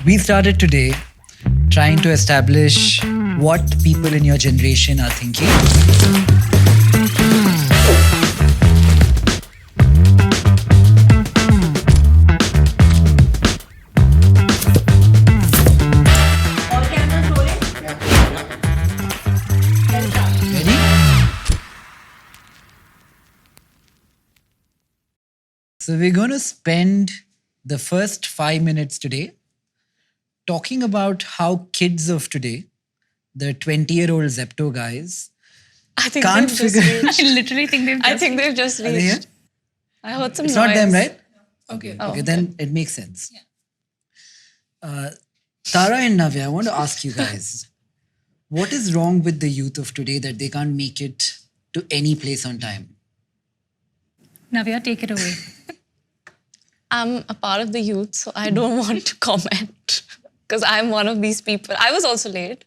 We started today trying to establish what people in your generation are thinking. All cameras rolling? Ready? So we're going to spend the first 5 minutes today talking about how kids of today, the 20-year-old Zepto guys, I think can't they've just figure- reached. I literally think they've I think they've just Are they here? reached. I heard some It's noise. not them, right? Okay. Oh, okay, then it makes sense. Tara and Navya, I want to ask you guys, what is wrong with the youth of today that they can't make it to any place on time? Navya, take it away. I'm a part of the youth, so I don't want to comment because I'm one of these people. I was also late.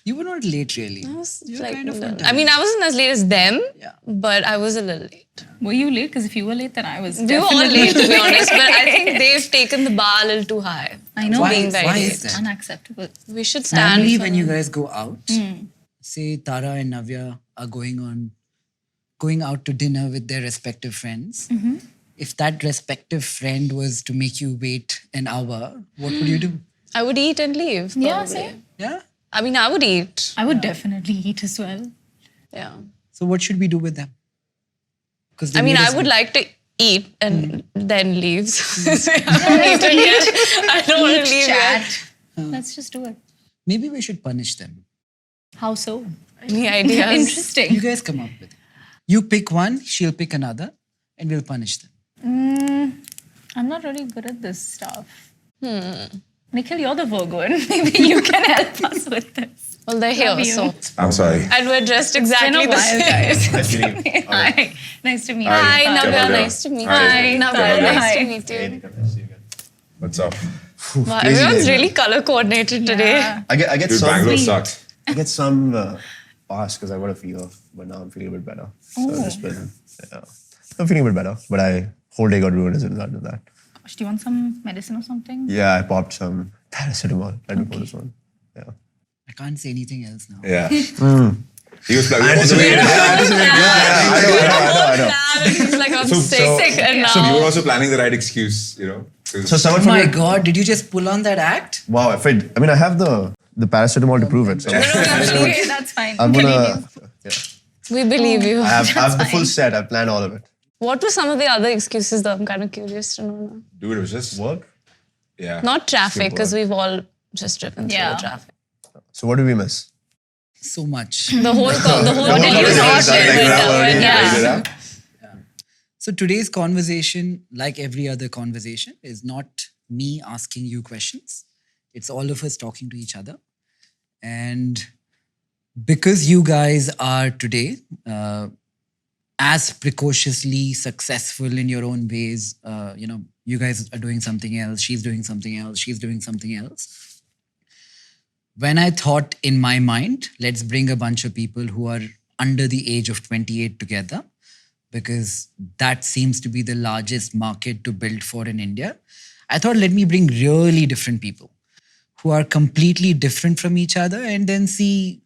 You were not late, really. I was You were like, kind of on I time. mean, I wasn't as late as them, Yeah. but I was a little late. Were you late? Because if you were late, then I was We were all definitely late, to be honest, but I think they've taken the bar a little too high. I know. Why, being very why late. is that? Unacceptable. We should stand Normally, for when you them. guys go out, say Tara and Navya are going out to dinner with their respective friends. If that respective friend was to make you wait an hour, what would you do? I would eat and leave. Yeah, probably. same. Yeah. I mean, I would eat. I would definitely eat as well. Yeah. So what should we do with them? Because I mean, I would like to eat and then leave. So I haven't eaten yet. I don't want to leave yet. Chat. Let's just do it. Maybe we should punish them. How so? Any ideas? Interesting. You guys come up with it. You pick one, she'll pick another, and we'll punish them. I'm not really good at this stuff. Nikhil, you're the Virgo, and maybe you can help us with this. Well, they're here, Love you. so. I'm sorry. And we're dressed It's been exactly a the while, same. guys. Hi. Nice to meet you. Hi, Navya. Kaivalya. Nice to meet you. Hi. Navya. Kaivalya. Nice to Hi. meet you. What's up? Wow, Crazy everyone's day. really color coordinated today. Yeah. I get Dude, some Bangalore sucks. I get some pass because I got a fever, but now I'm feeling a bit better. So I've just been, I'm feeling a bit better, but I whole day got ruined as a result of that. Gosh, do you want some medicine or something? Yeah, I popped some paracetamol right before this one. Yeah. I can't say anything else now. Yeah. He was like, I know. It's like I'm So- sick and now. So you were also planning the right excuse, you know? 'Cause- So someone Oh from my your, God, did you just pull on that act? wow, I mean, I have the paracetamol to prove it. So Okay, that's fine. I'm gonna. Yeah. We believe you. I have the full set. I planned all of it. What were some of the other excuses though? I'm kind of curious to know now. Dude, it was just, Work. yeah. Not traffic, because we've all just driven through Yeah. the traffic. So what did we miss? So much. The whole conversation was started started like that already. yeah. So today's conversation, like every other conversation, is not me asking you questions. It's all of us talking to each other. And because you guys are today as precociously successful in your own ways, you guys are doing something else, she's doing something else, she's doing something else. When I thought in my mind, let's bring a bunch of people who are under the age of 28 together, because that seems to be the largest market to build for in India. I thought, let me bring really different people who are completely different from each other and then see,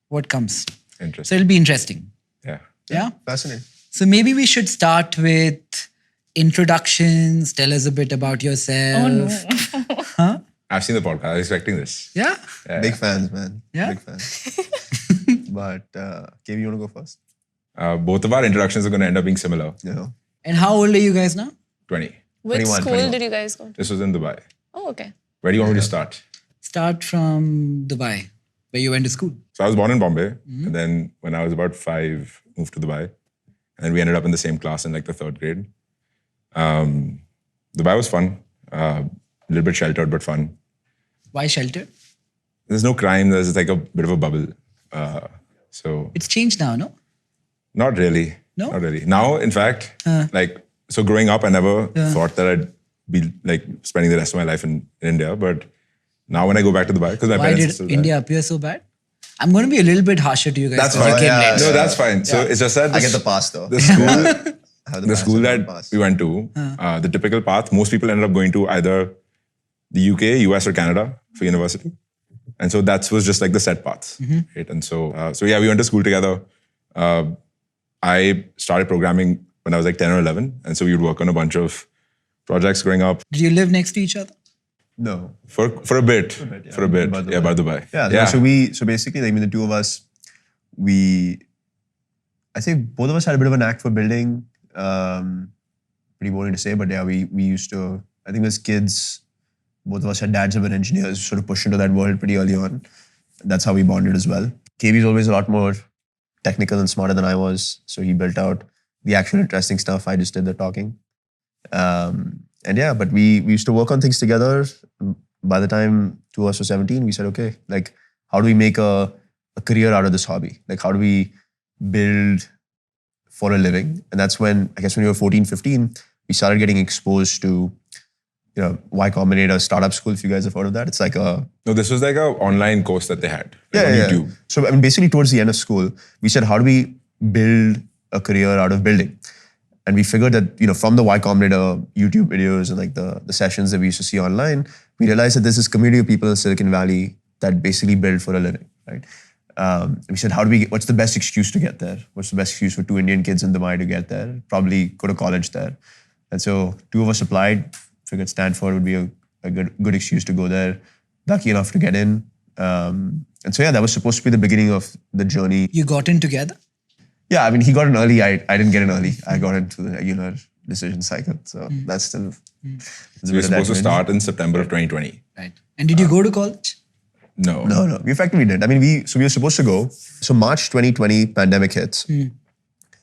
what comes. So Interesting. it'll be interesting. Yeah. Yeah? Fascinating. So maybe we should start with introductions. Tell us a bit about yourself. Oh no. I've seen the podcast. I was expecting this. Yeah? Yeah. Big fans, man. Yeah? Big fans. But KB, you want to go first? Both of our introductions are going to end up being similar. You know. And how old are you guys now? 20. Which 21, school 21. did you guys go to? This was in Dubai. Oh, okay. Where do you want me to start? Start from Dubai, where you went to school. So I was born in Bombay. And then when I was about 5, moved to Dubai. And we ended up in the same class in like the 3rd grade. Dubai was fun. A little bit sheltered, but fun. Why sheltered? There's no crime. There's like a bit of a bubble. So It's changed now, no? not really. No? Not really. Now, in fact, so growing up, I never thought that I'd be like spending the rest of my life in India. But now when I go back to Dubai, because my Why parents are did still there. India appear so bad? I'm going to be a little bit harsher to you guys. That's 'cause you fine. came Yeah, late. No, that's fine. So it's just that I get the pass though. the school, I have the school paracetamol that pass. we went to, the typical path, most people ended up going to either the UK, US, or Canada for university. And so that was just like the set path. Right? And so, yeah, we went to school together. I started programming when I was like 10 or 11. And so we would work on a bunch of projects growing up. Did you live next to each other? No. For a bit. For a bit. Yeah, by Dubai. Yeah. So basically, I mean, the two of us, I think both of us had a bit of a knack for building. Pretty boring to say, but yeah, we used to, I think as kids, both of us had dads who were engineers, sort of pushed into that world pretty early on. That's how we bonded as well. KV's always a lot more technical and smarter than I was. So he built out the actual interesting stuff. I just did the talking. And yeah, but we used to work on things together. By the time two of us were 17, we said, okay, like, how do we make a career out of this hobby? Like, how do we build for a living? And that's when, I guess when we were 14, 15, we started getting exposed to, Y Combinator startup school, if you guys have heard of that. It's like a... No, this was like an online course that they had on YouTube. So I mean, basically towards the end of school, we said, how do we build a career out of building? And we figured that, from the Y Combinator YouTube videos and like the sessions that we used to see online, we realized that there's this community of people in Silicon Valley that basically build for a living, right? We said, what's the best excuse to get there? What's the best excuse for two Indian kids in Dubai to get there? Probably go to college there. And so two of us applied, figured Stanford would be a good excuse to go there. Lucky enough to get in. And so yeah, that was supposed to be the beginning of the journey. You got in together? Yeah, I mean, he got in early. I didn't get in early. I got into the regular decision cycle. So that's still... So we were supposed to start in September of 2020. Right. And did you go to college? No. We effectively did. I mean, we were supposed to go. So March 2020, pandemic hits. Two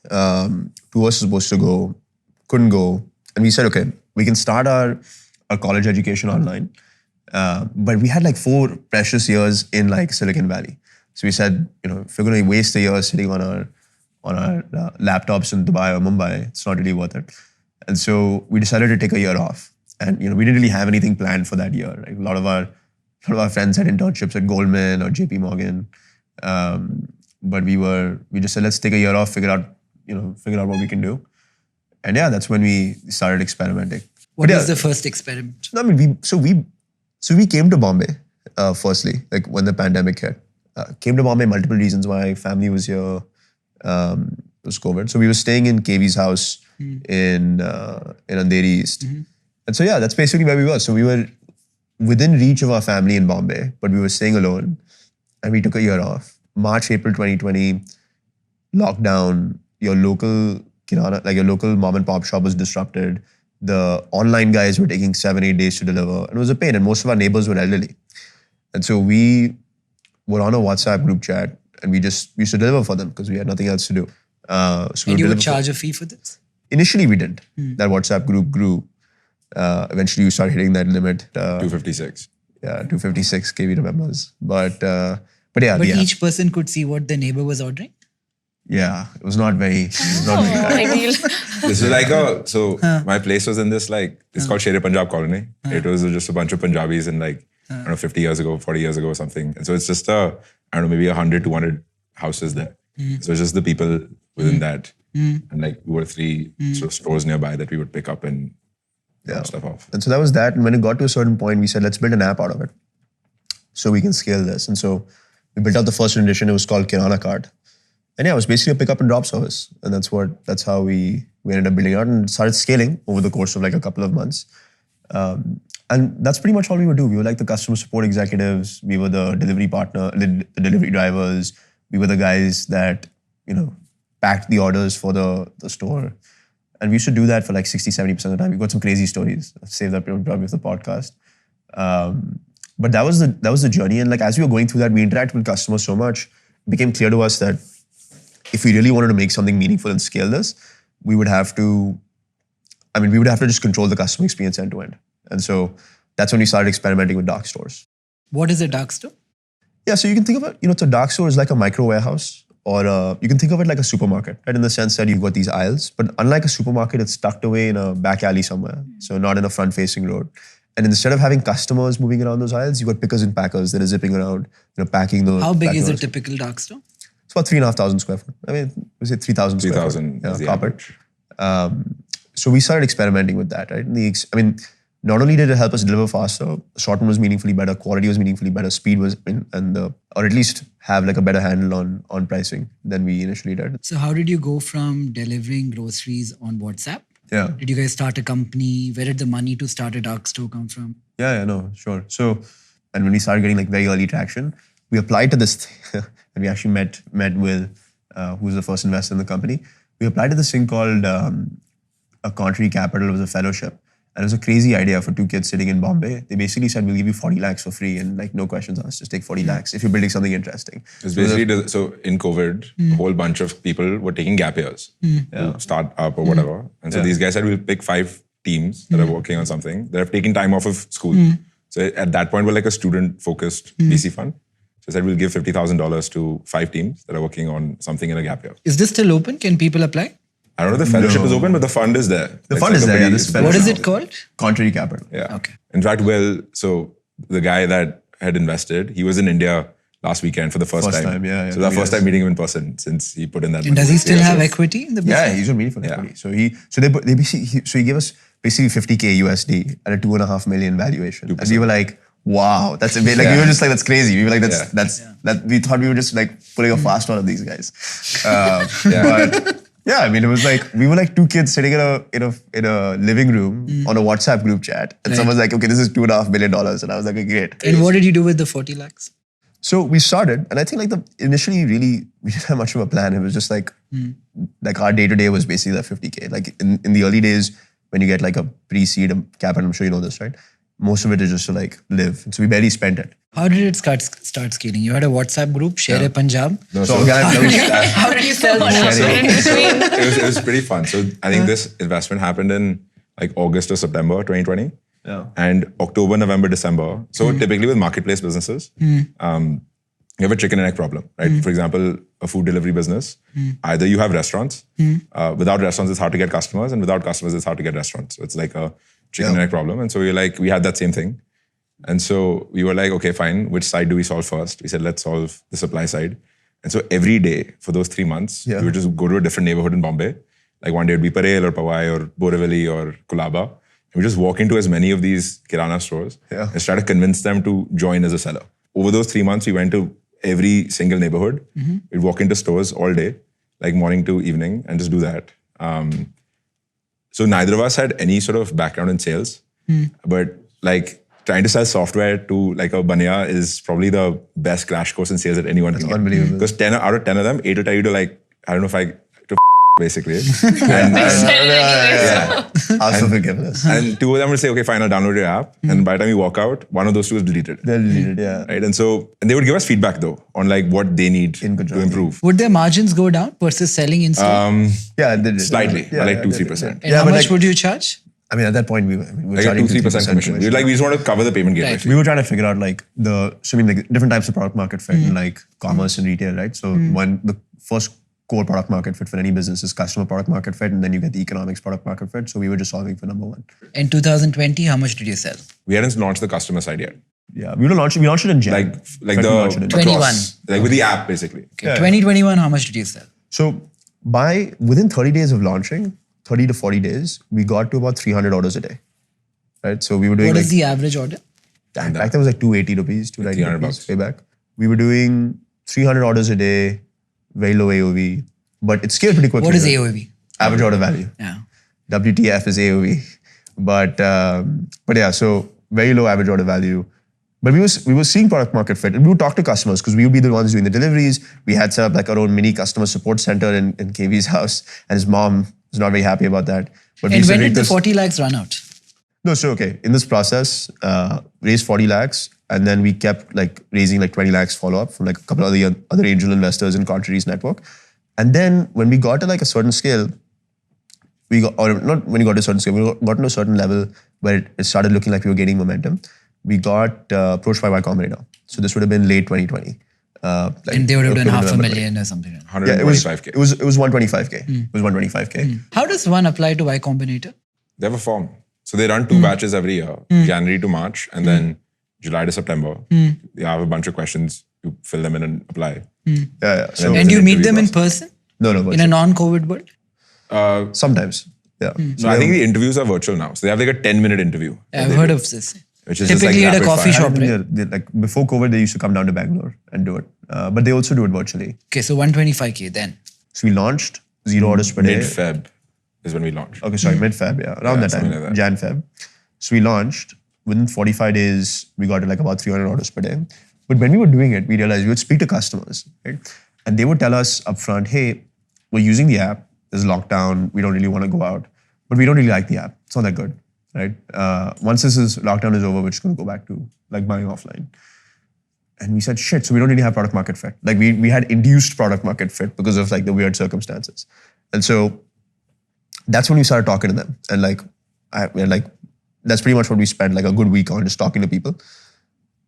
of us were supposed to go, couldn't go. And we said, okay, we can start our college education online. But we had like 4 precious years in like Silicon Valley. So we said, if we're going to waste a year sitting on our laptops in Dubai or Mumbai, it's not really worth it. And so we decided to take a year off. And we didn't really have anything planned for that year. Like a lot of our friends had internships at Goldman or JP Morgan. But we just said, let's take a year off, figure out what we can do. And yeah, that's when we started experimenting. What was the first experiment? I mean, we came to Bombay, firstly, like when the pandemic hit. Came to Bombay, multiple reasons why. Family was here. It was COVID. So we were staying in KV's house in Andheri East. And so yeah, that's basically where we were. So we were within reach of our family in Bombay, but we were staying alone. And we took a year off. March, April 2020, lockdown, your local your local mom and pop shop was disrupted. The online guys were taking 7-8 days to deliver. And it was a pain. And most of our neighbors were elderly. And so we were on a WhatsApp group chat and we used to deliver for them because we had nothing else to do. And you would charge a fee for this? Initially we didn't. That WhatsApp group grew. Eventually you start hitting that limit. 256. Yeah, 256 KV members. But yeah. But each person could see what the neighbor was ordering? Yeah, it was not very Ideal. This is like my place was in this it's called Sher Punjab colony. It was just a bunch of Punjabis in 50 years ago, 40 years ago or something. And so it's just maybe 100, 200 houses there. So it's just the people within that. And 2 or 3 sort of stores nearby that we would pick up and drop stuff off. And so that was that. And when it got to a certain point, we said, let's build an app out of it so we can scale this. And so we built out the first edition. It was called KiranaKart. And yeah, it was basically a pick up and drop service. And that's how we ended up building out and started scaling over the course of a couple of months. And that's pretty much all we would do. We were like the customer support executives. We were the delivery partner, the delivery drivers. We were the guys that, packed the orders for the store. And we used to do that for 60, 70% of the time. We've got some crazy stories. I've saved that probably for the podcast. But that was the journey. And as we were going through that, we interacted with customers so much, it became clear to us that if we really wanted to make something meaningful and scale this, we would have to just control the customer experience end to end. And so that's when we started experimenting with dark stores. What is a dark store? Yeah, so you can think of it, it's a dark store is like a micro warehouse, or you can think of it like a supermarket, right? In the sense that you've got these aisles, but unlike a supermarket, it's tucked away in a back alley somewhere, so not in a front-facing road. And instead of having customers moving around those aisles, you've got pickers and packers that are zipping around, packing those. How big is a typical dark store? It's about 3,500 square foot. I mean, we say 3,000 square foot. 3,000 is the carpet. average. So we started experimenting with that, right? not only did it help us deliver faster, assortment was meaningfully better, quality was meaningfully better, speed was, or at least have like a better handle on pricing than we initially did. So how did you go from delivering groceries on WhatsApp? Yeah. Did you guys start a company? Where did the money to start a dark store come from? Yeah, no, sure. So, and when we started getting like very early traction, we applied to this thing, and we actually met Will, who was the first investor in the company. We applied to this thing called a Contrary Capital. It was a fellowship. And it was a crazy idea for two kids sitting in Bombay. They basically said, we'll give you 40 lakhs for free and like no questions asked, just take 40 lakhs if you're building something interesting. It's basically, so in COVID, a whole bunch of people were taking gap years to start up or whatever. And so these guys said, we'll pick 5 teams that are working on something that have taken time off of school. So at that point, we're like a student-focused VC fund. So I said, we'll give $50,000 to 5 teams that are working on something in a gap year. Is this still open? Can people apply? I don't know if the fellowship is open, but the fund is there. The fund is there, yeah. This What is it called? Contrary Capital. Yeah. Okay. In fact, so the guy that had invested, he was in India last weekend for the first time. Yeah. So that first time meeting him in person since he put in that And money. does he still have equity in the business? Yeah, he's got meaningful equity. So he gave us basically 50K USD at a 2.5 million valuation. 2%. And we were like, wow, that's amazing. Like we were just like, that's crazy. We were like, that we thought we were just like pulling a fast one of these guys. But yeah, I mean, it was like, we were like 2 kids sitting in a living room on a WhatsApp group chat. And someone's like, okay, this is $2.5 million. And I was like, okay, great. And what did you do with the 40 lakhs? So we started, and I think like initially really, we didn't have much of a plan. It was just like our day-to-day was basically that 50K. Like in the early days, when you get like a pre-seed capital, I'm sure you know this, right? Most of it is just to like live. So we barely spent it. How did it start scaling? You had a WhatsApp group, Share Punjab. No, So How did you sell this? It was pretty fun. So I think this investment happened in like August or September 2020. Yeah. And October, November, December. So typically with marketplace businesses, you have a chicken and egg problem, right? For example, a food delivery business, either you have restaurants. Without restaurants, it's hard to get customers. And without customers, it's hard to get restaurants. So it's like a chicken and egg problem. And so we had that same thing. And so we were like, okay, fine. Which side do we solve first? We said, let's solve the supply side. And so every day for those 3 months, we would just go to a different neighborhood in Bombay. Like one day it'd be Parel or Powai or Borivali or Kulaba. And we just walk into as many of these Kirana stores and try to convince them to join as a seller. Over those 3 months, we went to every single neighborhood. We'd walk into stores all day, like morning to evening, and just do that. So neither of us had any sort of background in sales, but like trying to sell software to like a Bania is probably the best crash course in sales that anyone can get. Unbelievable. Because 10 out of 10 of them, 8 will tell you to like, I don't know if to basically. And, Ask for forgiveness. and 2 of them will say, okay, fine, I'll download your app. And by the time you walk out, one of those 2 is deleted. They're deleted, yeah. Right. And they would give us feedback though on like what they need to improve. Would their margins go down versus selling in store? Yeah, they did. Slightly, Yeah, like yeah, 2-3%. And yeah, how but much like- would you charge? I mean, at that point, we were Like a charging 2-3% commission. We just want to cover the payment gateway. Right. We were trying to figure out like different types of product market fit in like commerce and retail, right? So the first core product market fit for any business is customer product market fit, and then you get the economics product market fit. So we were just solving for number 1. In 2020, how much did you sell? We hadn't launched the customer side yet. Yeah, we launched it in Jan. Like We launched it in Jan. 21. across, like with the app basically. Okay. 2021, how much did you sell? So within 30 days of launching, 30 to 40 days, we got to about 300 orders a day. Right? So we were doing What is the average order? back then was like 280 rupees, 290 $300 rupees way back. We were doing 300 orders a day, very low AOV, but it scaled pretty quickly. What is right? AOV? Average order value. Yeah. WTF is AOV. But yeah, so very low average order value. But we were seeing product market fit, and we would talk to customers because we would be the ones doing the deliveries. We had set up like our own mini customer support center in KV's house, and his mom was not very happy about that. But And when did the 40 lakhs run out? No, so okay. In this process, raised 40 lakhs, and then we kept like raising like 20 lakhs follow-up from like a couple of other angel investors in Contrary's network. And then when we got to like a certain scale, we got to a certain level where it started looking like we were gaining momentum. We got approached by Y Combinator. So this would have been late 2020. And they would have done $500,000 or something. Like that. Yeah, it was 125K. It was 125K. It was 125K. How does one apply to Y Combinator? They have a form. So they run 2 batches every year, January to March, and then July to September. They have a bunch of questions. You fill them in and apply. Yeah. So And do you meet them in person? no, In a non-COVID world? sometimes. Yeah. So I think the interviews are virtual now. So they have like a 10-minute interview. I've heard of this. Which is just like Typically at a rapid coffee fire. shop, right? Like before COVID, they used to come down to Bangalore and do it. But they also do it virtually. Okay, so 125K then. So we launched 0 orders per day. Mid-Feb is when we launched. Okay, sorry, mid-Feb, yeah. Around that time, something like that. Jan-Feb. So we launched. Within 45 days, we got to like about 300 orders per day. But when we were doing it, we realized we would speak to customers, right? And they would tell us upfront, hey, we're using the app. There's lockdown. We don't really want to go out. But we don't really like the app. It's not that good, right? Once lockdown is over, we're just going to go back to like buying offline. And we said, shit, so we don't really have product market fit. Like we had induced product market fit because of like the weird circumstances. And so that's when we started talking to them. And that's pretty much what we spent like a good week on, just talking to people.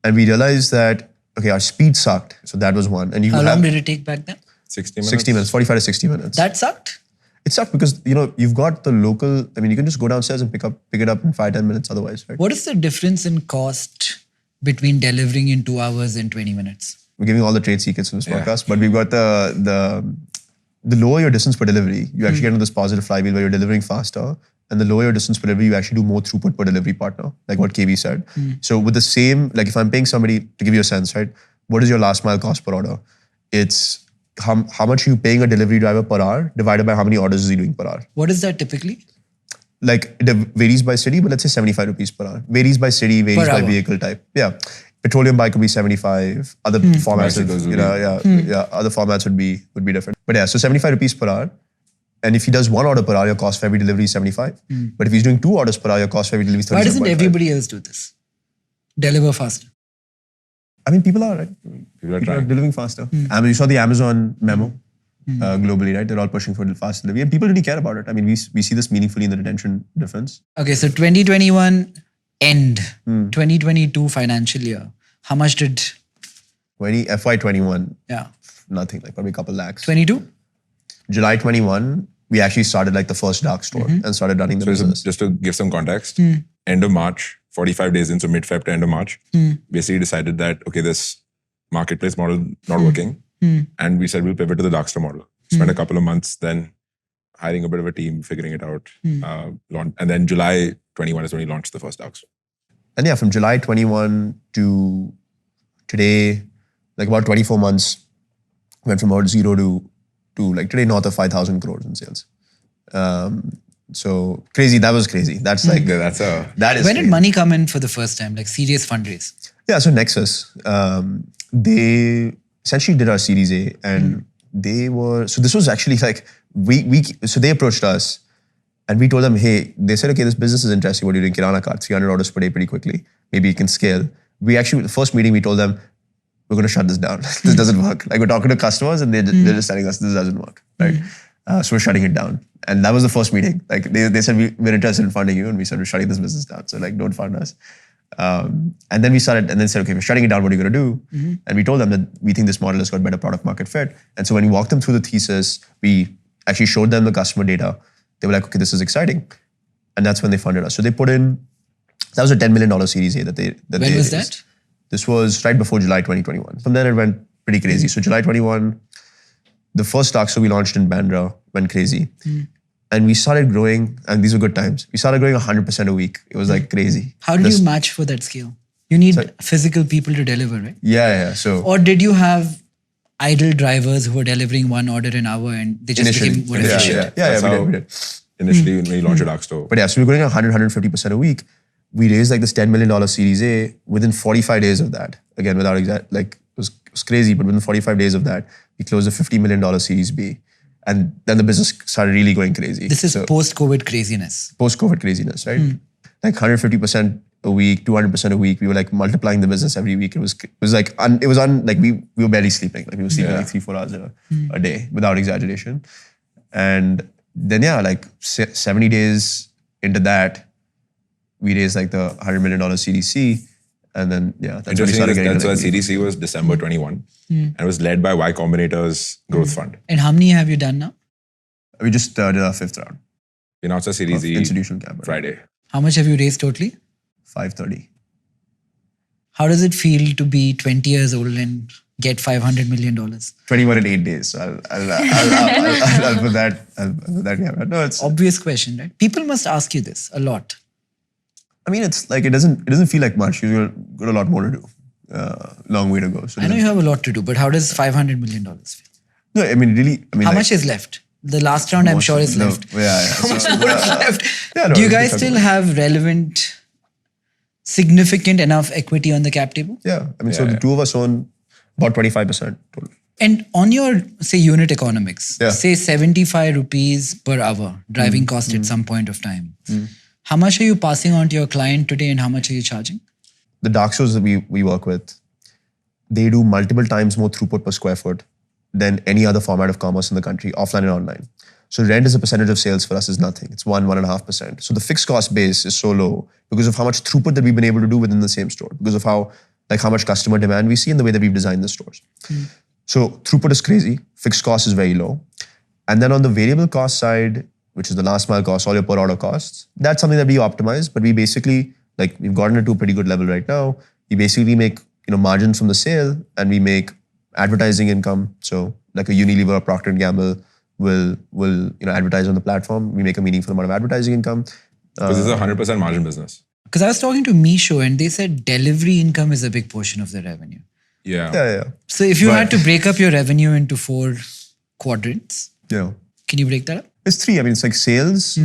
And we realized that, okay, our speed sucked. So that was one. And How long did it take back then? 60 minutes. 60 minutes, 45 to 60 minutes. That sucked? It sucked because, you've got the local, you can just go downstairs and pick it up in 5-10 minutes otherwise, right? What is the difference in cost between delivering in 2 hours and 20 minutes? We're giving all the trade secrets in this podcast, but we've got the lower your distance per delivery, you actually get into this positive flywheel where you're delivering faster. And the lower your distance per delivery, you actually do more throughput per delivery partner, like what KB said. So with the same, like if I'm paying somebody, to give you a sense, right? What is your last mile cost per order? It's how much are you paying a delivery driver per hour divided by how many orders is he doing per hour. What is that typically? Like it varies by city, but let's say 75 rupees per hour. Varies by city, varies by vehicle type. Yeah. Petroleum bike would be 75. Other formats, other formats would be different. But yeah, so 75 rupees per hour. And if he does 1 order per hour, your cost for every delivery is 75. But if he's doing 2 orders per hour, your cost for every delivery is 37. Why doesn't everybody else do this? Deliver faster. People are, right? People are trying. delivering faster. You saw the Amazon memo globally, right? They're all pushing for fast delivery. And people really care about it. We see this meaningfully in the retention difference. Okay, so 2021 end, 2022 financial year. How much did... FY21, Yeah. nothing, like probably a couple lakhs. 22? July 21, we actually started like the first dark store and started running the business. Just to give some context, end of March, 45 days in, so mid-Feb to end of March, basically decided that, okay, this marketplace model not working. And we said we'll pivot to the dark store model. Spent a couple of months then hiring a bit of a team, figuring it out. And then July 21 is when we launched the first dark store. And yeah, from July 21 to today, like about 24 months, went from about 0 to like today north of 5,000 crores in sales. So crazy, that was crazy. That's like, that is When did crazy. money come in for the first time, like serious fundraise? Yeah, so Nexus, they essentially did our Series A and so this was actually like, so they approached us and we told them, hey, they said, okay, this business is interesting. What are you doing? KiranaKart, 300 orders per day pretty quickly. Maybe you can scale. We actually, the first meeting we told them, we're going to shut this down. This doesn't work. Like we're talking to customers and they're just telling us this doesn't work, right? So we're shutting it down. And that was the first meeting. Like they said, we're interested in funding you. And we said, we're shutting this business down. So like, don't fund us. And then we said, okay, we're shutting it down. What are you going to do? And we told them that we think this model has got better product market fit. And so when we walked them through the thesis, we actually showed them the customer data. They were like, okay, this is exciting. And that's when they funded us. So they put in, that was a $10 million Series A that they was that? This was right before July 2021. From then it went pretty crazy. So July 21, the first dark store we launched in Bandra went crazy. And we started growing, and these were good times. We started growing 100% a week. It was like crazy. How did you match for that scale? You need physical people to deliver, right? Yeah. So Or did you have idle drivers who were delivering 1 order an hour and they just became more efficient? Yeah, we did. Initially, when we launched a dark store. But yeah, so we were growing 150% a week. We raised like this $10 million Series A within 45 days of that. Again, without exact, like it was crazy, but within 45 days of that, we closed a $50 million Series B. And then the business started really going crazy. This is post-COVID craziness. Post-COVID craziness, right? Like 150% a week, 200% a week. We were like multiplying the business every week. It was like we were barely sleeping. Like we were sleeping like 3-4 hours a day without exaggeration. And then like 70 days into that, we raised like the $100 million CDC. And then, that's when we started getting That's why CDC was December 21. And it was led by Y Combinator's growth fund. And how many have you done now? We just did our 5th round. We announced our Series E institutional capital. Friday. How much have you raised totally? 530. How does it feel to be 20 years old and get $500 million? 21 in 8 days. So I'll put that. I'll put that. Yeah. No, it's Obvious question, right? People must ask you this a lot. I mean, it's like it doesn't feel like much. You've got a lot more to do. Long way to go. So I know you have a lot to do, but how does $500 million feel? No, I mean, really. I mean, How like, much is left? The last round, I'm sure, is no, left. Yeah. So, Left. yeah, no, Do you it's guys different. still have relevant, significant enough equity on the cap table? Yeah. I mean, so the two of us own about 25% total. And on your, say, unit economics, Yeah. say 75 rupees per hour driving cost at some point of time. How much are you passing on to your client today and how much are you charging? The dark stores that we work with, they do multiple times more throughput per square foot than any other format of commerce in the country, offline and online. So rent as a percentage of sales for us is nothing. It's 1.5%. So the fixed cost base is so low because of how much throughput that we've been able to do within the same store, because of how much customer demand we see and the way that we've designed the stores. So throughput is crazy. Fixed cost is very low. And then on the variable cost side, which is the last mile cost, all your per order costs, that's something that we optimize. But we basically, we've gotten it to a pretty good level right now. We basically make, margins from the sale and we make advertising income. So like a Unilever or Procter & Gamble will advertise on the platform. We make a meaningful amount of advertising income. Because it's a 100% margin business. Because I was talking to Misho and they said delivery income is a big portion of the revenue. Yeah. So if you had to break up your revenue into 4 quadrants, Yeah. can you break that up? It's 3. I mean, it's like sales,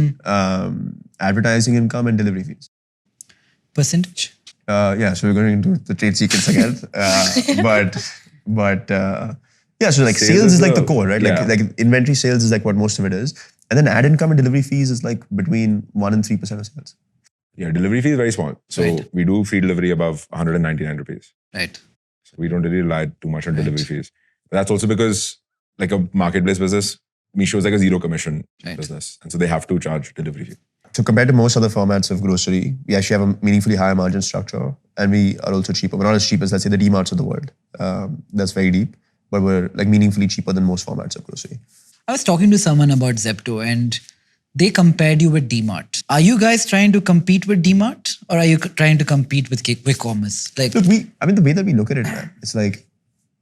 advertising income, and delivery fees. Percentage? So we're going into the trade secrets again. So like sales is like the core, right? Yeah. Like inventory sales is like what most of it is. And then ad income and delivery fees is like between 1 and 3% of sales. Yeah, delivery fee is very small. So Right. we do free delivery above 199 rupees. Right. So we don't really rely too much on delivery fees. But that's also because like a marketplace business, Misho is like a zero commission business. And so they have to charge delivery fee. So compared to most other formats of grocery, we actually have a meaningfully higher margin structure, and we are also cheaper. We're not as cheap as, let's say, the D-Marts of the world. That's very deep, but we're like meaningfully cheaper than most formats of grocery. I was talking to someone about Zepto and they compared you with DMart. Are you guys trying to compete with DMart or are you trying to compete with quick commerce? Like, Look, the way that we look at it, man, it's like,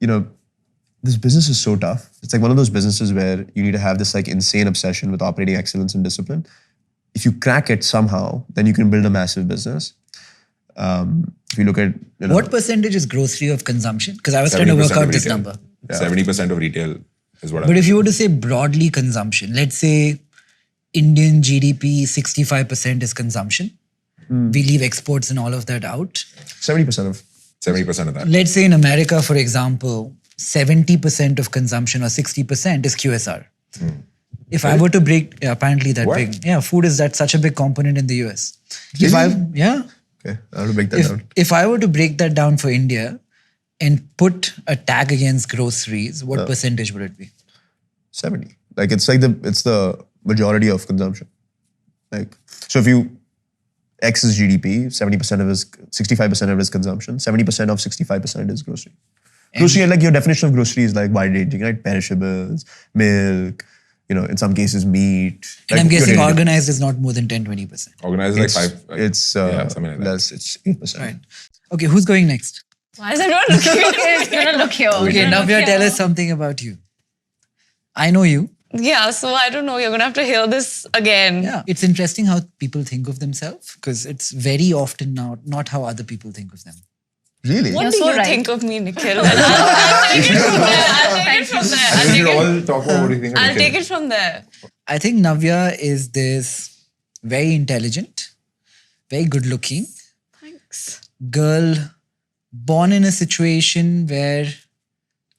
this business is so tough. It's like one of those businesses where you need to have this like insane obsession with operating excellence and discipline. If you crack it somehow, then you can build a massive business. If you look at... what percentage is grocery of consumption? Because I was trying to work 70% out of this retail. number. 70% of retail is what But if you were to say broadly consumption, let's say Indian GDP, 65% is consumption. We leave exports and all of that out. 70% of... 70% of that. Let's say in America, for example, 70% of consumption or 60% is QSR. If I were to break, apparently that What? big. Yeah, food is such a big component in the US. Really? Okay, I have to break that down. if I were to break that down for India and put a tag against groceries, what percentage would it be? 70. Like it's the majority of consumption. Like, so if you X is GDP, 70% of it is 65% of it is consumption, 70% of 65% is grocery. Grocery, like your definition of grocery is like wide ranging, right? Perishables, milk, in some cases meat. And Like, I'm guessing you're daily- organized is not more than 10-20%. Organized is like 5. It's something like that. less. It's 8%. Right. Okay, who's going next? Why is everyone looking at me? It's gonna look here. Okay, Navya, tell us something about you. I know you. Yeah, so I don't know. You're going to have to hear this again. Yeah. It's interesting how people think of themselves because it's very often not how other people think of them. Really? What You're do so you right. think of me, Nikhil? I'll take it from there. We should all talk about what do you think of I'll Nikhil. take it from there. I think Navya is this very intelligent, very good looking Thanks. girl born in a situation where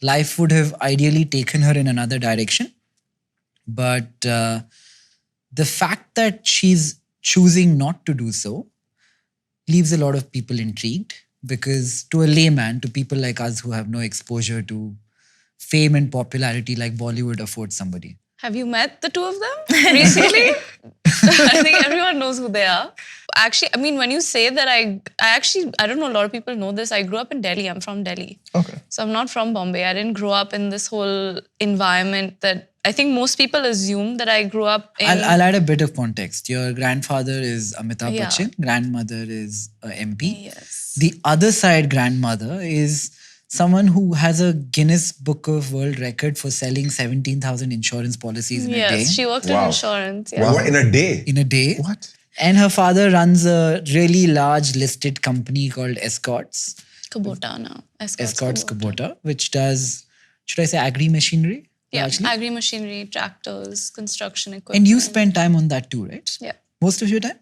life would have ideally taken her in another direction. But the fact that she's choosing not to do so leaves a lot of people intrigued because to a layman, to people like us who have no exposure to fame and popularity like Bollywood affords somebody. Have you met the two of them recently? I think everyone knows who they are. Actually, I mean, when you say that, I don't know, a lot of people know this. I grew up in Delhi. I'm from Delhi. Okay. So I'm not from Bombay. I didn't grow up in this whole environment that I think most people assume that I grew up in... I'll add a bit of context. Your grandfather is Amitabh Yeah. Bachchan, grandmother is a MP. Yes. The other side grandmother is someone who has a Guinness Book of World Record for selling 17,000 insurance policies in a day. Yes, she worked in Wow. insurance. Yeah. Wow. What, in a day? In a day. What? And her father runs a really large listed company called Escorts Kubota now. Escorts Kubota, which does, should I say, agri machinery? Yeah, largely? agri machinery, tractors, construction equipment. And you spend time on that too, right? Yeah. Most of your time?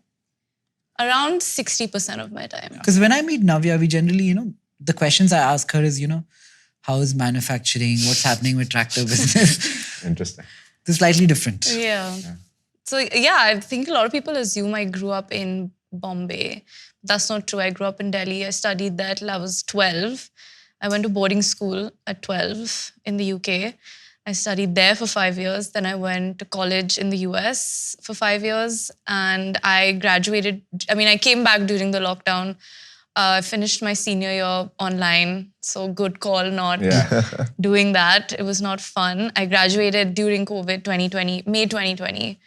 Around 60% of my time. Because when I meet Navya, we generally, the questions I ask her is, how is manufacturing? What's happening with tractor business? Interesting. It's slightly different. Yeah. So yeah, I think a lot of people assume I grew up in Bombay. That's not true. I grew up in Delhi. I studied there till I was 12. I went to boarding school at 12 in the UK. I studied there for 5 years. Then I went to college in the US for 5 years. And I graduated. I came back during the lockdown. I finished my senior year online. So good call not doing that. It was not fun. I graduated during COVID 2020, May 2020.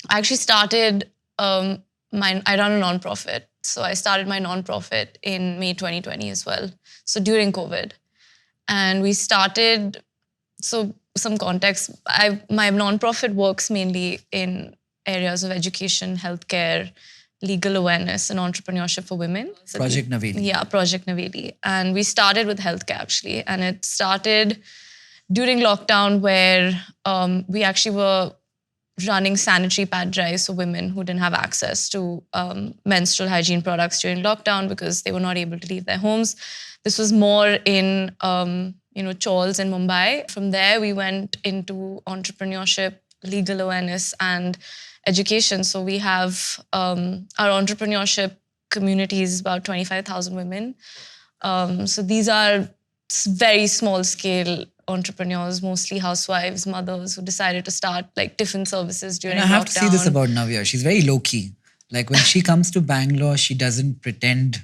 I actually started, I run a non-profit. So I started my non-profit in May 2020 as well. So during COVID. And we started, so some context, my non-profit works mainly in areas of education, healthcare, legal awareness and entrepreneurship for women. Project Navya. Yeah, Project Navya. And we started with healthcare actually. And it started during lockdown where we actually were running sanitary pad drives for women who didn't have access to menstrual hygiene products during lockdown because they were not able to leave their homes. This was more in, Chawls in Mumbai. From there, we went into entrepreneurship, legal awareness, and education. So we have our entrepreneurship community is about 25,000 women. So these are very small scale entrepreneurs, mostly housewives, mothers who decided to start like different services during And I have lockdown. to say this about Navya. She's very low key. Like when she comes to Bangalore, she doesn't pretend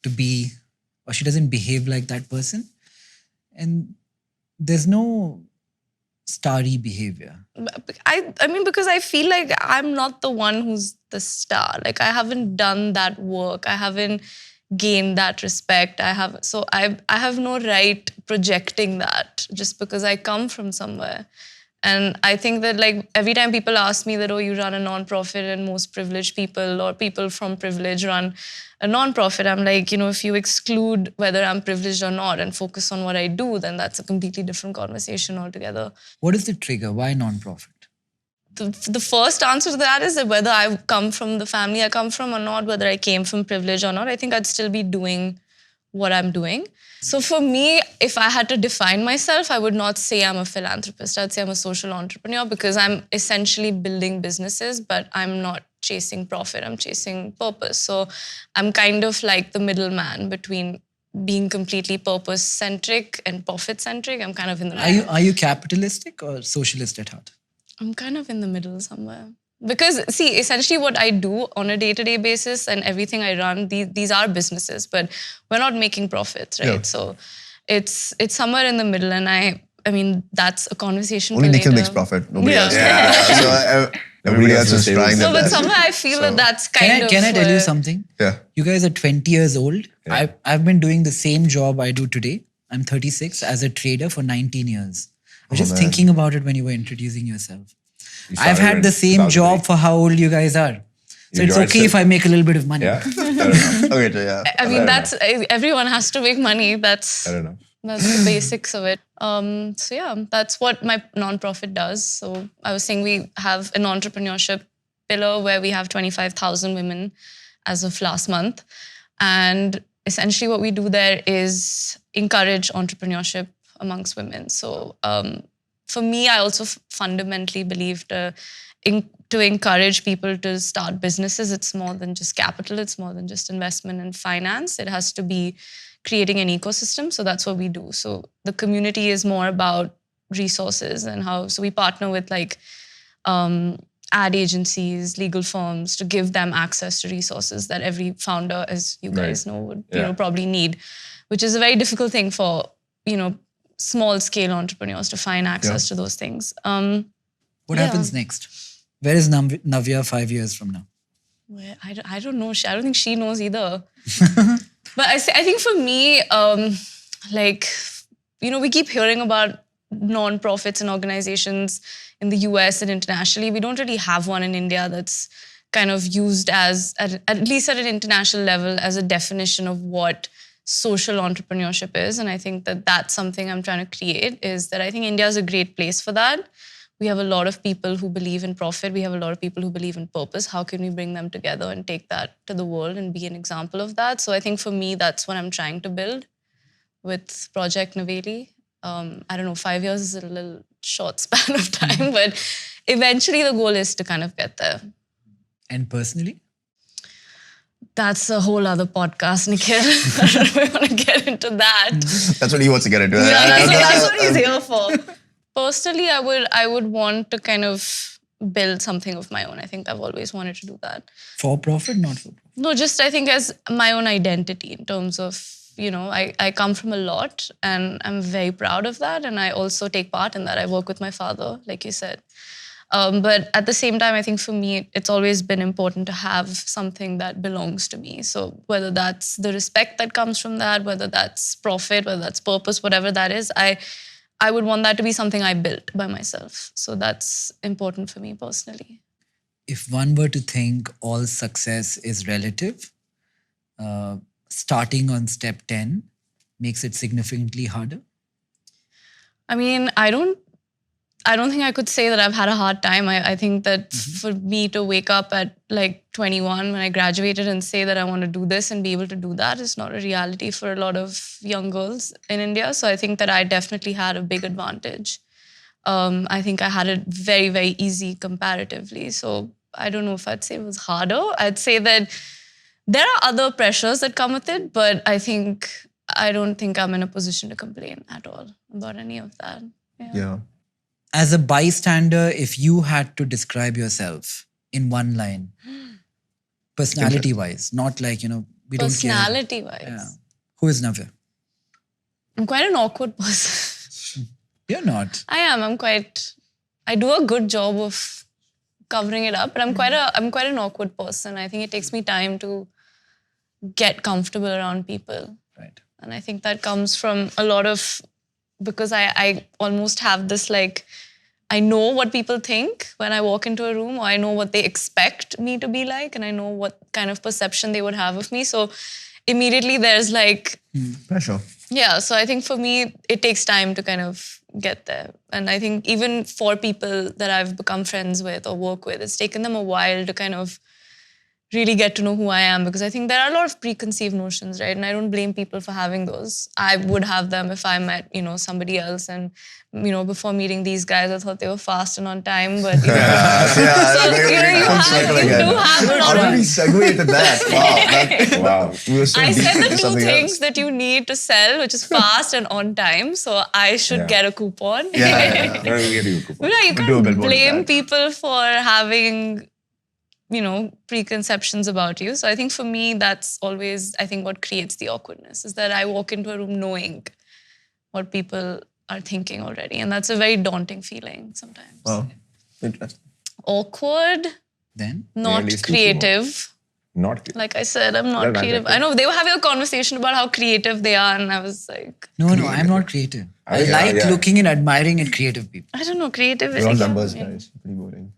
to be, or she doesn't behave like that person. And there's no starry behavior. Because I feel like I'm not the one who's the star. Like I haven't done that work. I haven't gained that respect. I have no right projecting that just because I come from somewhere. And I think that like every time people ask me that, oh, you run a non-profit and most privileged people or people from privilege run a non-profit, I'm like, if you exclude whether I'm privileged or not and focus on what I do, then that's a completely different conversation altogether. What is the trigger? Why non-profit? The first answer to that is that whether I come from the family I come from or not, whether I came from privilege or not, I think I'd still be doing what I'm doing. So for me, if I had to define myself, I would not say I'm a philanthropist. I'd say I'm a social entrepreneur because I'm essentially building businesses, but I'm not chasing profit. I'm chasing purpose. So I'm kind of like the middleman between being completely purpose-centric and profit-centric. I'm kind of in the middle. Are you capitalistic or socialist at heart? I'm kind of in the middle somewhere. Because, see, essentially what I do on a day-to-day basis and everything I run, these are businesses, but we're not making profits, right? Yeah. So it's somewhere in the middle, and I mean, that's a conversation Only for Nikhil later. makes profit. Nobody Yeah. else. Yeah. So everybody else is trying their No, but best. somewhere I feel that that's kind of... Can I tell you something? Yeah. You guys are 20 years old. Yeah. I've been doing the same job I do today. I'm 36 as a trader for 19 years. I was just man. thinking about it when you were introducing yourself. You I've started had in the same 2003. job for how old you guys are. So You it's joined okay if I make a little bit of money. Yeah, fair enough. Okay, so yeah. I mean, Fair that's... Everyone has to make money. That's Fair enough. the basics of it. So yeah, that's what my non-profit does. So I was saying we have an entrepreneurship pillar where we have 25,000 women as of last month. And essentially what we do there is encourage entrepreneurship amongst women. So for me, I also fundamentally believe to encourage people to start businesses, it's more than just capital, it's more than just investment and finance. It has to be creating an ecosystem. So that's what we do. So the community is more about resources and how, so we partner with like ad agencies, legal firms to give them access to resources that every founder, as you guys know, would probably need, which is a very difficult thing for, small scale entrepreneurs to find access to those things. What happens next? Where is Navya 5 years from now? Well, I don't know. I don't think she knows either. But I think for me, we keep hearing about non-profits and organizations in the US and internationally. We don't really have one in India that's kind of used as, at least at an international level, as a definition of what social entrepreneurship is. And I think that that's something I'm trying to create, is that I think India is a great place for that. We have a lot of people who believe in profit. We have a lot of people who believe in purpose. How can we bring them together and take that to the world and be an example of that? So I think for me, that's what I'm trying to build with Project Unveiling. I don't know, 5 years is a little short span of time, but eventually the goal is to kind of get there. And personally? That's a whole other podcast, Nikhil. I don't know if we want to get into that. That's what he wants to get into. Yeah, that's what he's here for. Personally, I would want to kind of build something of my own. I think I've always wanted to do that. For profit, not for profit? No, just I think as my own identity in terms of, I come from a lot and I'm very proud of that. And I also take part in that. I work with my father, like you said. But at the same time, I think for me, it's always been important to have something that belongs to me. So whether that's the respect that comes from that, whether that's profit, whether that's purpose, whatever that is, I would want that to be something I built by myself. So that's important for me personally. If one were to think all success is relative, starting on step 10 makes it significantly harder? I mean, I don't think I could say that I've had a hard time. I think that for me to wake up at like 21 when I graduated and say that I want to do this and be able to do that is not a reality for a lot of young girls in India. So I think that I definitely had a big advantage. I think I had it very, very easy comparatively. So I don't know if I'd say it was harder. I'd say that there are other pressures that come with it, but I don't think I'm in a position to complain at all about any of that. Yeah. As a bystander, if you had to describe yourself in one line, personality-wise, not like, we don't care. Personality-wise? Yeah. Who is Navya? I'm quite an awkward person. You're not. I am. I do a good job of covering it up, but I'm quite an awkward person. I think it takes me time to get comfortable around people. Right. And I think that comes from a lot of, because I almost have this I know what people think when I walk into a room, or I know what they expect me to be like, and I know what kind of perception they would have of me. So immediately there's pressure. Yeah, so I think for me, it takes time to kind of get there. And I think even for people that I've become friends with or work with, it's taken them a while to kind of really get to know who I am, because I think there are a lot of preconceived notions, right? And I don't blame people for having those. I would have them if I met, somebody else. And, before meeting these guys, I thought they were fast and on time, but, you do have a lot How did we segue into that? Wow. We were so I deep said into the two something things else. that you need to sell, which is fast and on time. So I should get a coupon. Yeah. Where do we get you a coupon? You Do a can't billboard blame with that. people for having, preconceptions about you. So I think for me, that's always, I think, what creates the awkwardness, is that I walk into a room knowing what people are thinking already. And that's a very daunting feeling sometimes. Wow. Interesting. Awkward, Then? not at least two, creative. Not Like I said, I'm not Well, creative. that's I know they were having a conversation about how creative they are, and I was like, No, I'm not creative. I Yeah, like yeah. looking and admiring at creative people. I don't know, creativity. We're all numbers, guys. Pretty boring.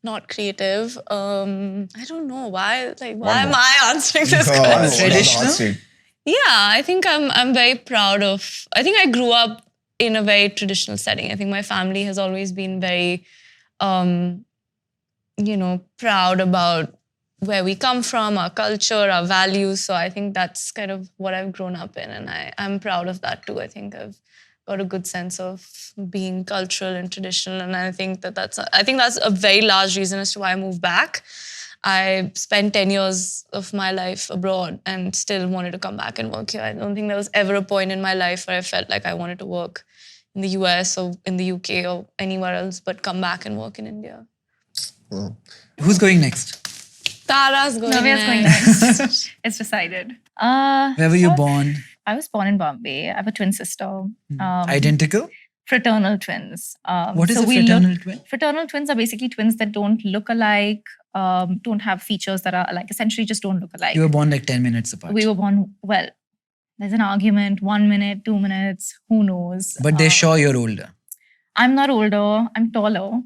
Not creative. I don't know why. Why more. am I answering this Oh, question? Traditional? Yeah, I think I'm very proud of. I think I grew up in a very traditional setting. I think my family has always been very, proud about where we come from, our culture, our values. So I think that's kind of what I've grown up in, and I'm proud of that too. I think I've got a good sense of being cultural and traditional, and I think that's a very large reason as to why I moved back. I spent 10 years of my life abroad and still wanted to come back and work here. I don't think there was ever a point in my life where I felt like I wanted to work in the US or in the UK or anywhere else, but come back and work in India. Well, Who's going next? Tara's going Navya's next. going next. It's decided. Where were you born? I was born in Bombay. I have a twin sister. Identical? Fraternal twins. What is a we fraternal twin? Fraternal twins are basically twins that don't look alike, don't have features that are alike, essentially just don't look alike. You were born like 10 minutes apart. We were born, well, there's an argument, 1 minute, 2 minutes, who knows. But they're sure you're older. I'm not older, I'm taller,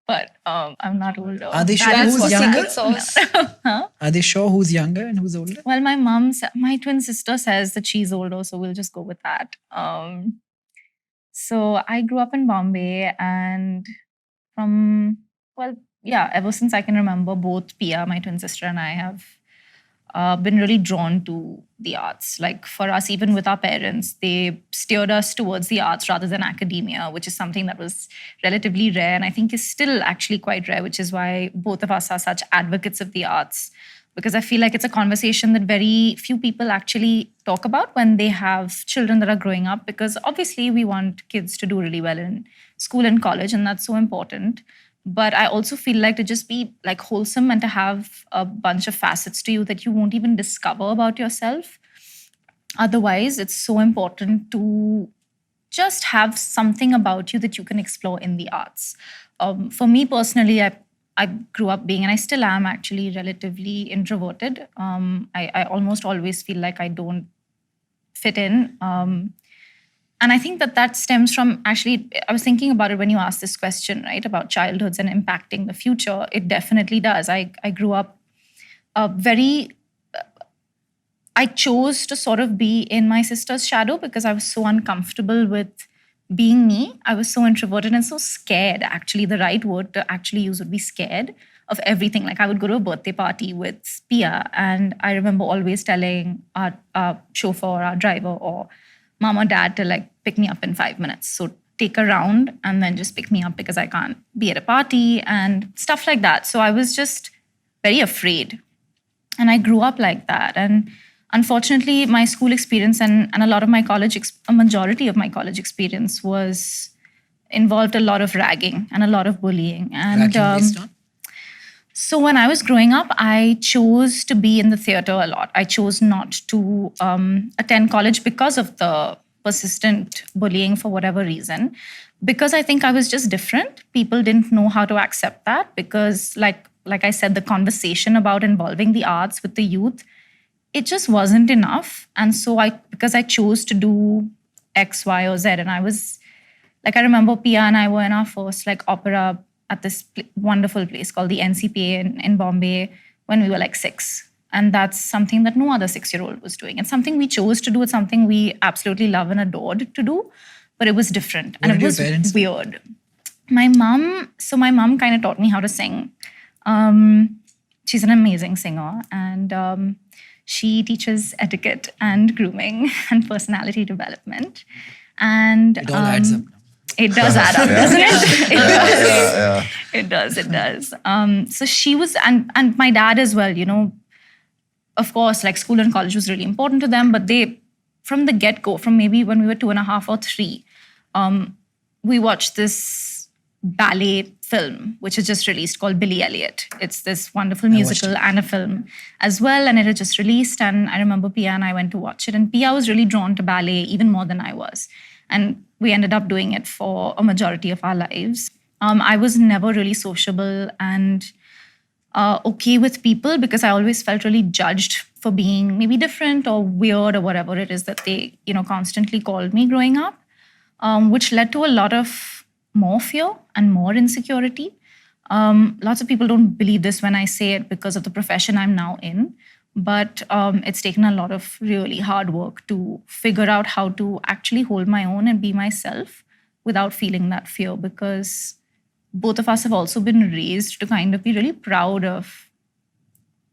but I'm not older. Are they sure That is who's what- younger? Sauce. Huh? Are they sure who's younger and who's older? Well, my twin sister says that she's older, so we'll just go with that. So I grew up in Bombay, and ever since I can remember, both Pia, my twin sister, and I have been really drawn to the arts. Like for us, even with our parents, they steered us towards the arts rather than academia, which is something that was relatively rare and I think is still actually quite rare, which is why both of us are such advocates of the arts. Because I feel like it's a conversation that very few people actually talk about when they have children that are growing up, because obviously we want kids to do really well in school and college, and that's so important. But I also feel like to just be like wholesome and to have a bunch of facets to you that you won't even discover about yourself. Otherwise, it's so important to just have something about you that you can explore in the arts. For me personally, I grew up being, and I still am actually, relatively introverted. I almost always feel like I don't fit in. And I think that stems from, actually, I was thinking about it when you asked this question, right, about childhoods and impacting the future. It definitely does. I grew up I chose to sort of be in my sister's shadow because I was so uncomfortable with being me. I was so introverted and so scared. Actually, the right word to actually use would be scared of everything. Like I would go to a birthday party with Pia, and I remember always telling our chauffeur, our driver, or mom or dad to like pick me up in 5 minutes. So take a round and then just pick me up because I can't be at a party and stuff like that. So I was just very afraid. And I grew up like that. And unfortunately, my school experience and a lot of my a majority of my college experience involved a lot of ragging and a lot of bullying. And Ragging based on? so when I was growing up, I chose to be in the theater a lot. I chose not to attend college because of the persistent bullying for whatever reason. Because I think I was just different. People didn't know how to accept that because, like I said, the conversation about involving the arts with the youth, it just wasn't enough. And so because I chose to do X, Y, or Z, and I was, like I remember Pia and I were in our first like opera at this wonderful place called the NCPA in Bombay when we were like 6. And that's something that no other 6-year-old was doing. It's something we chose to do. It's something we absolutely love and adored to do. But it was different. What and did it your was parents do? weird. My mom kind of taught me how to sing. She's an amazing singer. And she teaches etiquette and grooming and personality development. And It all adds up now. it does add up, doesn't it? It does. Yeah. It does. So she was, and my dad as well, you know, of course, like school and college was really important to them, but they, from the get-go, from maybe when we were 2.5 or 3, we watched this ballet film, which is just released called Billy Elliot. It's this wonderful musical and a film as well, and it had just released, and I remember Pia and I went to watch it, and Pia was really drawn to ballet even more than I was. And we ended up doing it for a majority of our lives. I was never really sociable and okay with people because I always felt really judged for being maybe different or weird or whatever it is that they, you know, constantly called me growing up, which led to a lot of more fear and more insecurity. Lots of people don't believe this when I say it because of the profession I'm now in. But it's taken a lot of really hard work to figure out how to actually hold my own and be myself without feeling that fear, because both of us have also been raised to kind of be really proud of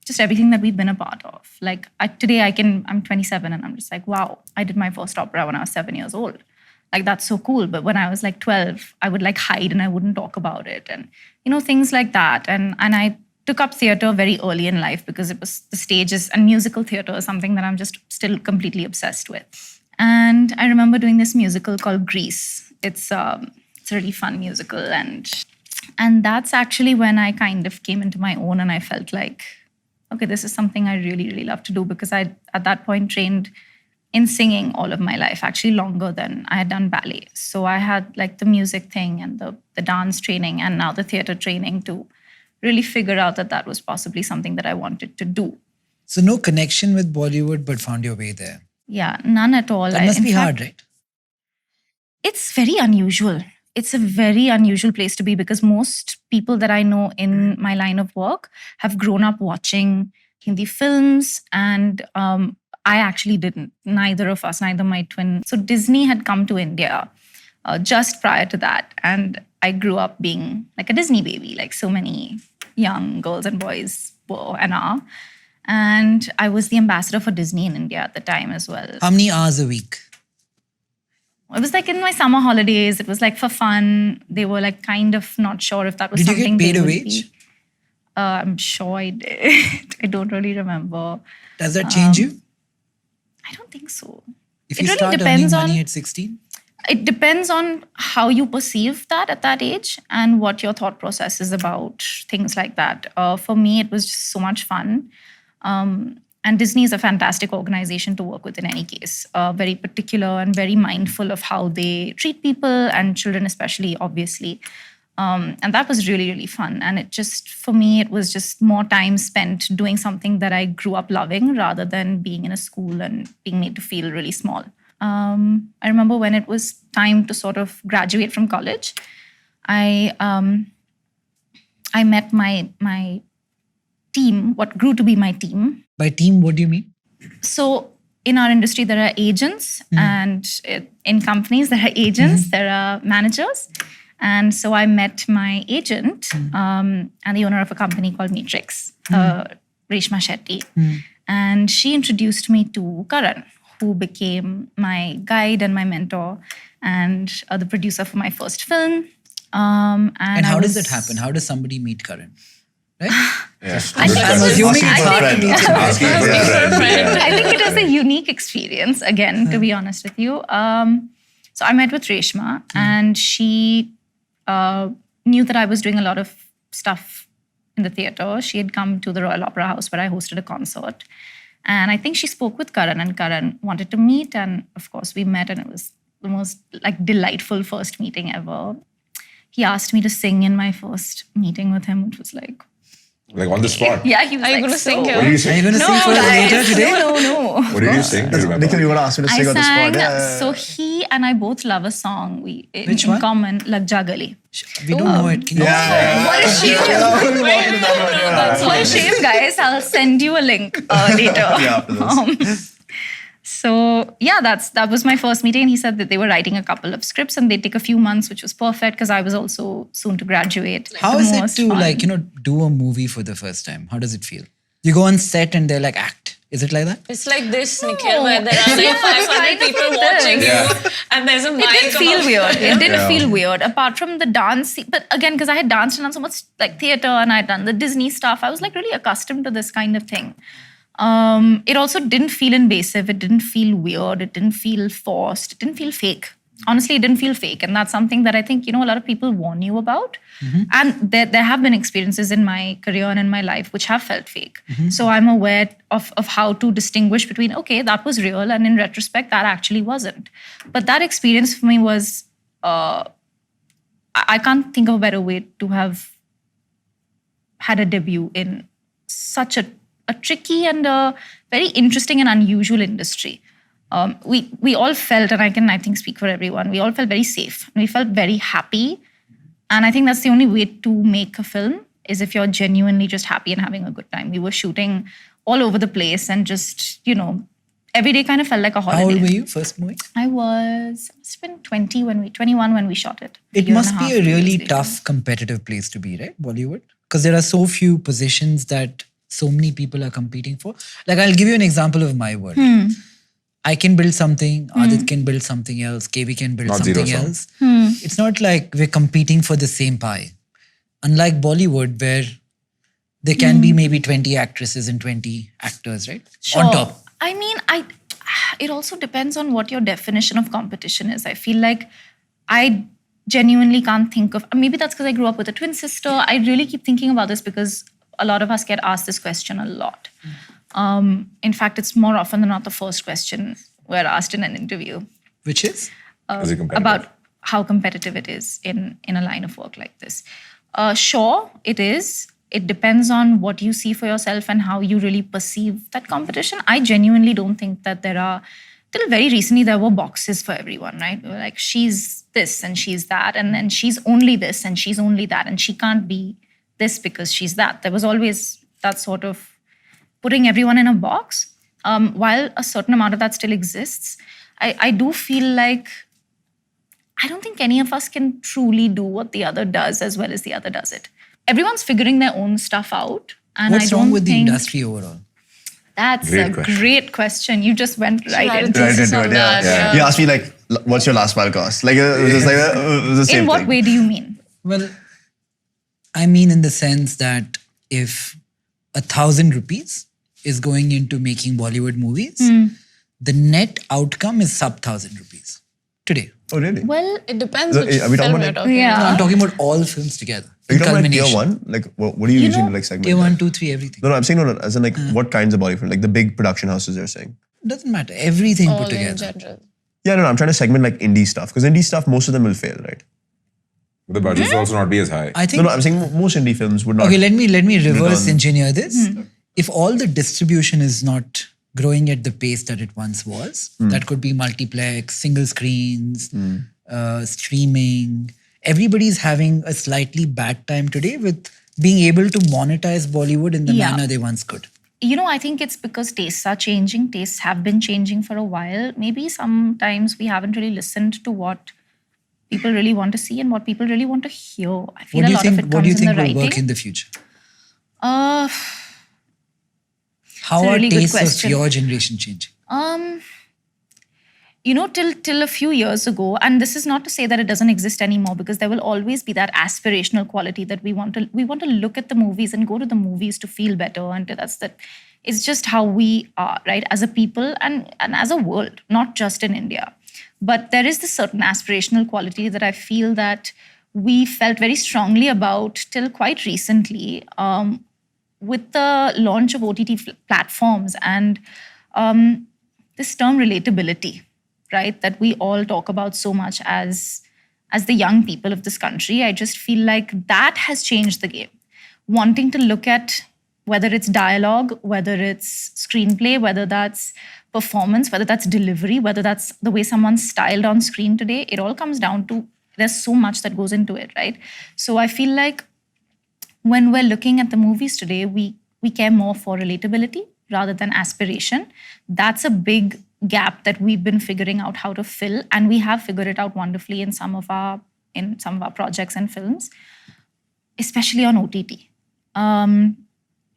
just everything that we've been a part of. Like today I'm 27 and I'm just like, wow, I did my first opera when I was 7 years old. Like, that's so cool. But when I was like 12, I would like hide and I wouldn't talk about it. And, you know, things like that. And I took up theater very early in life because it was the stages, and musical theater is something that I'm just still completely obsessed with. And I remember doing this musical called Grease. It's a really fun musical. And that's actually when I kind of came into my own and I felt like, okay, this is something I really, really love to do, because I, at that point, trained in singing all of my life, actually longer than I had done ballet. So I had like the music thing and the dance training and now the theater training to really figure out that was possibly something that I wanted to do. So no connection with Bollywood, but found your way there. Yeah, none at all. That must be hard, right? It's very unusual. It's a very unusual place to be because most people that I know in my line of work have grown up watching Hindi films, and I actually didn't. Neither of us, neither my twin. So Disney had come to India just prior to that, and I grew up being like a Disney baby, like so many young girls and boys were and are. And I was the ambassador for Disney in India at the time as well. How many hours a week? It was like in my summer holidays. It was like for fun. They were like kind of not sure if that was Did you something get paid they a would wage? be. I'm sure I did. I don't really remember. Does that change you? I don't think so. If it you really start earning depends money on- at 16? It depends on how you perceive that at that age and what your thought process is about things like that. For me, it was just so much fun. And Disney is a fantastic organization to work with in any case. Very particular and very mindful of how they treat people and children especially, obviously. And that was really, really fun. And it just, for me, it was just more time spent doing something that I grew up loving rather than being in a school and being made to feel really small. I remember when it was time to sort of graduate from college, I met my team, what grew to be my team. By team, what do you mean? So in our industry, there are agents, and in companies, there are agents, there are managers. And so I met my agent and the owner of a company called Matrix, Reshma Shetty. And she introduced me to Karan, who became my guide and my mentor and the producer for my first film. And how does that happen? How does somebody meet Karan? Right? I think I'm it assuming was- it's I hard to think- meet him. Asking for a friend. I think it was a unique experience, again, to be honest with you. So I met with Reshma, and she knew that I was doing a lot of stuff in the theater. She had come to the Royal Opera House where I hosted a concert. And I think she spoke with Karan, and Karan wanted to meet. And of course, we met, and it was the most like delightful first meeting ever. He asked me to sing in my first meeting with him, which was like, Like on the spot. yeah, he was Are you like, gonna sing so- it? What do you Are you sing? going to sing for us later today? No. What did you sing? Do you remember? Nikhil, you want to ask me to I sing on the sang, spot? Yeah. so he and I both love a song in Which one? common, Lag Ja Gali. We don't know it. Can you What a shame. What a shame, guys. I'll send you a link later. Yeah, after this. So yeah, that was my first meeting. And he said that they were writing a couple of scripts and they'd take a few months, which was perfect because I was also soon to graduate. How The is it most to fun. do a movie for the first time? How does it feel? You go on set and they're like, act. Is it like that? It's like this, Nikhil, where there are like 500 kind of people like watching this. you, and there's a mic. It didn't feel above- weird. It didn't Yeah. feel weird. Apart from the dance, but again, because I had danced and done so much like theater and I'd done the Disney stuff, I was like really accustomed to this kind of thing. It also didn't feel invasive. It didn't feel weird. It didn't feel forced. It didn't feel fake. Honestly, it didn't feel fake. And that's something that I think, a lot of people warn you about. And there have been experiences in my career and in my life which have felt fake. So I'm aware of how to distinguish between, okay, that was real. And in retrospect, that actually wasn't. But that experience for me was, I can't think of a better way to have had a debut in such a tricky and a very interesting and unusual industry. We all felt, and I think speak for everyone, we all felt very safe. We felt very happy. And I think that's the only way to make a film is if you're genuinely just happy and having a good time. We were shooting all over the place and just, every day kind of felt like a holiday. How old were you first movie? I must have been 21 when we shot it. It year and must a be half, a 2 years really later. tough competitive place to be, right? Bollywood? Because there are so few positions that so many people are competing for. Like, I'll give you an example of my work. I can build something, Aadit can build something else, KV can build Not something zero sum. else. It's not like we're competing for the same pie. Unlike Bollywood, where there can be maybe 20 actresses and 20 actors, right? Sure. On top. I mean, it also depends on what your definition of competition is. I feel like I genuinely can't think of, maybe that's because I grew up with a twin sister. I really keep thinking about this because a lot of us get asked this question a lot. In fact, it's more often than not the first question were asked in an interview Which is? Is it competitive? about how competitive it is in a line of work like this. Sure, it is. It depends on what you see for yourself and how you really perceive that competition. I genuinely don't think that there are, till very recently, there were boxes for everyone, right? We were like, she's this and she's that, and then she's only this and she's only that, and she can't be this because she's that. There was always that sort of putting everyone in a box. While a certain amount of that still exists, I do feel like I don't think any of us can truly do what the other does as well as the other does it. Everyone's figuring their own stuff out. And What's I don't wrong with the think industry overall? That's Great a question. great question. You just went right into Right it. into it, yeah. Yeah. You asked me like, what's your last mile cost? Like, it was just like, it was the same In what thing. way do you mean? Well, I mean in the sense that if 1,000 rupees is going into making Bollywood movies, the net outcome is sub 1,000 rupees today. Oh, really? Well, It depends So, which are we talking film about you're it? talking Yeah. about. I'm talking about all films together. Are you talking about tier Culmination. one? Like, what do you usually like segment? Tier that? 1, 2, 3, everything. No, I'm saying no, as in like what kinds of Bollywood, like the big production houses you're saying. Doesn't matter. Everything All put in together. general. Yeah, no, I'm trying to segment like indie stuff because indie stuff, most of them will fail, right? The budgets will also not be as high. I think. No, I'm saying most indie films would not. Okay, let me reverse return. engineer this. If all the distribution is not growing at the pace that it once was, that could be multiplex, single screens, streaming. Everybody's having a slightly bad time today with being able to monetize Bollywood in the Yeah. manner they once could. I think it's because tastes are changing. Tastes have been changing for a while. Maybe sometimes we haven't really listened to what people really want to see and what people really want to hear. I feel What do a you lot of think? it What do you comes in think the will writing. work in the future? Uh, How It's a are really good tastes of question. your generation changing? till a few years ago, and this is not to say that it doesn't exist anymore, because there will always be that aspirational quality that we want to look at the movies and go to the movies to feel better, and it's just how we are, right, as a people and as a world, not just in India. But there is this certain aspirational quality that I feel that we felt very strongly about till quite recently, with the launch of OTT platforms and this term relatability, right, that we all talk about so much as the young people of this country. I just feel like that has changed the game. Wanting to look at whether it's dialogue, whether it's screenplay, whether that's performance, whether that's delivery, whether that's the way someone's styled on screen today, it all comes down to there's so much that goes into it, right? So I feel like when we're looking at the movies today, we care more for relatability rather than aspiration. That's a big gap that we've been figuring out how to fill, and we have figured it out wonderfully in some of our projects and films, especially on OTT.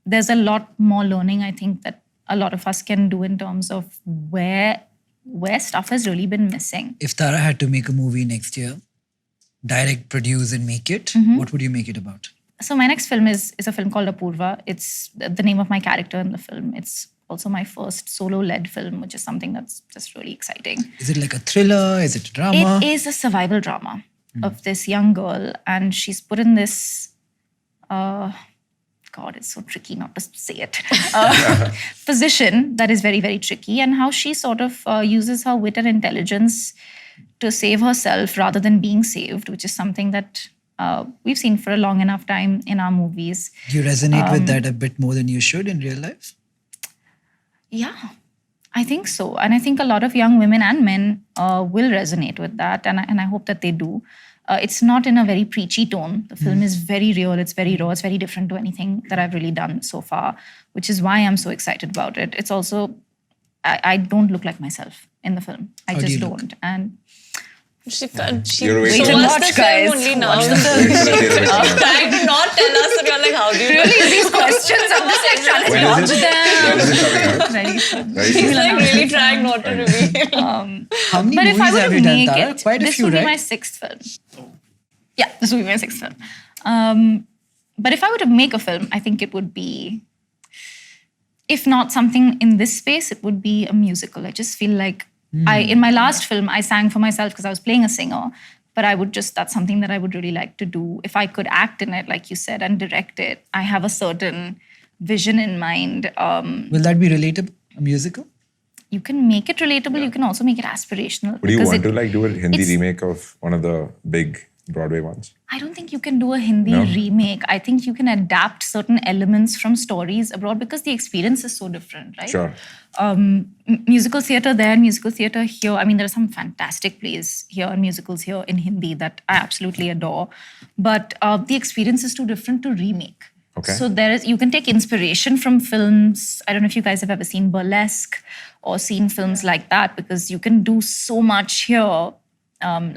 There's a lot more learning, I think, that a lot of us can do in terms of where stuff has really been missing. If Tara had to make a movie next year, direct, produce, and make it, what would you make it about? So my next film is a film called Apurva. It's the name of my character in the film. It's also my first solo-led film, which is something that's just really exciting. Is it like a thriller? Is it a drama? It is a survival drama of this young girl, and she's put in this, God, it's so tricky not to say it, position that is very, very tricky, and how she sort of uses her wit and intelligence to save herself rather than being saved, which is something that we've seen for a long enough time in our movies. Do you resonate with that a bit more than you should in real life? Yeah, I think so. And I think a lot of young women and men will resonate with that. And I hope that they do. It's not in a very preachy tone. The film is very real. It's very raw. It's very different to anything that I've really done so far, which is why I'm so excited about it. It's also, I don't look like myself in the film. I How do just you look? don't. And She You're wait waiting. and Watch, watch, guys. only now. Watch Trying to not tell us that you're like, how do you really, these questions, I'm just like trying to When dodge is it? them. When is it coming out? Very soon. Very He's soon. like really trying not to reveal. How many But if I movies were have to you done, make Tara? it, Quite a this few, would be right? my sixth film. Yeah, this would be my sixth film. But if I were to make a film, I think it would be, if not something in this space, it would be a musical. I just feel like in my last film, I sang for myself because I was playing a singer. But that's something that I would really like to do. If I could act in it, like you said, and direct it, I have a certain vision in mind. Will that be relatable? A musical? you can make it relatable. You can also make it aspirational. Would you because want to like do a Hindi it's- remake of one of the big Broadway ones? I don't think you can do a Hindi No? remake. I think you can adapt certain elements from stories abroad because the experience is so different, right? Sure. Musical theatre there, musical theatre here. I mean, there are some fantastic plays here and musicals here in Hindi that I absolutely adore. But the experience is too different to remake. Okay. So you can take inspiration from films. I don't know if you guys have ever seen Burlesque or seen films like that, because you can do so much here.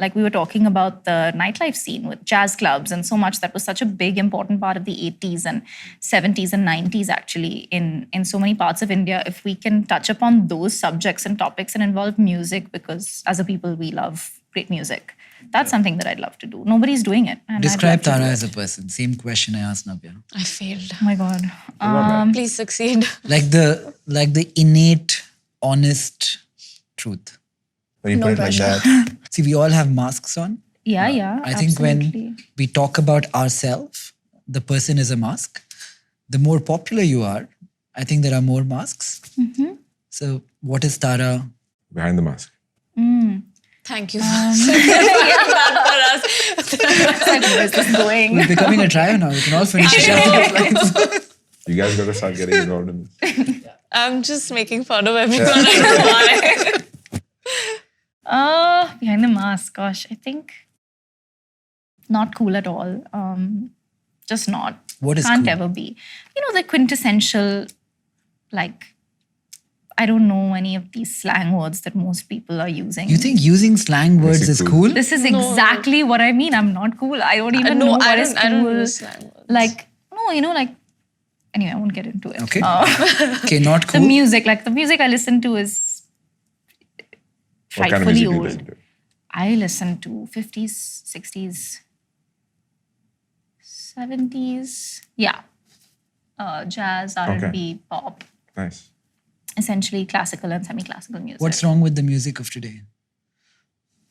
Like we were talking about the nightlife scene with jazz clubs and so much that was such a big, important part of the 80s and 70s and 90s actually in so many parts of India. If we can touch upon those subjects and topics and involve music, because as a people, we love great music. That's something that I'd love to do. Nobody's doing it. And I'd Describe love to do Tara it. as a person. Same question I asked Navya. I failed. Oh my God. Please succeed. Like the innate, honest truth. When you No put it pressure. like that. See, we all have masks on. Yeah. I think absolutely. when we talk about ourselves, the person is a mask. The more popular you are, I think there are more masks. Mm-hmm. So what is Tara? Behind the mask. Thank you. That for us. Where's this going? We're becoming a trio now. We can all finish each other's lines. You guys got to start getting involved in this. I'm just making fun of everyone. I don't know why. Behind the mask, gosh, I think not cool at all. Just not. What is Can't cool? ever be. You know, the quintessential, like, I don't know any of these slang words that most people are using. You think using slang words it is cool? cool? This is exactly what I mean. I'm not cool. I don't even know what is cool. I don't use slang words. Like, no, you know, like, anyway, I won't get into it. Okay. Okay, not The cool. music I listen to is What kind of frightfully music do you old. listen to? I listen to 50s, 60s, 70s. Yeah. Jazz, R&B, pop. Nice. Essentially classical and semi-classical music. What's wrong with the music of today?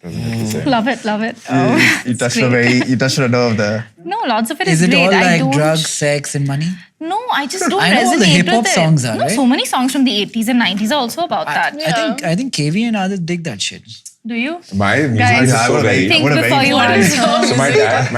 Doesn't have to say. Love it, love it. Oh, You it's touched great. you touched a nerve there. No, lots of it Is is it great. all I like don't, drugs, sex, and money? No, I just don't I know resonate all the hip-hop with it. songs are, no, right? so many songs from the 80s and 90s are also about that. I think KV and Aadit dig that shit. Do you? My music Guys, is I so would very... Think what a before very- you what is answer. So my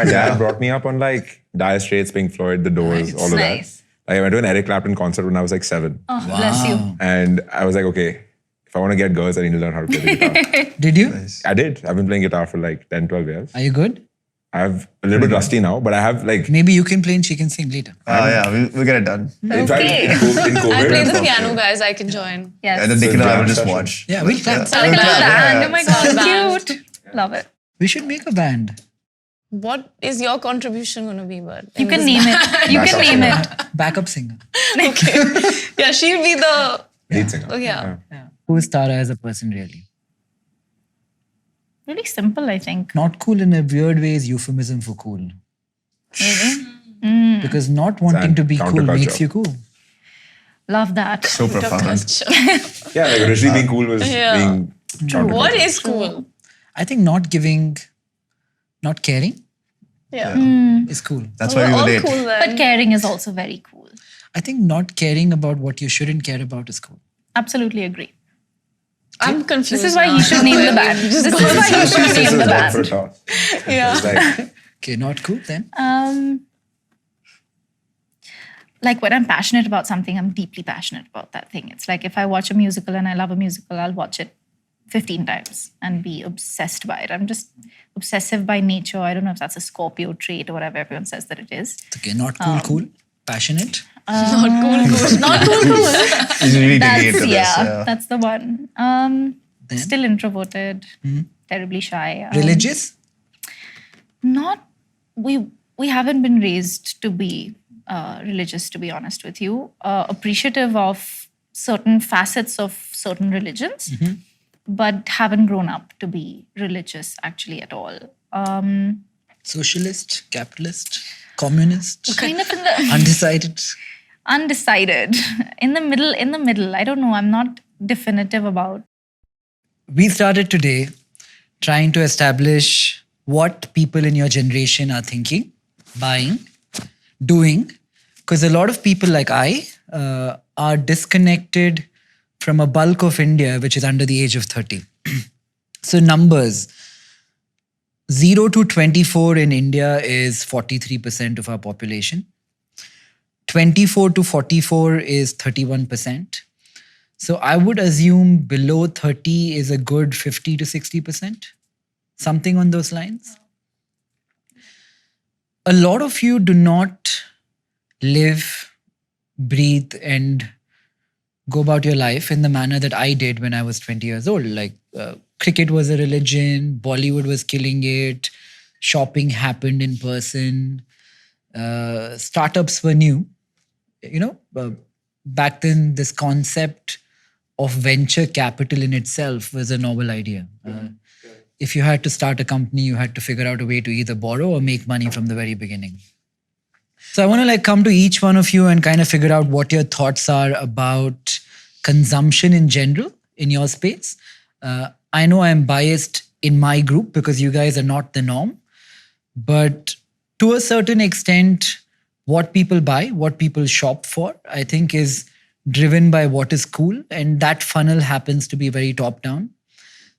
dad brought me up on like Dire Straits, Pink Floyd, The Doors, all of Nice. that. Like I went to an Eric Clapton concert when I was like 7. Oh, bless you. And I was like, okay, if I want to get girls, I need to learn how to play the guitar. Did you? I did. I've been playing guitar for like 10, 12 years. Are you good? I'm a little bit rusty now, but I have like... Maybe you can play and she can sing later. Yeah, we'll get it done. In fact, in COVID... I play the piano, guys. I can join. Yes. And then Nikhil and I will just session. watch. Yeah, we'll clap. Look at that. Oh my Small God, band. cute. Love it. We should make a band. What is your contribution going to be, bud? You can name it. You can name it. Backup singer. Yeah, she'll be the... Lead singer. Oh, yeah. Yeah. Who is Tara as a person really? Really simple, I think. Not cool in a weird way is euphemism for cool. Maybe. Because not wanting to be cool counterculture. makes you cool. Love that. So profound. Yeah, like originally being cool was Yeah. being... What is cool? I think not caring Yeah. is cool. That's We're why we all relate. cool then. But caring is also very cool. I think not caring about what you shouldn't care about is cool. Absolutely agree. I'm confused. This is why he should name the band. This is why he should name the For a band. toss. Yeah. It's like, Okay, not cool then. Like when I'm passionate about something, I'm deeply passionate about that thing. It's like if I watch a musical and I love a musical, I'll watch it 15 times and be obsessed by it. I'm just obsessive by nature. I don't know if that's a Scorpio trait or whatever everyone says that it is. Okay, not cool. Passionate. Not cool. Not cool. He's really digging That's, into this. yeah, that's the one. Then? Still introverted, terribly shy. Religious? Not, we haven't been raised to be religious, to be honest with you. Appreciative of certain facets of certain religions, but haven't grown up to be religious actually at all. Socialist? Capitalist? Communist? Kind of in the Undecided? undecided, in the middle. I don't know. I'm not definitive about. We started today trying to establish what people in your generation are thinking, buying, doing. Because a lot of people like I are disconnected from a bulk of India, which is under the age of 30. So numbers, 0 to 24 in India is 43% of our population. 24 to 44 is 31%. So I would assume below 30 is a good 50 to 60%, something on those lines. A lot of you do not live, breathe, and go about your life in the manner that I did when I was 20 years old. Like cricket was a religion, Bollywood was killing it, shopping happened in person, startups were new. Back then, this concept of venture capital in itself was a novel idea. If you had to start a company, you had to figure out a way to either borrow or make money from the very beginning. So I want to come to each one of you and kind of figure out what your thoughts are about consumption in general in your space. I know I'm biased in my group because you guys are not the norm, but to a certain extent, what people buy, what people shop for, I think is driven by what is cool, and that funnel happens to be very top down.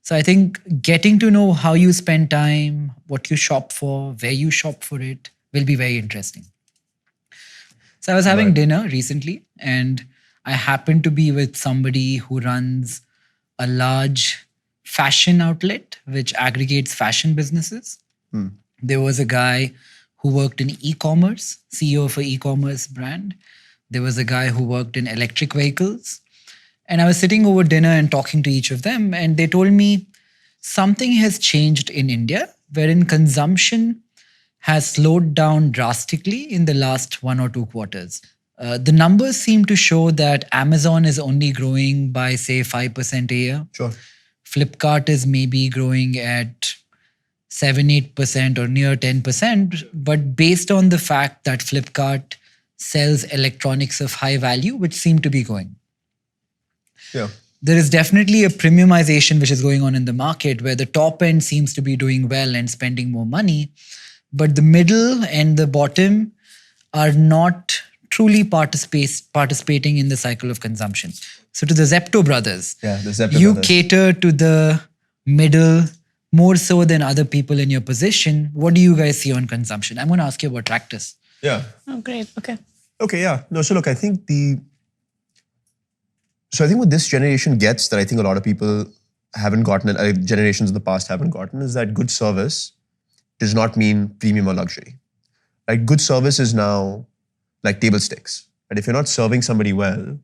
So I think getting to know how you spend time, what you shop for, where you shop for it will be very interesting. So I was having dinner recently and I happened to be with somebody who runs a large fashion outlet which aggregates fashion businesses. There was a guy who worked in e-commerce, CEO of an e-commerce brand. There was a guy who worked in electric vehicles. And I was sitting over dinner and talking to each of them, and they told me something has changed in India, wherein consumption has slowed down drastically in the last 1 or 2 quarters. The numbers seem to show that Amazon is only growing by, say, 5% a year. Sure. Flipkart is maybe growing at 7-8% or near 10%. But based on the fact that Flipkart sells electronics of high value, which seem to be going. Yeah. There is definitely a premiumization which is going on in the market where the top end seems to be doing well and spending more money, but the middle and the bottom are not truly participating in the cycle of consumption. So to the Zepto Brothers, you cater to the middle more so than other people in your position. What do you guys see on consumption? I'm going to ask you about tractors. Yeah. Oh, great. Okay, yeah. No, so look, I think what this generation gets that I think a lot of people haven't gotten, generations in the past haven't gotten, is that good service does not mean premium or luxury. Like good service is now like table stakes. But if you're not serving somebody well,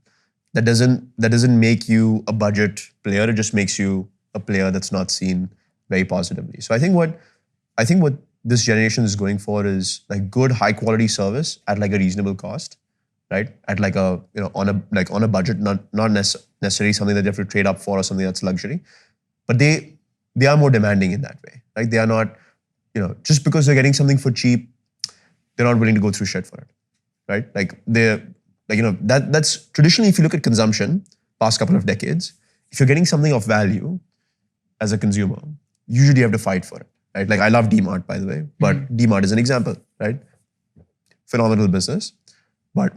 that doesn't make you a budget player. It just makes you a player that's not seen very positively. So I think what this generation is going for is like good, high quality service at like a reasonable cost, right? At like a, on a budget, not necessarily something that you have to trade up for or something that's luxury, but they are more demanding in that way. Like they are not, just because they're getting something for cheap, they're not willing to go through shit for it, right? That's traditionally, if you look at consumption, past couple of decades, if you're getting something of value as a consumer, usually you have to fight for it. Right? Like I love DMart, by the way, but DMart is an example, right? Phenomenal business. But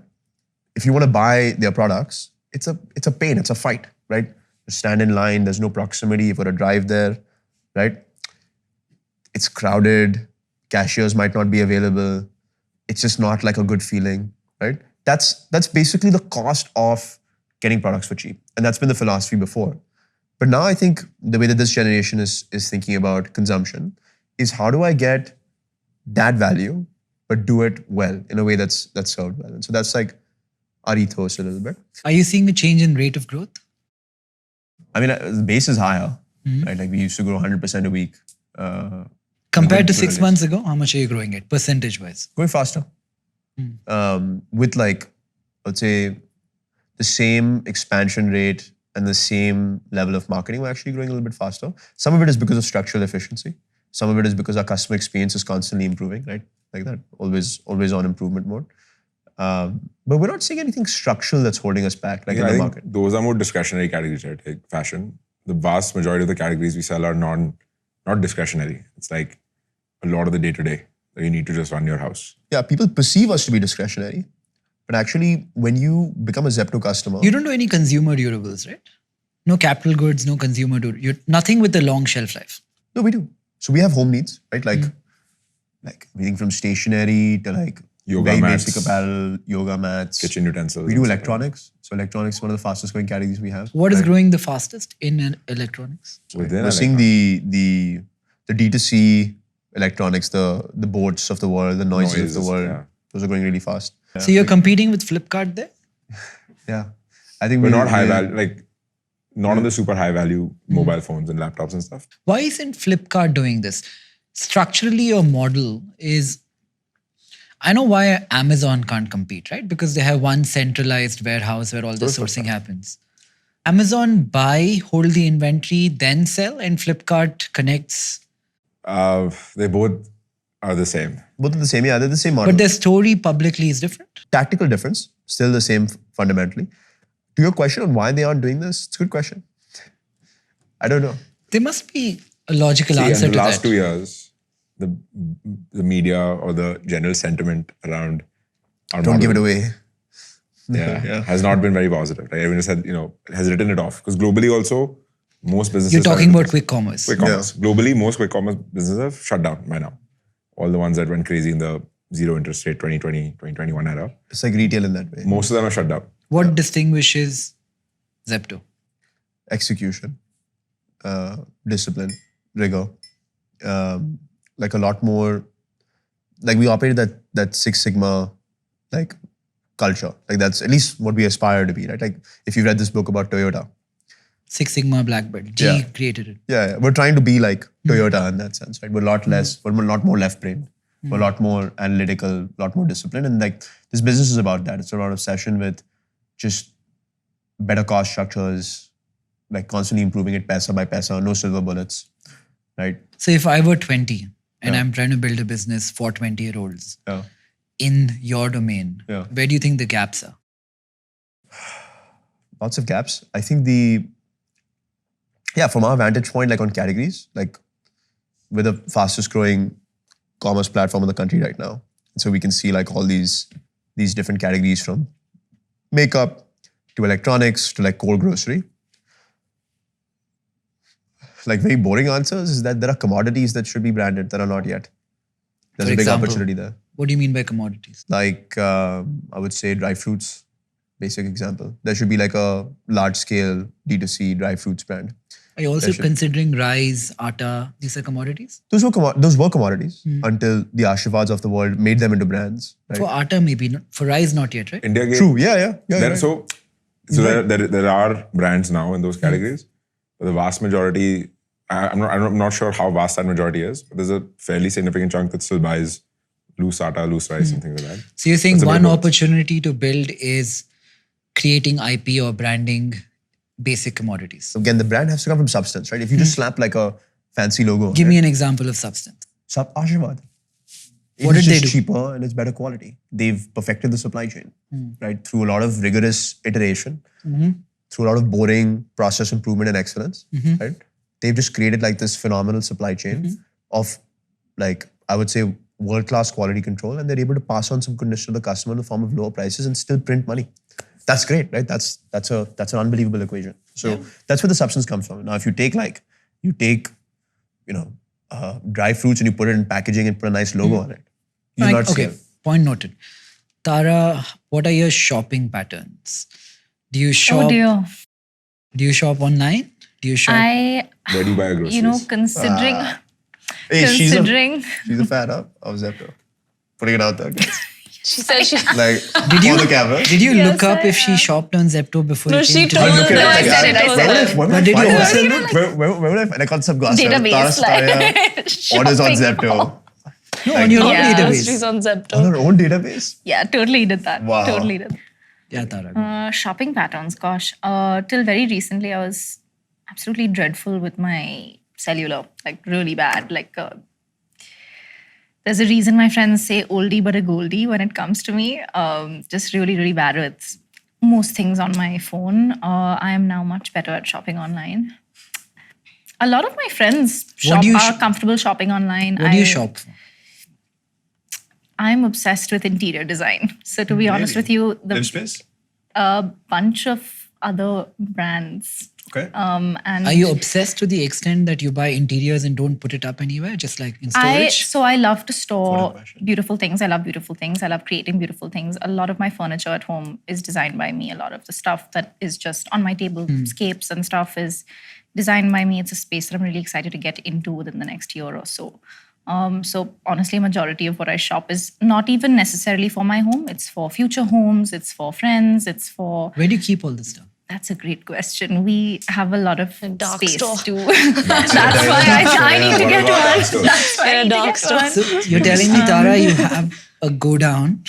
if you want to buy their products, it's a pain, it's a fight, right? You stand in line, there's no proximity, you've got to drive there, right? It's crowded, cashiers might not be available. It's just not like a good feeling, right? That's basically the cost of getting products for cheap. And that's been the philosophy before. But now I think the way that this generation is thinking about consumption is how do I get that value, but do it well in a way that's served well. And so that's like our ethos a little bit. Are you seeing a change in rate of growth? I mean, the base is higher, right? Like we used to grow 100% a week. Compared to 6 months ago, how much are you growing at, percentage-wise? Going faster. With like, let's say, the same expansion rate and the same level of marketing, we're actually growing a little bit faster. Some of it is because of structural efficiency. Some of it is because our customer experience is constantly improving, right? Like that, always on improvement mode. But we're not seeing anything structural that's holding us back, like in the market. Those are more discretionary categories, right? Like fashion. The vast majority of the categories we sell are not discretionary. It's like a lot of the day-to-day that you need to just run your house. Yeah, people perceive us to be discretionary, But actually, when you become a Zepto customer, You don't do any consumer durables, right? No capital goods, no consumer durables. Nothing with a long shelf life. no, we do. So we have home needs, right? Like everything from stationery to like Yoga very mats. basic apparel, yoga mats, Kitchen utensils. We and do stuff like electronics. So electronics is one of the fastest growing categories we have. What is right? growing the fastest in electronics? that. Within We're seeing the D2C electronics, the boats of the world, the noises of the world. Yeah. Those are growing really fast. So you're competing with Flipkart there? Yeah. I think We're not high value, like not on the super high value mobile phones and laptops and stuff. Why isn't Flipkart doing this? Structurally, your model is... I know why Amazon can't compete, right? Because they have one centralized warehouse where all the sourcing happens. Amazon buy, hold the inventory, then sell, and Flipkart connects. They both are the same. Both are the same, yeah, they're the same model. But their story publicly is different. Tactical difference, still the same fundamentally. To your question on why they aren't doing this, it's a good question. I don't know. There must be a logical See, answer in to the last that. 2 years, the media or the general sentiment around our Don't model, give it away. Yeah, has not been very positive. Like everyone has said, has written it off. Because globally also, most businesses... You're talking about quick commerce. Quick commerce. Globally, most quick commerce businesses have shut down by now. All the ones that went crazy in the zero interest rate 2020, 2021 era. It's like retail in that way. Most of them are shut down. What distinguishes Zepto? Execution, discipline, rigor. Like a lot more, like we operate that Six Sigma like culture. Like that's at least what we aspire to be, right? Like if you read this book about Toyota. Six Sigma Black Belt. G Yeah. created it. Yeah, we're trying to be like Toyota in that sense, right? We're a lot less, we're a lot more left-brained. We're a lot more analytical, a lot more disciplined. And like this business is about that. It's about obsession with just better cost structures, like constantly improving it paisa by paisa, no silver bullets, right? So if I were 20 and I'm trying to build a business for 20-year-olds Yeah. in your domain, Yeah. where do you think the gaps are? Lots of gaps. I think from our vantage point, like on categories, like we're the fastest growing commerce platform in the country right now. And so we can see like all these different categories from makeup to electronics to like core grocery. Like very boring answers is that there are commodities that should be branded that are not yet. There's For a big example? opportunity there. What do you mean by commodities? Like I would say dry fruits, basic example. There should be like a large scale D2C dry fruits brand. Are you also There should- considering rice, atta? These are commodities? Those were commodities until the Ashirvads of the world made them into brands. Right? For atta, maybe. Not. For rice, not yet, right? India gave... True, yeah. There, right. So there are brands now in those categories. But the vast majority, I'm not sure how vast that majority is, but there's a fairly significant chunk that still buys loose atta, loose rice and things like that. So you're saying That's a bit one of both. opportunity to build is creating IP or branding basic commodities. Again, the brand has to come from substance, right? If you just slap like a fancy logo, Give me an example of substance. Ashirvad. What It's did they just do? cheaper and it's better quality. They've perfected the supply chain, right? Through a lot of rigorous iteration, through a lot of boring process improvement and excellence, right? They've just created like this phenomenal supply chain of like, I would say, world-class quality control, and they're able to pass on some goodness to the customer in the form of lower prices and still print money. That's great, right? That's an unbelievable equation. So that's where the substance comes from. Now, if you take dry fruits and you put it in packaging and put a nice logo on it, you'll not see Okay, it. point noted. Tara, what are your shopping patterns? Do you shop? Oh dear. Do you shop online? Do you shop? Where do you buy your groceries? Considering Hey, considering she's a fan of Zepto. Putting it out there, guys. She said she... Like, Did you- on the camera. Did you Yes, look up I if she am. shopped on Zepto before No, you she came to told the- me. No, I said it. I said it. Where But did you would I also find look? Where would I find? Like on some Database, orders on shopping. Zepto. No, on your own Yeah. Groceries database. on Zepto. On our own database? Yeah, totally did that. Wow. Totally did. Yeah, Tara. Shopping patterns, gosh. Till very recently, I was absolutely dreadful with my cellular, like really bad. Like, there's a reason my friends say oldie but a goldie when it comes to me. Just really, really bad with most things on my phone. I am now much better at shopping online. A lot of my friends What do you are comfortable shopping online. What do you shop for? I'm obsessed with interior design. So to be honest with you, Live space? a bunch of other brands. Okay. And Are you obsessed to the extent that you buy interiors and don't put it up anywhere, just like in storage? I love to store fashion. beautiful things. I love beautiful things. I love creating beautiful things. A lot of my furniture at home is designed by me. A lot of the stuff that is just on my table, scapes and stuff, is designed by me. It's a space that I'm really excited to get into within the next year or so. So honestly, majority of what I shop is not even necessarily for my home. It's for future homes. It's for friends. It's for... Where do you keep all this stuff? That's a great question. We have a lot of dark space store. to... That's why I need to get one. store? That's why I need to dark get store. one. So you're telling me, Tara, you have a go down.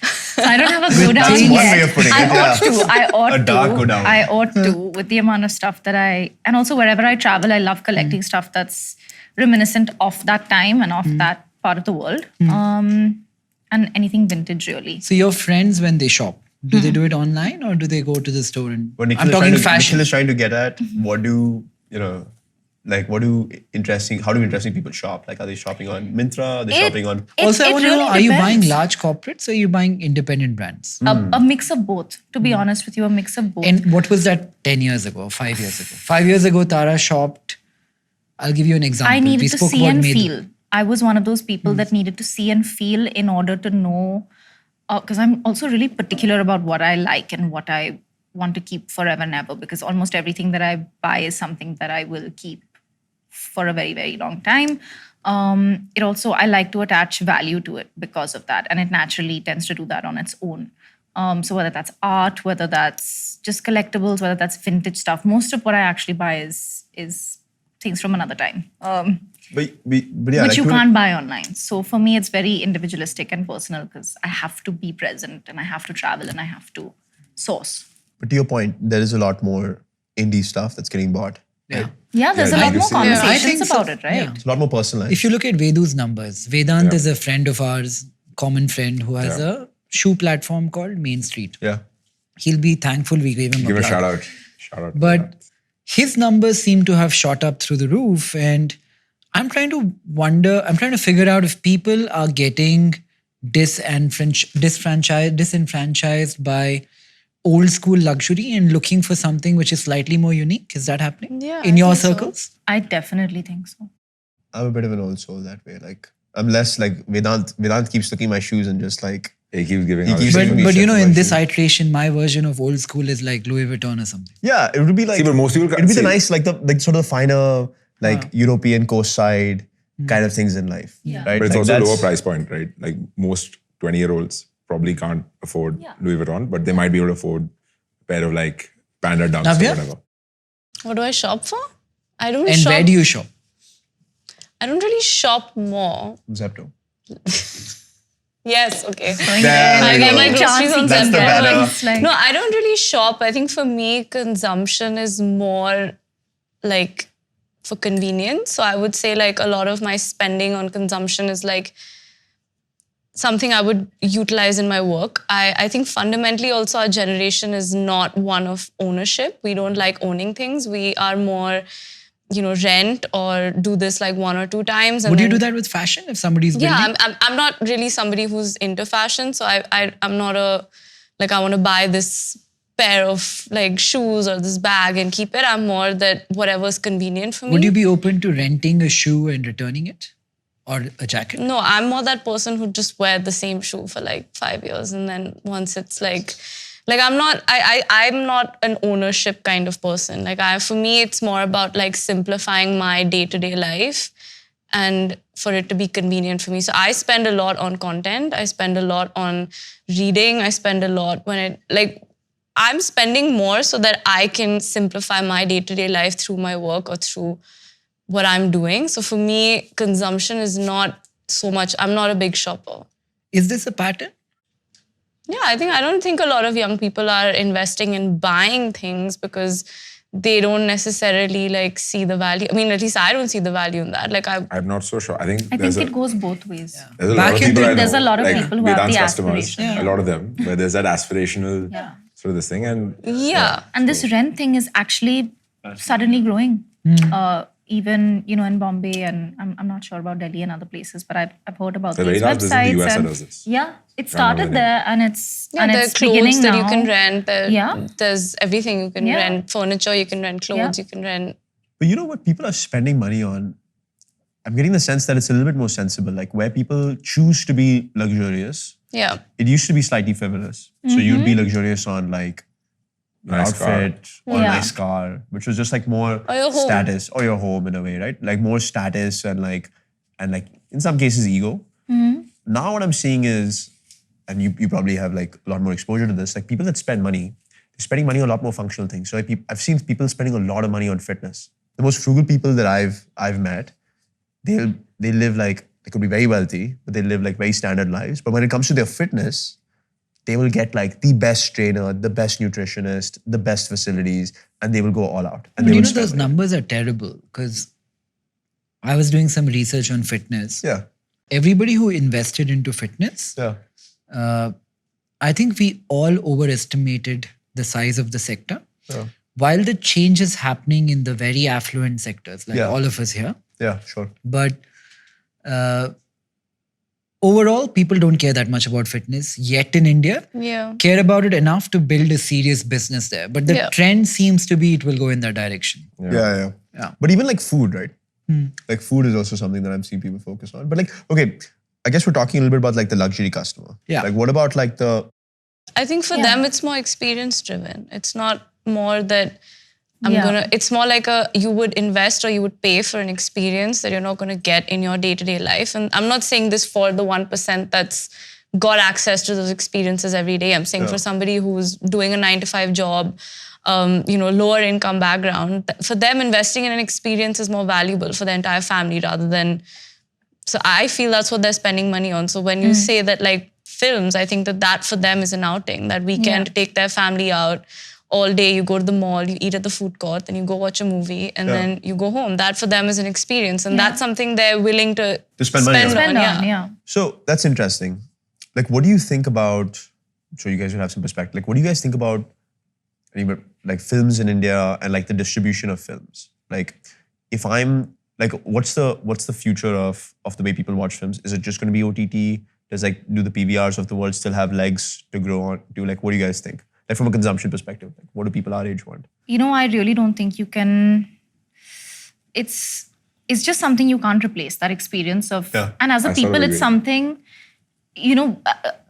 So I don't have a go down That's yet. one way of putting it, I ought A to. dark go down. I ought to, with the amount of stuff that and also wherever I travel, I love collecting stuff that's reminiscent of that time and of that part of the world. And anything vintage, really. So your friends, when they shop, do they do it online or do they go to the store? And What Nikhil I'm is talking trying to, fashion. Nikhil is trying to get at, how do interesting people shop? Like, are they shopping on Myntra? Are they shopping on... Also, I want to really know, are you buying depends. large corporates or are you buying independent brands? A mix of both, to be honest with you, a mix of both. And what was that 10 years ago, 5 years ago? 5 years ago, Tara shopped. I'll give you an example. I needed We to spoke see about and Medu. feel. I was one of those people that needed to see and feel in order to know, because I'm also really particular about what I like and what I want to keep forever and ever, because almost everything that I buy is something that I will keep for a very, very long time. It also, I like to attach value to it because of that, and it naturally tends to do that on its own. So whether that's art, whether that's just collectibles, whether that's vintage stuff, most of what I actually buy is things from another time. But yeah, Which like you to- can't buy online. So for me, it's very individualistic and personal because I have to be present and I have to travel and I have to source. But to your point, there is a lot more indie stuff that's getting bought. Yeah. Yeah, there's Yeah, a I lot do more see that. I conversations think so. about it, right? Yeah. It's a lot more personalized. If you look at Vedu's numbers, Vedant is a friend of ours, common friend, who has a shoe platform called Main Street. yeah. He'll be thankful we gave him Give a a plug. shout out. Shout out. to But that. his numbers seem to have shot up through the roof. And I'm trying to figure out if people are getting disenfranchised by old school luxury and looking for something which is slightly more unique. Is that happening Yeah, in I your think so. circles? I definitely think so. I'm a bit of an old soul that way. Like, I'm less like Vedant keeps looking at my shoes and just like, He keeps giving He out keeps shit. giving me But you shit know, for in my this shoes. iteration, my version of old school is like Louis Vuitton or something. Yeah, it would be like... See, but most people It would be the see- nice, like sort of the finer, like European coast side kind of things in life. Yeah. Right? But it's Like also a that's- lower price point, right? Like most 20-year-olds probably can't afford Louis Vuitton, but they might be able to afford a pair of like Panda Dunks Navya? or whatever. What do I shop for? I don't And shop. where do you shop? I don't really shop more. Zepto. Yes, okay. There I we get go. my groceries on That's the Zepto. better. It's like- No, I don't really shop. I think for me, consumption is more like for convenience. So I would say like a lot of my spending on consumption is like something I would utilize in my work. I think fundamentally also our generation is not one of ownership. We don't like owning things. We are more, rent or do this like 1 or 2 times. And Would you then- do that with fashion if somebody's building? Yeah, I'm not really somebody who's into fashion. So I'm not I want to buy this pair of like shoes or this bag and keep it. I'm more that whatever's convenient for me. Would you be open to renting a shoe and returning it? Or a jacket? No, I'm more that person who just wear the same shoe for like 5 years. And then once it's like I'm not an ownership kind of person. For me, it's more about like simplifying my day-to-day life and for it to be convenient for me. So I spend a lot on content. I spend a lot on reading. I spend a lot I'm spending more so that I can simplify my day-to-day life through my work or through what I'm doing. So for me, consumption is not so much, I'm not a big shopper. Is this a pattern? Yeah, I don't think a lot of young people are investing in buying things because they don't necessarily see the value. I mean, at least I don't see the value in that. I'm not so sure. I think I there's think it goes both ways. There's a Back lot of in people the- I know, there's a lot of people who have Vedant's the customers, aspiration. a lot of them, where there's that aspirational sort of this thing. And Yeah. And this rent thing is actually suddenly growing. even, in Bombay, and I'm not sure about Delhi and other places, but I've heard about The very these last business in the websites. US that And does this. yeah, it started Unveiling. there, and it's Yeah, and there are it's clothes beginning that now. you can rent. Yeah. There's everything. You can Yeah. rent furniture, you can rent clothes, Yeah. you can rent. But you know what people are spending money on? I'm getting the sense that it's a little bit more sensible, like where people choose to be luxurious. Yeah. It used to be slightly frivolous. So you'd be luxurious on like your Nice car. outfit or a Yeah. nice car, which was just like more Or your home. status, or your home in a way, right? Like more status and like in some cases ego. Now what I'm seeing is, and you probably have like a lot more exposure to this, like people that spend money, they're spending money on a lot more functional things. So I've seen people spending a lot of money on fitness. The most frugal people that I've met, they live like, they could be very wealthy, but they live like very standard lives. But when it comes to their fitness, they will get like the best trainer, the best nutritionist, the best facilities, and they will go all out. And But they will those spend money. numbers are terrible because I was doing some research on fitness. Yeah, Everybody who invested into fitness, yeah, I think we all overestimated the size of the sector. yeah, While the change is happening in the very affluent sectors, like Yeah. all of us here, yeah, sure. but overall, people don't care that much about fitness yet in India. Yeah. Care about it enough to build a serious business there. But the Yeah. trend seems to be it will go in that direction. Yeah. Yeah. But even like food, right? Like food is also something that I'm seeing people focus on. But like, okay, I guess we're talking a little bit about like the luxury customer. Yeah. Like what about like the, I think for Yeah. them, it's more experience driven. It's not more that Yeah. it's more like you would invest or you would pay for an experience that you're not going to get in your day-to-day life. And I'm not saying this for the 1% that's got access to those experiences every day. I'm saying for somebody who's doing a 9-to-5 job, lower income background, for them, investing in an experience is more valuable for the entire family rather than. So I feel that's what they're spending money on. So when you say that like films, I think that for them is an outing, that weekend to take their family out all day. You go to the mall, you eat at the food court, then you go watch a movie, and then you go home. That for them is an experience, and that's something they're willing to spend money on. Spend on, yeah. so that's interesting. Like what do you think about, I'm sure you guys will have some perspective. Like what do you guys think about like films in India and like the distribution of films? Like if I'm like, what's the future of the way people watch films? Is it just going to be OTT? Do the PVRs of the world still have legs to grow on? Like, what do you guys think? Like from a consumption perspective, like what do people our age want? I really don't think you can. It's just something you can't replace, that experience of. Yeah, and as a I sort of people, it's agree. something.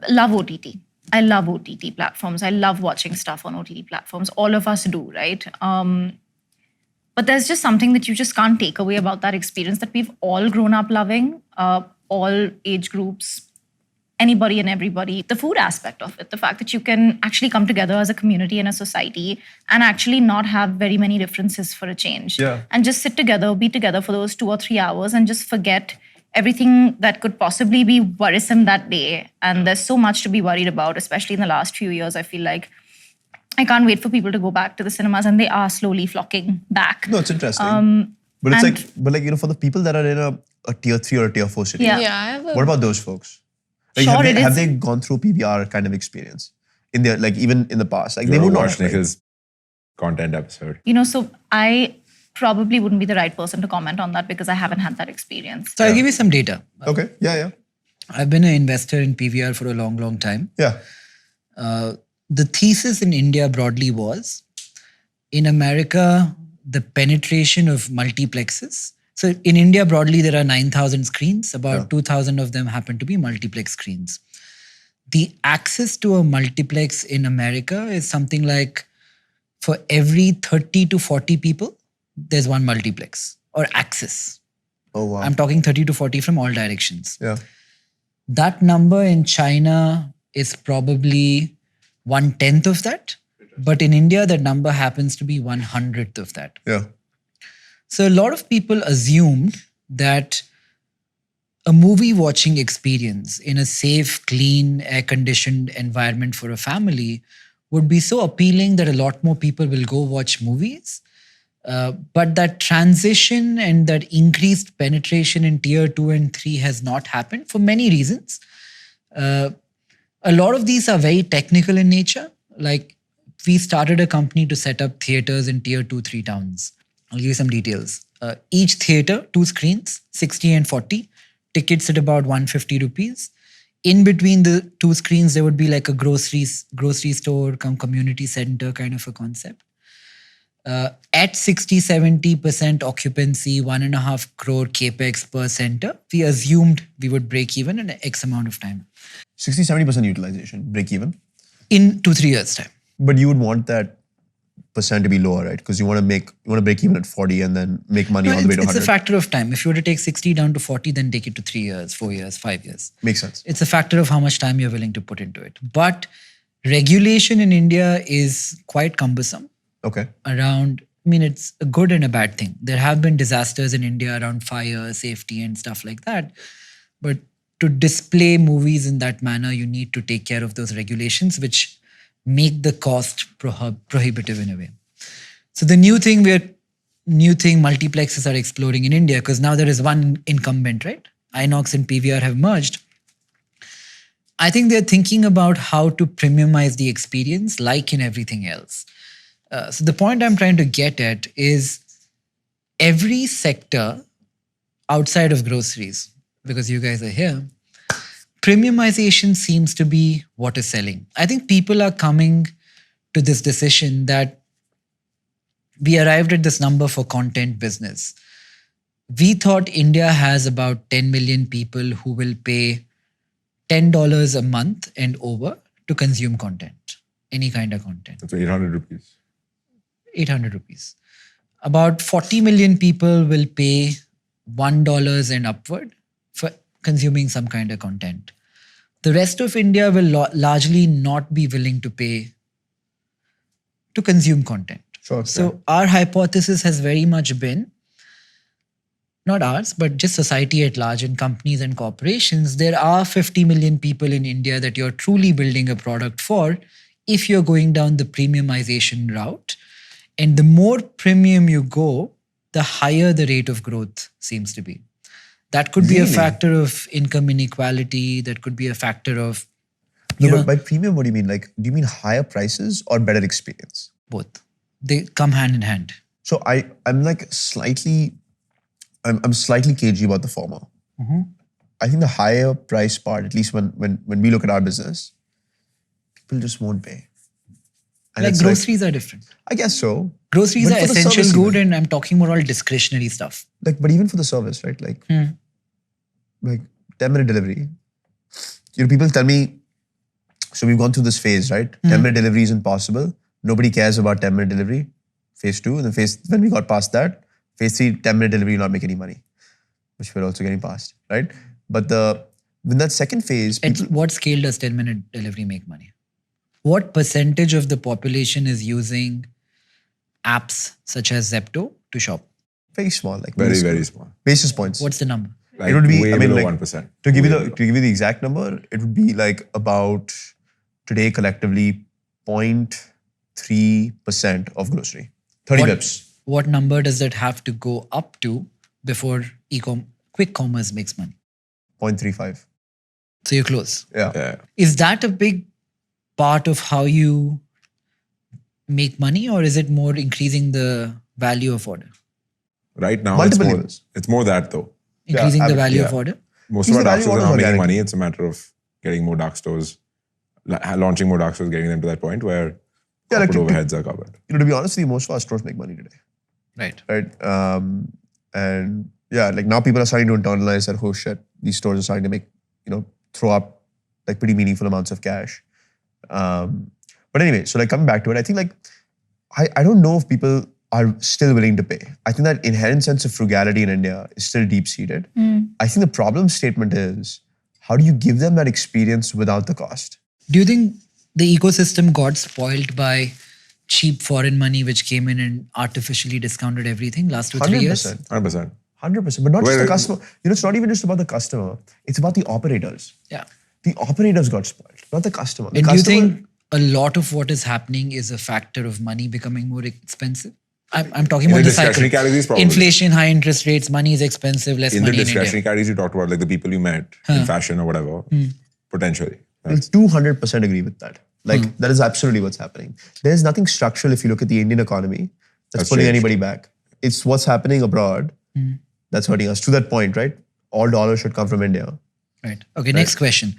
Love OTT. I love OTT platforms. I love watching stuff on OTT platforms. All of us do, right? But there's just something that you just can't take away about that experience that we've all grown up loving, all age groups, anybody and everybody. The food aspect of it, the fact that you can actually come together as a community and a society and actually not have very many differences for a change. Yeah. And just sit together, be together for those 2 or 3 hours and just forget everything that could possibly be worrisome that day. And there's so much to be worried about, especially in the last few years. I feel like I can't wait for people to go back to the cinemas, and they are slowly flocking back. No, it's interesting. But it's and- like, for the people that are in a tier 3 or a tier 4 city, Yeah. Yeah, I have what about those folks? Like, Sure, it have is. they gone through PVR kind of experience in their, like even in the past? Like You they ever would not watch have, right? Nikhil's content episode? So I probably wouldn't be the right person to comment on that because I haven't had that experience. So I'll give you some data. Okay, yeah. I've been an investor in PVR for a long, long time. Yeah. The thesis in India broadly was, in America, the penetration of multiplexes. So in India broadly, there are 9,000 screens. About 2,000 of them happen to be multiplex screens. The access to a multiplex in America is something like, for every 30 to 40 people, there's one multiplex or access. Oh wow. I'm talking 30 to 40 from all directions. Yeah. That number in China is probably 1/10 of that. But in India, that number happens to be 1/100th of that. Yeah. So a lot of people assumed that a movie watching experience in a safe, clean, air-conditioned environment for a family would be so appealing that a lot more people will go watch movies. But that transition and that increased penetration in tier 2 and 3 has not happened for many reasons. A lot of these are very technical in nature. Like, we started a company to set up theaters in tier 2, 3 towns. I'll give you some details. Each theater, 2 screens, 60 and 40. Tickets at about 150 rupees. In between the 2 screens, there would be like a grocery store, community center kind of a concept. At 60-70% occupancy, 1.5 crore capex per center, we assumed we would break even in X amount of time. 60-70% utilization, break even. In 2-3 years' time. But you would want that percent to be lower, right? Because you want to break even at 40 and then make money all the way to 100. It's a factor of time. If you were to take 60 down to 40, then take it to 3 years, 4 years, 5 years. Makes sense. It's a factor of how much time you're willing to put into it. But regulation in India is quite cumbersome. Okay. It's a good and a bad thing. There have been disasters in India around fire, safety and stuff like that. But to display movies in that manner, you need to take care of those regulations, which make the cost prohibitive in a way. So the new thing multiplexes are exploring in India, because now there is one incumbent, right? Inox and PVR have merged. I think they're thinking about how to premiumize the experience like in everything else. So the point I'm trying to get at is every sector outside of groceries, because you guys are here, premiumization seems to be what is selling. I think people are coming to this decision that we arrived at this number for content business. We thought India has about 10 million people who will pay $10 a month and over to consume content, any kind of content. That's 800 rupees. 800 rupees. About 40 million people will pay $1 and upward for consuming some kind of content. The rest of India will largely not be willing to pay to consume content. Sure. So our hypothesis has very much been, not ours, but just society at large and companies and corporations, there are 50 million people in India that you're truly building a product for if you're going down the premiumization route. And the more premium you go, the higher the rate of growth seems to be. That could be a factor of income inequality. That could be a factor of... But by premium, what do you mean? Like, do you mean higher prices or better experience? Both. They come hand in hand. So I'm like slightly cagey about the former. Mm-hmm. I think the higher price part, at least when we look at our business, people just won't pay. And like groceries are different. I guess so. Groceries But are for the essential service good, even. and I'm talking more all discretionary stuff. Like, but even for the service, right? Like 10-minute delivery. People tell me, so we've gone through this phase, right? 10-minute delivery isn't possible. Nobody cares about 10-minute delivery. Phase 2, and then when we got past that, phase 3, 10-minute delivery will not make any money, which we're also getting past, right? But in that second phase, At what scale does 10-minute delivery make money? What percentage of the population is using apps such as Zepto to shop? very small, like Very, very small. basis points. What's the number? Like It would be, way I mean, below like, 1%. To give you the exact number, it would be like about today collectively 0.3% of grocery. 30 bips. What number does that have to go up to before quick commerce makes money? 0.35. So you're close. Yeah. Is that a big part of how you make money, or is it more increasing the value of order? Right now, Multiple levels. it's more that though. Increasing the value yeah. of order? Most Is of our the dark value stores are order not making organic? money. It's a matter of getting more dark stores, launching more dark stores, getting them to that point where like corporate overheads are covered. To be honest with you, most of our stores make money today. Right. Right. And yeah, like now people are starting to internalize that, oh shit, these stores are starting to make, throw up like pretty meaningful amounts of cash. But anyway, so like coming back to it, I think like, I don't know if people are still willing to pay. I think that inherent sense of frugality in India is still deep-seated. I think the problem statement is, how do you give them that experience without the cost? Do you think the ecosystem got spoiled by cheap foreign money which came in and artificially discounted everything last 2-3 years? 100%. 100%. But not just the Well, customer. It's not even just about the customer. It's about the operators. Yeah. The operators got spoiled, not the customer. The And do you customer- think a lot of what is happening is a factor of money becoming more expensive? I'm talking about the the cycle. discretionary categories, probably. Inflation, high interest rates, money is expensive, less In the money in discretionary India. categories you talked about, like the people you met in fashion or whatever, potentially. I'll 200% agree with that. Like, that is absolutely what's happening. There's nothing structural if you look at the Indian economy that's That's pulling changed. anybody back. it's what's happening abroad that's hurting us. To that point, right? All dollars should come from India. Right. Okay, next question.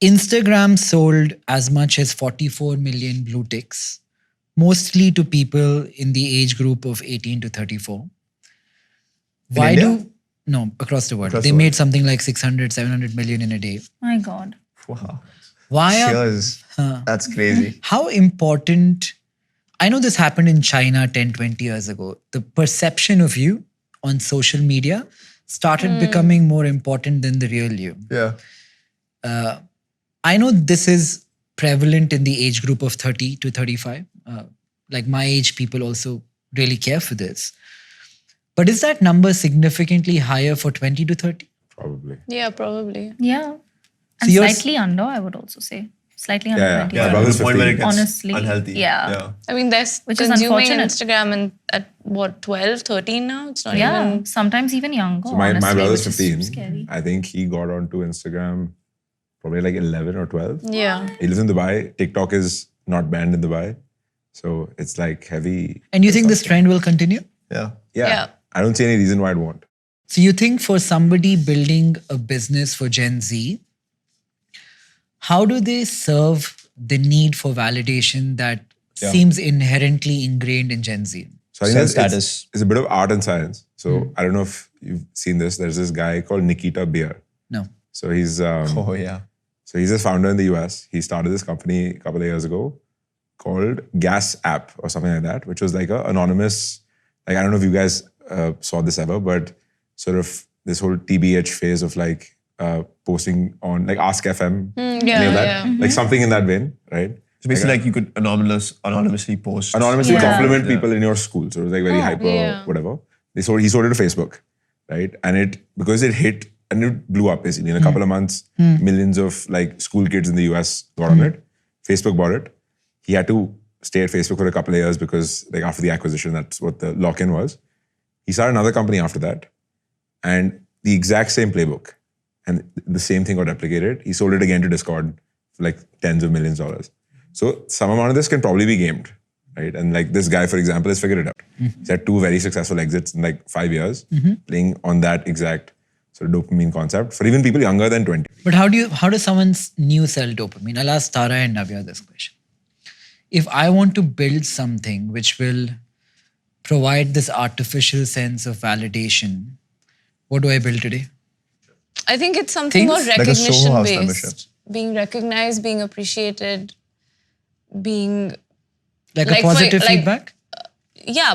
Instagram sold as much as 44 million blue ticks, mostly to people in the age group of 18 to 34. Why India? No, across the world. Across They the made world. something like 600, 700 million in a day. My God. Wow. Why are, Cheers. That's crazy. how important, I know this happened in China 10, 20 years ago. The perception of you on social media started becoming more important than the real you. Yeah. I know this is prevalent in the age group of 30 to 35. Like my age, people also really care for this. But is that number significantly higher for 20 to 30? Probably. Yeah, probably. Yeah. And you're slightly under, I would also say. Slightly under Yeah, 20. yeah. Yeah, brother's to the point where it 15. gets Honestly, unhealthy. yeah. I mean, they're Which is consuming unfortunate. Instagram and at what, 12, 13 now? It's not Yeah, even. sometimes even younger. So my honestly, brother's which is 15. Scary. I think he got onto Instagram probably like 11 or 12. Yeah. He lives in Dubai. TikTok is not banned in Dubai. So it's like heavy. And you think this trend will continue? Yeah. Yeah. I don't see any reason why it won't. So you think for somebody building a business for Gen Z, how do they serve the need for validation that seems inherently ingrained in Gen Z? So I think Self-status. it's a bit of art and science. So I don't know if you've seen this. There's this guy called Nikita Beer. No. So he's Oh, yeah. so he's a founder in the US. He started this company a couple of years ago called Gas App or something like that, which was like a anonymous, like I don't know if you guys saw this ever, but sort of this whole TBH phase of like posting on like Ask FM, Yeah, any of that? yeah. Like something in that vein, right? So basically, like you could anonymously post. Anonymously Yeah. compliment people in your school. So it was like very hyper, yeah. whatever. He sold it to Facebook, right? And because it hit and it blew up basically in a couple of months, millions of like school kids in the US got on it. Facebook bought it. He had to stay at Facebook for a couple of years because like after the acquisition, that's what the lock-in was. He started another company after that and the exact same playbook and the same thing got replicated. He sold it again to Discord for like tens of millions of dollars. So some amount of this can probably be gamed, right? And like this guy, for example, has figured it out. He's had 2 very successful exits in like 5 years, playing on that exact sort of dopamine concept for even people younger than 20. But how does someone new sell dopamine? I'll ask Tara and Navya this question. If I want to build something which will provide this artificial sense of validation, what do I build today? I think it's something more Things like a Soho House recognition membership. based. Being recognized, being appreciated, being Like a Like for- positive like- feedback?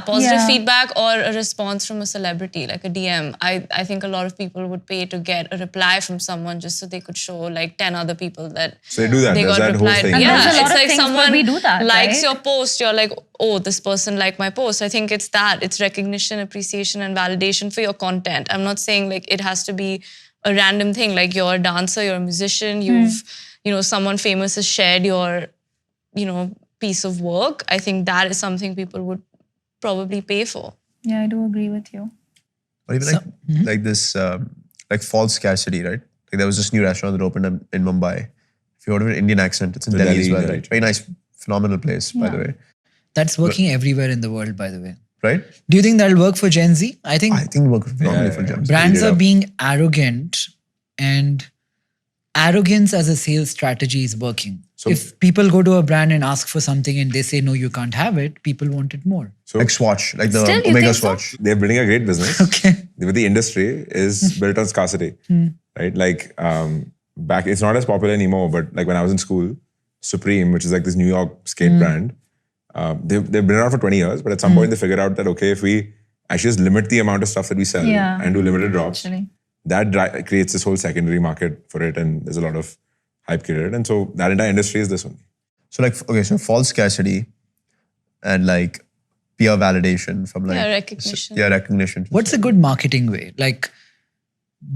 positive Yeah. feedback or a response from a celebrity, like a DM. I think a lot of people would pay to get a reply from someone just so they could show like 10 other people that So they do that. they There's got that whole replied. thing. And Yeah, there's a lot it's of like things where someone we do that, likes right? your post. You're like, oh, this person liked my post. I think it's that. It's recognition, appreciation, and validation for your content. I'm not saying like it has to be a random thing. Like you're a dancer, you're a musician. Someone famous has shared your, piece of work. I think that is something people would probably pay for. Yeah, I do agree with you. Or even like this, like false scarcity, right? Like there was this new restaurant that opened in Mumbai. If you order an Indian accent, it's in The Delhi as Delhi, well. right. Very nice, phenomenal place, by the way. That's working everywhere in the world, by the way. Right? Do you think that'll work for Gen Z? I think I think it worked phenomenally for Gems. brands Speed it are up. being arrogant, and arrogance as a sales strategy is working. So- if people go to a brand and ask for something and they say, no, you can't have it, people want it more. So Like Swatch, like the Still, you Omega think so? Swatch. they're building a great business. Okay. But the industry is built on scarcity, right? Like back, it's not as popular anymore, but like when I was in school, Supreme, which is like this New York skate brand, they've been around for 20 years, but at some point they figured out that, okay, if we actually just limit the amount of stuff that we sell Yeah. and do limited drops, Actually. that creates this whole secondary market for it, and there's a lot of hype created. And so that entire industry is this one. So like, okay, so false scarcity and like peer validation from like... Yeah, recognition. Yeah, recognition. What's a good marketing way? Like,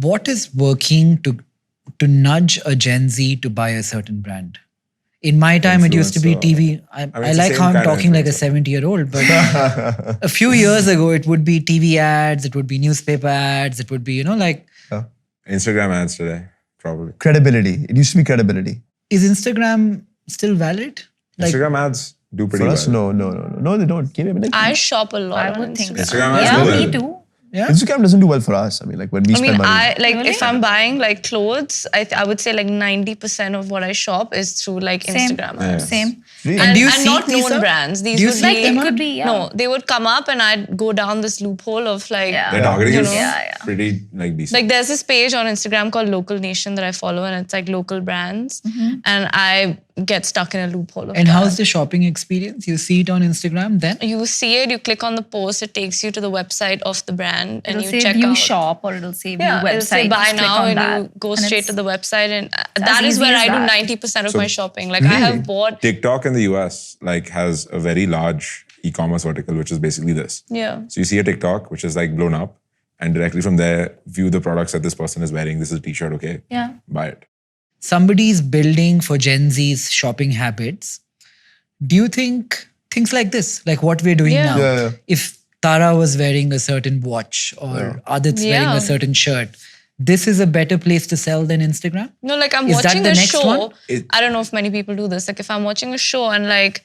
what is working to nudge a Gen Z to buy a certain brand? In my time, it used to be TV. I it's I the like same how I'm kind of talking like a influencer. 70-year-old, but a few years ago, it would be TV ads, it would be newspaper ads, it would be, like, Instagram ads today, probably. Credibility. It used to be credibility. is Instagram still valid? Like, Instagram ads do pretty For well. us, no, they don't. I shop a lot. I on would think Instagram. so. Instagram has Yeah, good. me too. Yeah. Instagram doesn't do well for us. I mean, like when we I spend mean, money. if I'm buying like clothes, I would say like 90% of what I shop is through like Same. Instagram ads. Same. Really? And do you and seek not these known out? brands. These Do you would seek be, them It out? could be, yeah. No, they would come up and I'd go down this loophole of like, Yeah. Their targeting You is know? Yeah. pretty like decent. like there's this page on Instagram called Local Nation that I follow, and it's like local brands, and I get stuck in a loophole of And that. how's the shopping experience? You see it on Instagram then? You see it, you click on the post, it takes you to the website of the brand, and It'll you say check view out. shop or it'll say view Yeah, website. it'll say buy Just click now, on and that. you go And straight it's to the website, and as that is easy where as I do that. 90% of So- my shopping. Like I have bought, TikTok in the US like has a very large e-commerce vertical, which is basically this. yeah. So you see a TikTok, which is like blown up, and directly from there, view the products that this person is wearing. This is a t-shirt, okay? Yeah. Buy it. Somebody's building for Gen Z's shopping habits. Do you think things like this, like what we're doing Yeah. now, Yeah. if Tara was wearing a certain watch or Adit's wearing Yeah. a certain shirt, this is a better place to sell than Instagram? No, like I'm Is that watching the a next show. one? I don't know if many people do this. Like if I'm watching a show and like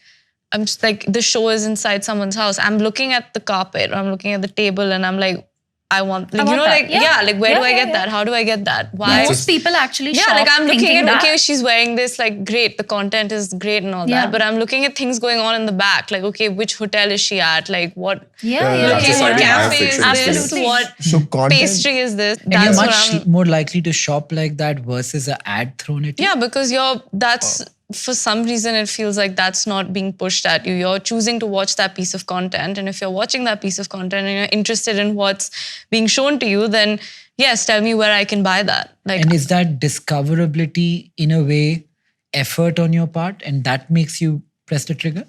I'm just like the show is inside someone's house, I'm looking at the carpet or I'm looking at the table and I'm like, I want, like, I you want know, that. like Yeah. like where do I Yeah, get yeah. that? How do I get that? Why? Most people actually Yeah, shop like I'm looking thinking at, that. okay, she's wearing this, like great, the content is great and all Yeah. that. But I'm looking at things going on in the back, like, okay, which hotel is she at? Like what Yeah. okay, That's what deciding higher cafe is friction this? Absolutely. What So content. pastry is this? And you're That's what much I'm more likely to shop like that versus an ad thrown at you. Yeah, because that's for some reason it feels like that's not being pushed at you. You're choosing to watch that piece of content. And if you're watching that piece of content and you're interested in what's being shown to you, then yes, tell me where I can buy that. Like And is that discoverability in a way effort on your part and that makes you press the trigger?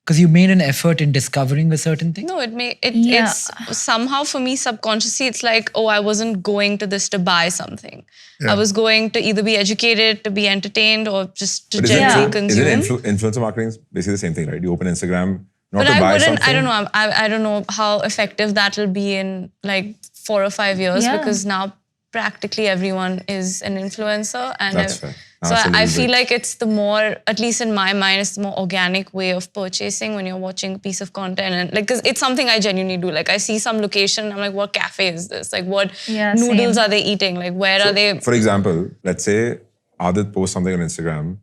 Because you made an effort in discovering a certain thing? no, Yeah. it's somehow for me subconsciously it's like, oh, I wasn't going to this to buy something. Yeah. I was going to either be educated, to be entertained, or just to But generally Yeah. consume. Influencer marketing is basically the same thing, right? You open Instagram not But to I buy wouldn't. something. I don't know. I don't know how effective that'll be in like 4 or 5 years Yeah. because now practically everyone is an influencer, and That's fair. so That's a I little feel bit. like it's the more, at least in my mind, it's the more organic way of purchasing when you're watching a piece of content, and like because it's something I genuinely do. Like I see some location, and I'm like, what cafe is this? Like what Yeah, noodles same. are they eating? Like where are they? For example, let's say Aadit posts something on Instagram,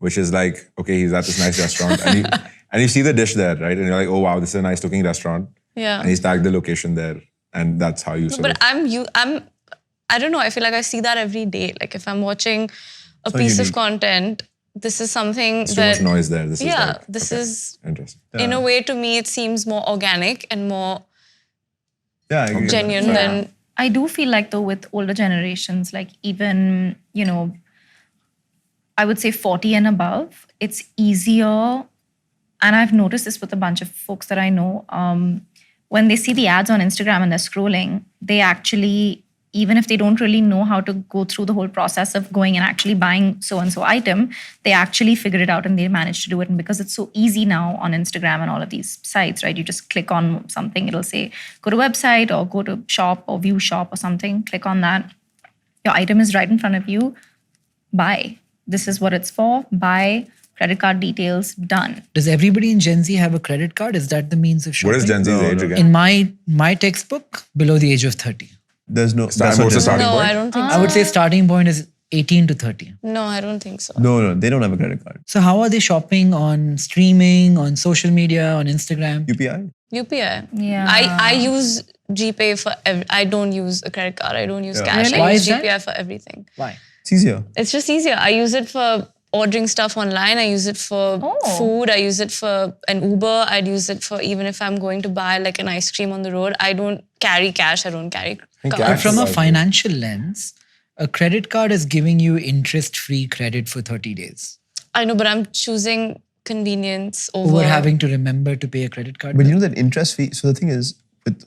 which is like, okay, he's at this nice restaurant, and you see the dish there, right? And you're like, oh wow, this is a nice looking restaurant. Yeah. And he's tagged the location there, and that's how you sort But of. I don't know. I feel like I see that every day. Like if I'm watching a So piece of unique. content, this is something So that much noise there. This is yeah, like, this okay, is interesting. in a way to me it seems more organic and more Yeah, I agree with that. genuine Yeah. than I do feel like though with older generations, like even, I would say 40 and above, it's easier. And I've noticed this with a bunch of folks that I know. When they see the ads on Instagram and they're scrolling, they actually, even if they don't really know how to go through the whole process of going and actually buying so-and-so item, they actually figure it out and they manage to do it. And because it's so easy now on Instagram and all of these sites, right? You just click on something, it'll say, go to website or go to shop or view shop or something, click on that. Your item is right in front of you, buy. This is what it's for, buy, credit card details, done. Does everybody in Gen Z have a credit card? Is that the means of shopping? What is Gen Z's age again? In my textbook, below the age of 30. There's no. What's That's the not Gen Z. starting no, point? I don't think I would say starting point is 18 to 30. no, I don't think so. No, they don't have a credit card. So how are they shopping on streaming, on social media, on Instagram? UPI. UPI. Yeah. I use GPay for I don't use a credit card. I don't use cash. Really? I Why use is that? GPI for everything. Why? It's easier. It's just easier. I use it for ordering stuff online. I use it for food. I use it for an Uber. I'd use it for even if I'm going to buy like an ice cream on the road. I don't carry cash. I don't carry think cards. But cash from a is like- financial lens, a credit card is giving you interest-free credit for 30 days. I know, but I'm choosing convenience over Over having to remember to pay a credit card. But you know that interest fee. So the thing is,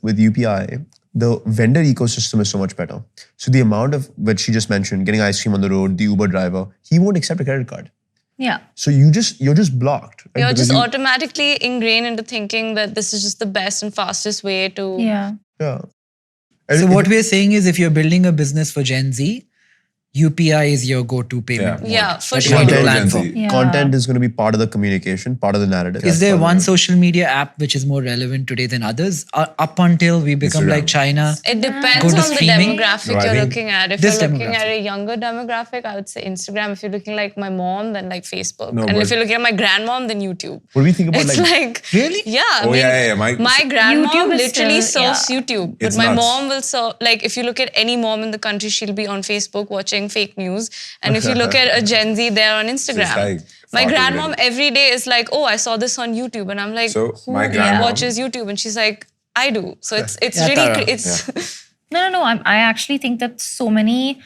with UPI, the vendor ecosystem is so much better. So the amount of what she just mentioned, getting ice cream on the road, the Uber driver, he won't accept a credit card. Yeah. So you're just blocked. right? You're Because just you- automatically ingrained into thinking that this is just the best and fastest way to. Yeah. Yeah. So what we're saying is if you're building a business for Gen Z, UPI is your go-to payment mode. Yeah, for That you sure. need to Content plan for. agency. Yeah. Content is going to be part of the communication, part of the narrative. Is there Part of one the- social media app which is more relevant today than others? Up until we become Instagram. like China. It depends Go to on the streaming? demographic No, I you're think looking at. If this you're looking at demographic. a younger demographic, I would say Instagram. If you're looking like my mom, then like Facebook. No, and but- if you're looking at my grandmom, then YouTube. What do we think about It's like Really? Yeah. I Oh, mean, yeah. My YouTube grandmom is literally still- serves yeah. YouTube, but It's my nuts. mom will serve. Like if you look at any mom in the country, she'll be on Facebook watching fake news, and if you look at a Gen Z, they're on Instagram. like My far too grandmom relatable. every day is like, "Oh, I saw this on YouTube," and I'm like, So, "Who my grandmom- watches YouTube?" And she's like, "I do." So it's Yeah, really Tara. it's. No. I actually think that so many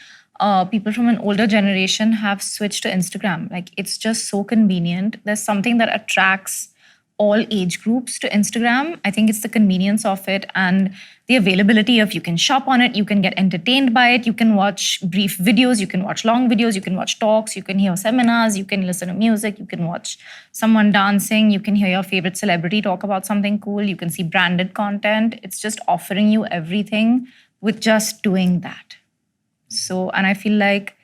people from an older generation have switched to Instagram. Like, it's just so convenient. There's something that attracts all age groups to Instagram. I think it's the convenience of it and the availability of you can shop on it, you can get entertained by it, you can watch brief videos, you can watch long videos, you can watch talks, you can hear seminars, you can listen to music, you can watch someone dancing, you can hear your favorite celebrity talk about something cool, you can see branded content. It's just offering you everything with just doing that. So, and I feel like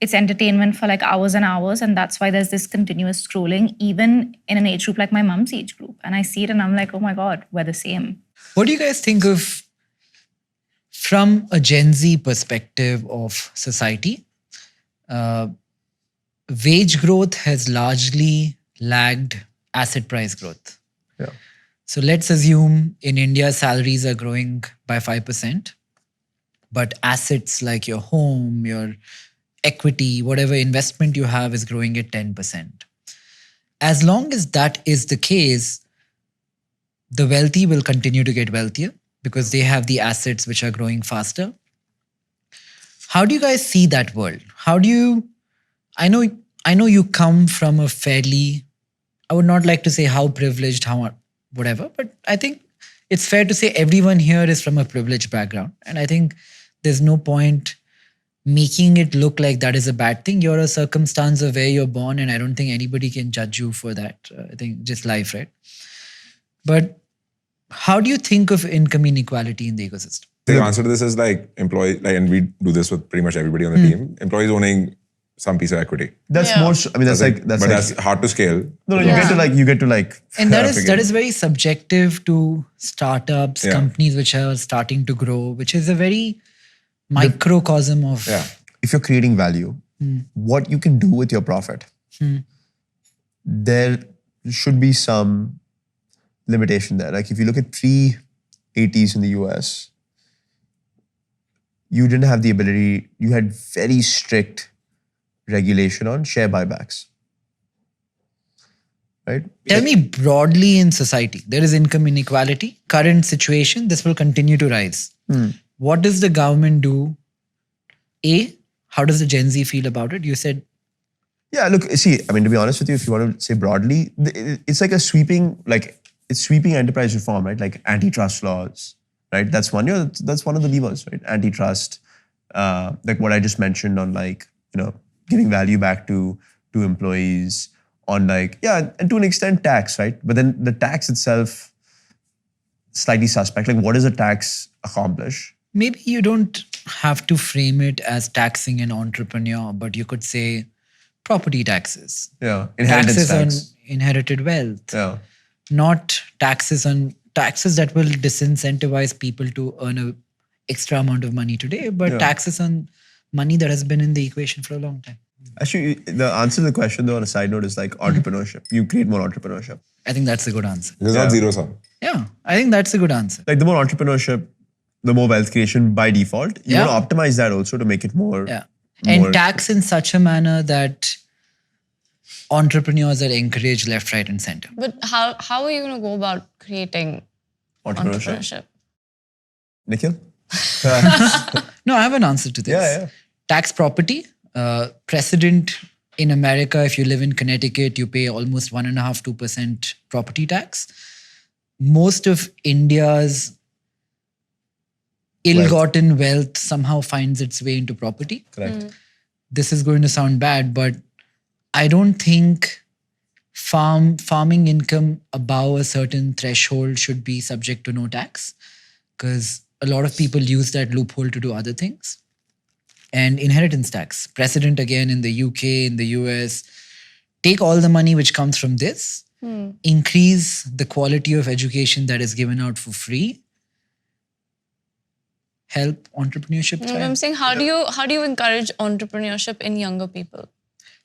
it's entertainment for like hours and hours, and that's why there's this continuous scrolling, even in an age group like my mom's age group. And I see it and I'm like, oh my God, we're the same. What do you guys think of from a Gen Z perspective of society? Wage growth has largely lagged asset price growth. Yeah. So let's assume in India, salaries are growing by 5%, but assets like your home, your equity, whatever investment you have is growing at 10%. As long as that is the case, the wealthy will continue to get wealthier because they have the assets which are growing faster. How do you guys see that world? How do you, I know you come from a fairly, I would not like to say how privileged, how whatever, but I think it's fair to say everyone here is from a privileged background. And I think there's no point making it look like that is a bad thing. You're a circumstance of where you're born, and I don't think anybody can judge you for that. I think just life, right? But how do you think of income inequality in the ecosystem? The answer to this is like employee, like, and we do this with pretty much everybody on the team. Employees owning some piece of equity. That's Yeah. more. I mean, that's but that's hard to scale. no. You get to like. And that figure. is very subjective to startups, Yeah. companies which are starting to grow, which is a very microcosm of Yeah. If you're creating value, what you can do with your profit, there should be some limitation there. Like if you look at pre-80s in the US, you didn't have the ability, you had very strict regulation on share buybacks. Right? Tell me broadly in society, there is income inequality. Current situation, this will continue to rise. What does the government do? How does the Gen Z feel about it? You said, Yeah, look, see, I mean, to be honest with you, if you want to say broadly, it's like a sweeping, it's sweeping enterprise reform, right? Like antitrust laws, right? That's one, that's one of the levers, right? Antitrust, like what I just mentioned on like, giving value back to employees on like, yeah, and to an extent tax, right? But then the tax itself, slightly suspect. Like what does a tax accomplish? maybe you don't have to frame it as taxing an entrepreneur, but you could say property taxes. Yeah, inheritance Taxes tax. on inherited wealth. Yeah. Not taxes that will disincentivize people to earn an extra amount of money today, but Yeah. taxes on money that has been in the equation for a long time. Actually, the answer to the question though on a side note is like entrepreneurship. You create more entrepreneurship. I think that's a good answer. It's not zero sum. Yeah, I think that's a good answer. Like the more entrepreneurship, the more wealth creation by default. You Yeah. want to optimize that also to make it more. Yeah. more- And tax in such a manner that entrepreneurs are encouraged left, right, and center. But how are you going to go about creating entrepreneurship? Nikhil? No, I have an answer to this. Yeah. Tax property. Precedent in America, if you live in Connecticut, you pay almost 1.5-2% property tax. Most of India's ill-gotten wealth somehow finds its way into property. Correct. This is going to sound bad, but I don't think farming income above a certain threshold should be subject to no tax, because a lot of people use that loophole to do other things. and inheritance tax. Precedent again in the UK, in the US. Take all the money which comes from this, increase the quality of education that is given out for free, help entrepreneurship thrive. I'm saying, how do you encourage entrepreneurship in younger people?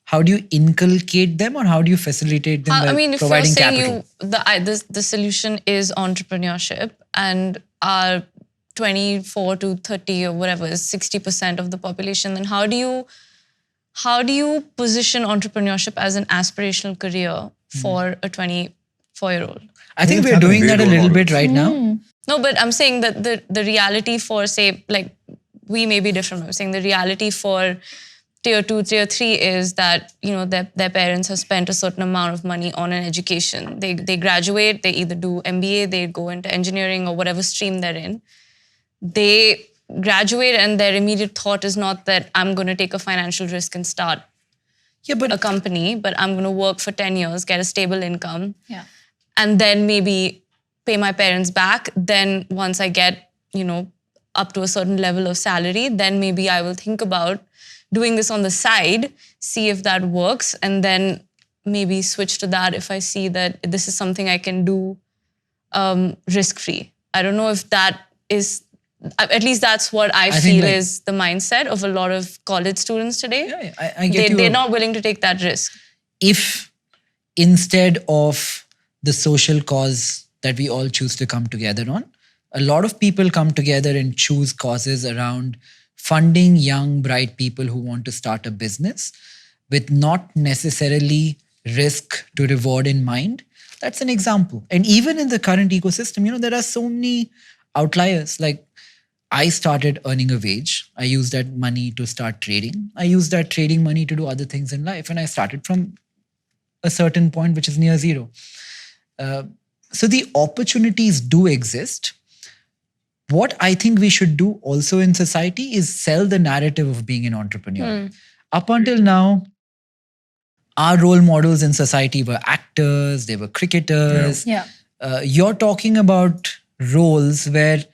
How do you inculcate them, or how do you facilitate them by I mean, if you're providing saying capital? the solution is entrepreneurship, and our 24 to 30 or whatever is 60% of the population, then how do you position entrepreneurship as an aspirational career for a 24-year-old? I think we're doing that a little bit right now. No, but I'm saying that the reality for, say, like, we may be different. I'm saying the reality for tier 2, tier 3 is that, you know, their parents have spent a certain amount of money on an education. They graduate, they either do MBA, they go into engineering or whatever stream they're in. They graduate and their immediate thought is not that I'm going to take a financial risk and start a company, but I'm going to work for 10 years, get a stable income, and then maybe pay my parents back. Then once I get, you know, up to a certain level of salary, then maybe I will think about doing this on the side, see if that works, and then maybe switch to that if I see that this is something I can do risk-free. I don't know if that is, at least that's what I feel is the mindset of a lot of college students today. Yeah, I get you. They're not willing to take that risk. If instead of the social cause that we all choose to come together on, a lot of people come together and choose causes around funding young, bright people who want to start a business with not necessarily risk to reward in mind. That's an example. And even in the current ecosystem, you know, there are so many outliers. Like, I started earning a wage. I used that money to start trading. I used that trading money to do other things in life. And I started from a certain point, which is near zero. So the opportunities do exist. What I think we should do also in society is sell the narrative of being an entrepreneur. Up until now, our role models in society were actors, they were cricketers. You're talking about roles where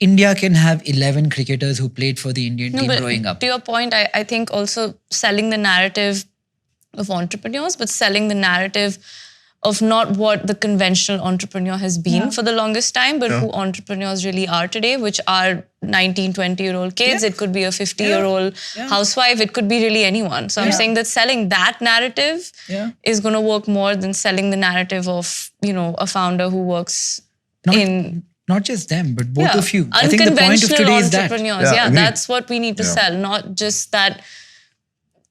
India can have 11 cricketers who played for the Indian team growing up. To your point, I think also selling the narrative of entrepreneurs, but selling the narrative of not what the conventional entrepreneur has been for the longest time, but who entrepreneurs really are today, which are 19, 20-year-old kids. It could be a 50-year-old housewife. It could be really anyone. So I'm saying that selling that narrative is going to work more than selling the narrative of, you know, a founder who works Not just them, but both of you. I think the point of today is that. That's what we need to sell, not just that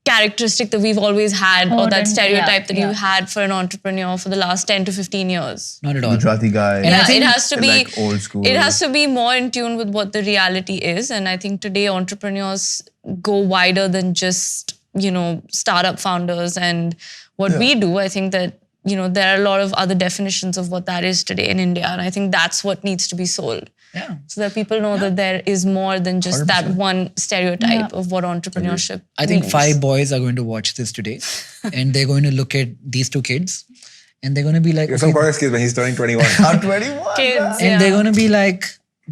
characteristic that we've always had or that stereotype that you had for an entrepreneur for the last 10 to 15 years. Not at all. Gujarati guy. And I think it has to be like old school. It has to be more in tune with what the reality is. And I think today entrepreneurs go wider than just, you know, startup founders and what we do. I think that, you know, there are a lot of other definitions of what that is today in India. And I think that's what needs to be sold. So that people know that there is more than just 100%. That one stereotype of what entrepreneurship I think means. 5 boys are going to watch this today and they're going to look at these 2 kids and they're going to be like... Some boys kids when he's turning 21. I'm 21. Kids, and they're going to be like,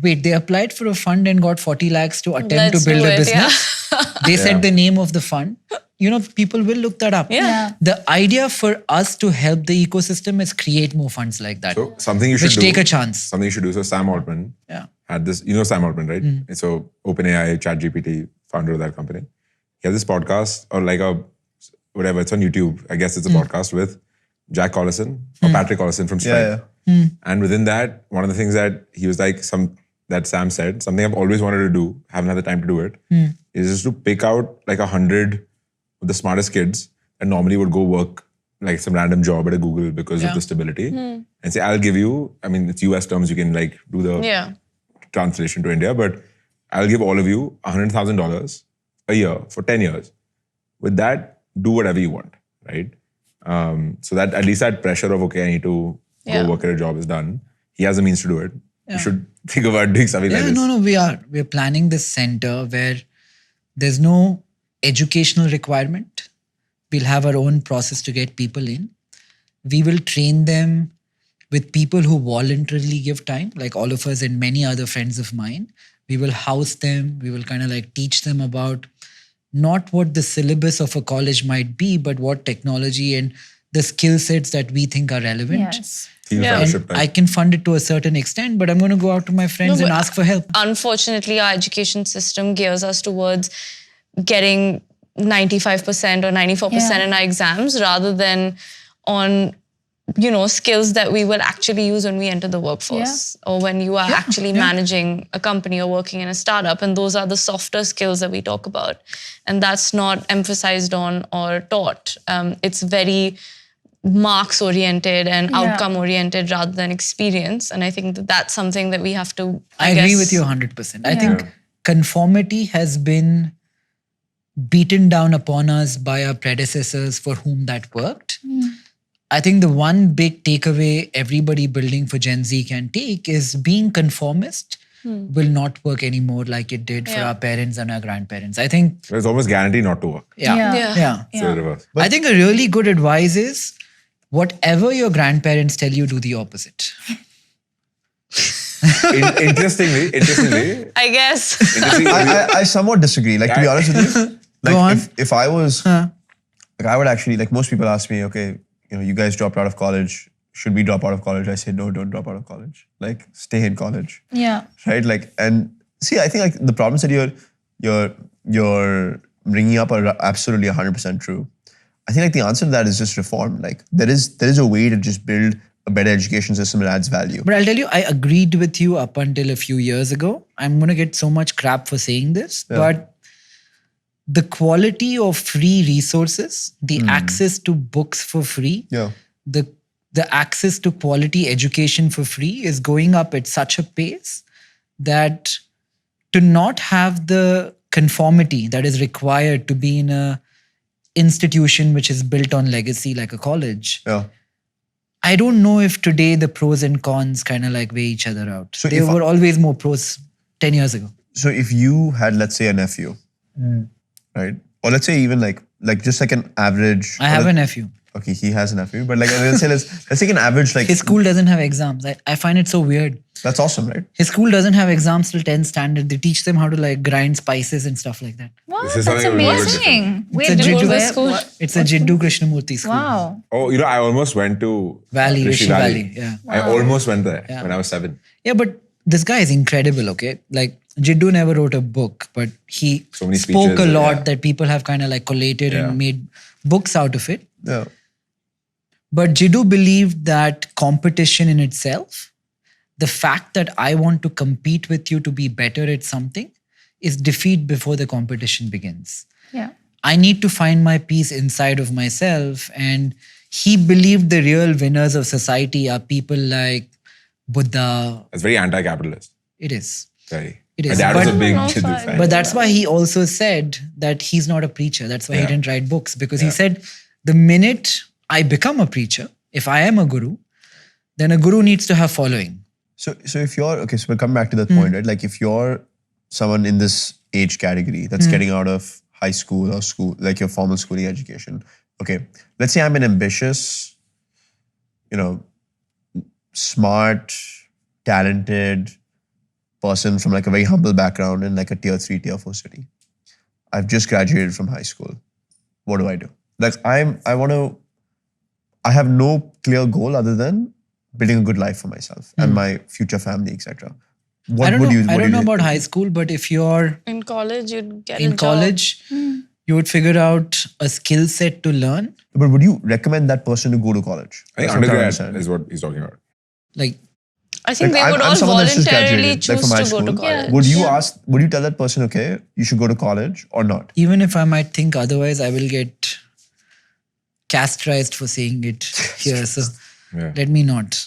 wait, they applied for a fund and got 40 lakhs to attempt to build a business. They said the name of the fund. You know, people will look that up. The idea for us to help the ecosystem is create more funds like that. So something you should do. Which take a chance. Something you should do. So Sam Altman had this, you know Sam Altman, right? So OpenAI, ChatGPT, founder of that company. He has this podcast or like a, whatever, it's on YouTube. I guess it's a podcast with Jack Collison or Patrick Collison from Stripe. And within that, one of the things that he was like, that Sam said, something I've always wanted to do, haven't had the time to do it, is just to pick out like 100 of the smartest kids and normally would go work like some random job at a Google because of the stability and say, I'll give you, I mean, it's US terms, you can like do the translation to India, but I'll give all of you $100,000 a year for 10 years. With that, do whatever you want, right? So that at least that pressure of, okay, I need to go work at a job is done. He has the means to do it. You should think about doing something like this. No, we are. We're planning this center where there's no educational requirement. We'll have our own process to get people in. We will train them with people who voluntarily give time, like all of us and many other friends of mine. We will house them. We will kind of like teach them about not what the syllabus of a college might be, but what technology and the skill sets that we think are relevant. Yes. Field Yeah. fellowship And type. I can fund it to a certain extent, but I'm going to go out to my friends No, and but- ask for help. Unfortunately, our education system gears us towards getting 95% or 94% Yeah. in our exams rather than on skills that we will actually use when we enter the workforce or when you are actually managing a company or working in a startup. And those are the softer skills that we talk about. And that's not emphasized on or taught. It's very marks oriented and outcome oriented rather than experience. And I think that that's something that we have to, I agree with you 100%. I think conformity has been beaten down upon us by our predecessors for whom that worked. I think the one big takeaway everybody building for Gen Z can take is being conformist will not work anymore like it did for our parents and our grandparents. I think, It's almost guaranteed not to work. yeah. It's the reverse. I think a really good advice is whatever your grandparents tell you, do the opposite. Interestingly, I guess. I somewhat disagree. Like, to be honest with you, like Go on. if I was, like, I would actually, like, most people ask me, okay, you guys dropped out of college. Should we drop out of college? I say, no, don't drop out of college. Like, stay in college. Yeah. Right? Like, and see, I think like the problems that you're bringing up are absolutely 100% true. I think like the answer to that is just reform. Like, there is a way to just build a better education system that adds value. But I'll tell you, I agreed with you up until a few years ago. I'm going to get so much crap for saying this, but the quality of free resources, the access to books for free, the access to quality education for free is going up at such a pace that to not have the conformity that is required to be in a institution which is built on legacy like a college. I don't know if today the pros and cons kind of like weigh each other out. So There if were always more pros 10 years ago. So if you had, let's say, a nephew, right? Or let's say even like just like an average. I have a nephew. Okay, he has a nephew, but like let's take an average like. His school doesn't have exams. I find it so weird. That's awesome, right? His school doesn't have exams till 10th standard. They teach them how to like grind spices and stuff like that. What? This is That's something a little bit amazing. Wait, a did you go Jiddu- to Where- school? what- It's a Jiddu Krishnamurti school. Wow. oh, I almost went to Rishi Valley. Yeah. I almost went there when I was 7. Yeah, but this guy is incredible, okay? Like, Jiddu never wrote a book, but he So many spoke speeches, a lot yeah. that people have kind of like collated and made books out of it. Yeah. But Jiddu believed that competition in itself, the fact that I want to compete with you to be better at something, is defeat before the competition begins. Yeah. I need to find my peace inside of myself. And he believed the real winners of society are people like Buddha. It's very anti-capitalist. It is. Very. It My is. dad was a But- big No, Jiddu fine. fan. But that's why he also said that he's not a preacher. That's why he Yeah. didn't write books. Because he said, the minute I become a preacher, if I am a guru, then a guru needs to have following. So if you're okay, so we'll come back to that point, right? Like if you're someone in this age category that's getting out of high school or school, like your formal schooling education. Okay, let's say I'm an ambitious, smart, talented person from like a very humble background in like a tier 3, tier 4 city. I've just graduated from high school. What do I do? Like I have no clear goal other than building a good life for myself and my future family, etc. I don't know about high school, but if you're In college, you'd get a in job. college, you would figure out a skill set to learn. But would you recommend that person to go to college? I think That's what I'm trying to undergrad understand. is what he's talking about. Like, I think Like, they would I'm all someone that's just voluntarily graduated, like choose from high to go to school. college. Would you tell that person, okay, you should go to college or not? even if I might think otherwise, I will get castrized for saying it here. So Yeah. let me not.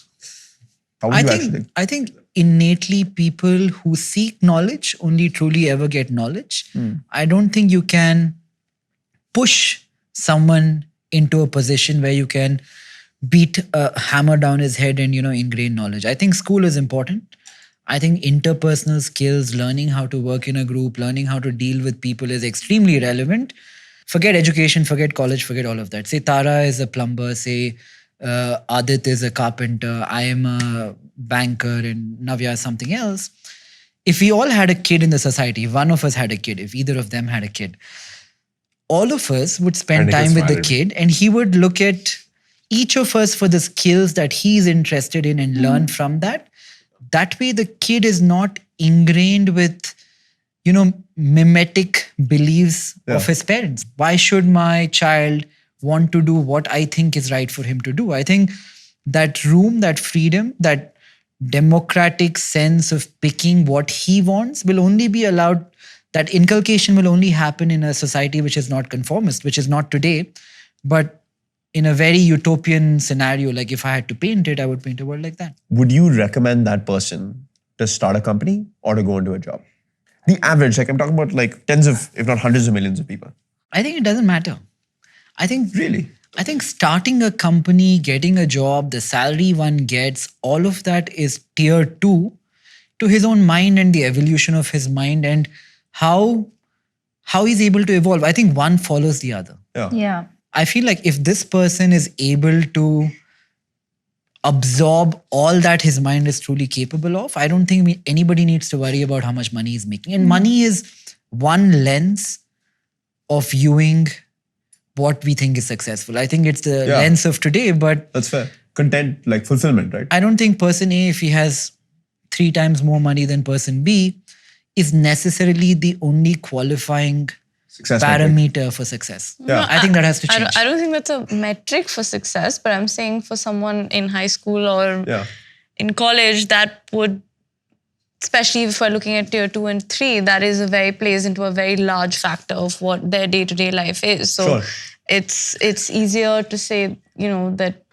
How would you actually? I think innately people who seek knowledge only truly ever get knowledge. I don't think you can push someone into a position where you can beat a hammer down his head and, ingrain knowledge. I think school is important. I think interpersonal skills, learning how to work in a group, learning how to deal with people is extremely relevant. Forget education, forget college, forget all of that. Say Tara is a plumber, say Aadit is a carpenter, I am a banker and Navya is something else. if we all had a kid in the society, if one of us had a kid, if either of them had a kid, all of us would spend Nikhil time with the smiled. kid, and he would look at each of us for the skills that he's interested in and learn from that. That way, the kid is not ingrained with, mimetic beliefs of his parents. Why should my child want to do what I think is right for him to do? I think that room, that freedom, that democratic sense of picking what he wants will only be allowed, that inculcation will only happen in a society which is not conformist, which is not today, but in a very utopian scenario. Like if I had to paint it, I would paint a world like that. Would you recommend that person to start a company or to go into a job? The average, like I'm talking about like tens of, if not hundreds of millions of people. I think it doesn't matter. I think Really? I think starting a company, getting a job, the salary one gets, all of that is tier 2 to his own mind and the evolution of his mind and how he's able to evolve. I think one follows the other. Yeah. I feel like if this person is able to absorb all that his mind is truly capable of, I don't think anybody needs to worry about how much money he's making. And money is one lens of viewing what we think is successful. I think it's the lens of today, but That's fair. Content, like fulfillment, right? I don't think person A, if he has 3 times more money than person B, is necessarily the only qualifying Success metric. parameter for success. Yeah. I think that has to change. I don't think that's a metric for success, but I'm saying for someone in high school or in college, that would, especially if we're looking at tier 2 and 3, that is plays into a very large factor of what their day-to-day life is. So it's easier to say, that,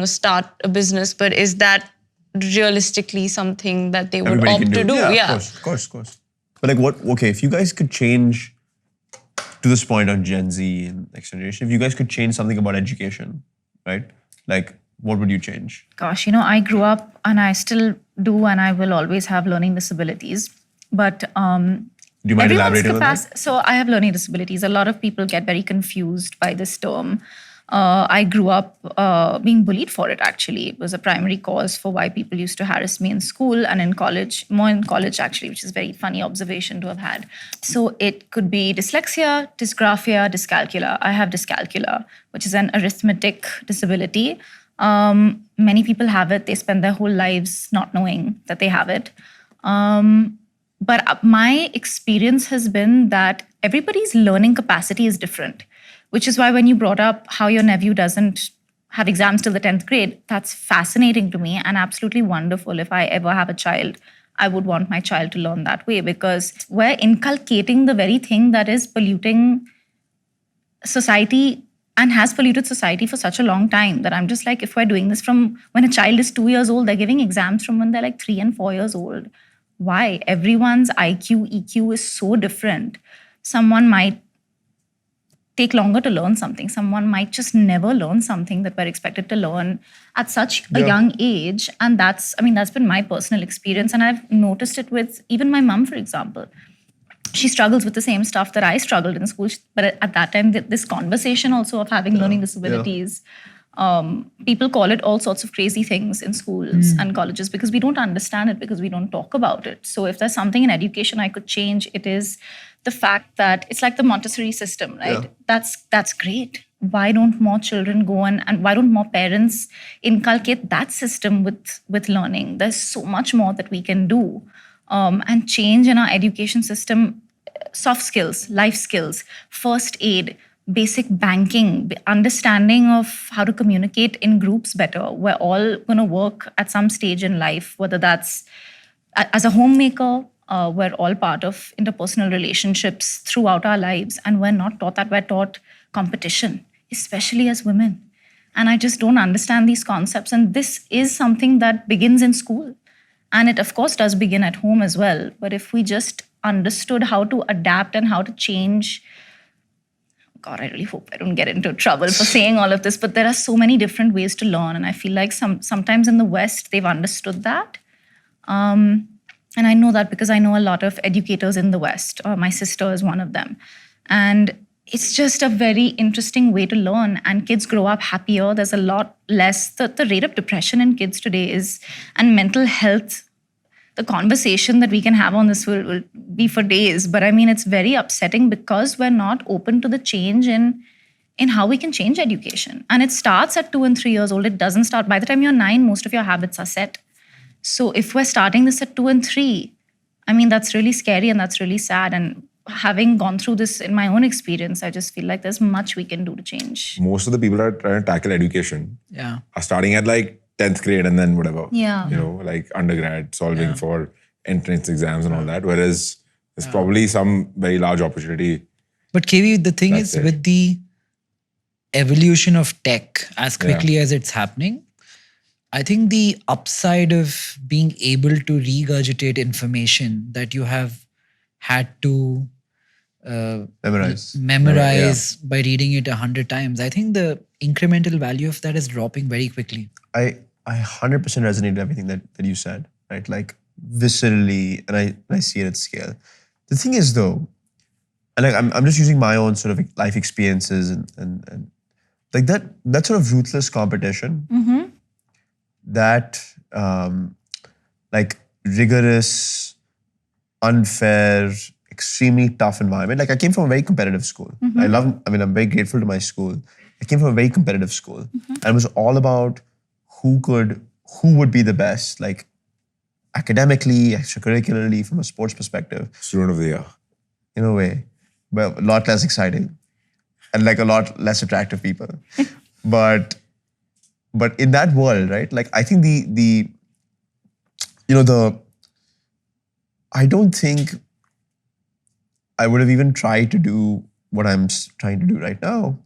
start a business, but is that realistically something that they would Everybody opt can to do? Yeah, of course. But like if you guys could change to this point on Gen Z and next generation, if you guys could change something about education, right? Like what would you change? Gosh, I grew up and I still do and I will always have learning disabilities. But Do you mind elaborating on that? So I have learning disabilities. A lot of people get very confused by this term. I grew up being bullied for it, actually. It was a primary cause for why people used to harass me in school and in college, more in college, actually, which is a very funny observation to have had. So it could be dyslexia, dysgraphia, dyscalculia. I have dyscalculia, which is an arithmetic disability. Many people have it. They spend their whole lives not knowing that they have it. But my experience has been that everybody's learning capacity is different, which is why when you brought up how your nephew doesn't have exams till the 10th grade, that's fascinating to me and absolutely wonderful. If I ever have a child, I would want my child to learn that way, because we're inculcating the very thing that is polluting society and has polluted society for such a long time that I'm just like, if we're doing this from when a child is 2 years old, they're giving exams from when they're like 3 and 4 years old. Why? Everyone's IQ, EQ is so different. Someone might take longer to learn something. Someone might just never learn something that we're expected to learn at such a young age. And that's been my personal experience. And I've noticed it with even my mom, for example. She struggles with the same stuff that I struggled in school. But at that time, this conversation also of having learning disabilities, people call it all sorts of crazy things in schools and colleges because we don't understand it, because we don't talk about it. So if there's something in education I could change, it is the fact that it's like the Montessori system, right? Yeah. That's great. Why don't more children go and why don't more parents inculcate that system with learning? There's so much more that we can do and change in our education system. Soft skills, life skills, first aid, basic banking, understanding of how to communicate in groups better. We're all going to work at some stage in life, whether that's as a homemaker. We're all part of interpersonal relationships throughout our lives, and we're not taught that. We're taught competition, especially as women. And I just don't understand these concepts. And this is something that begins in school. And it, of course, does begin at home as well. But if we just understood how to adapt and how to change, God, I really hope I don't get into trouble for saying all of this, but there are so many different ways to learn. And I feel like sometimes in the West, they've understood that. And I know that because I know a lot of educators in the West. My sister is one of them. And it's just a very interesting way to learn. And kids grow up happier. There's a lot less. The rate of depression in kids today and mental health, the conversation that we can have on this will be for days. But I mean, it's very upsetting because we're not open to the change in how we can change education. And it starts at 2 and 3 years old. It doesn't start. By the time you're 9, most of your habits are set. So if we're starting this at 2 and 3, I mean, that's really scary and that's really sad. And having gone through this in my own experience, I just feel like there's much we can do to change. Most of the people that are trying to tackle education are starting at like 10th grade and then whatever. Yeah. You know, like undergrad, solving for entrance exams and all that. Whereas there's probably some very large opportunity. But KV, the thing is, with the evolution of tech as quickly as it's happening, I think the upside of being able to regurgitate information that you have had to memorize by reading it 100 times, I think the incremental value of that is dropping very quickly. I 100% resonate with everything that you said, right? Like viscerally, and I see it at scale. The thing is though, and like I'm just using my own sort of life experiences and like that sort of ruthless competition, that like rigorous, unfair, extremely tough environment. Like I came from a very competitive school. I'm very grateful to my school. I came from a very competitive school, and it was all about who would be the best, like academically, extracurricularly, from a sports perspective. Student of the year. In a way, but a lot less exciting and like a lot less attractive people. But in that world, right? Like I think I don't think I would have even tried to do what I'm trying to do right now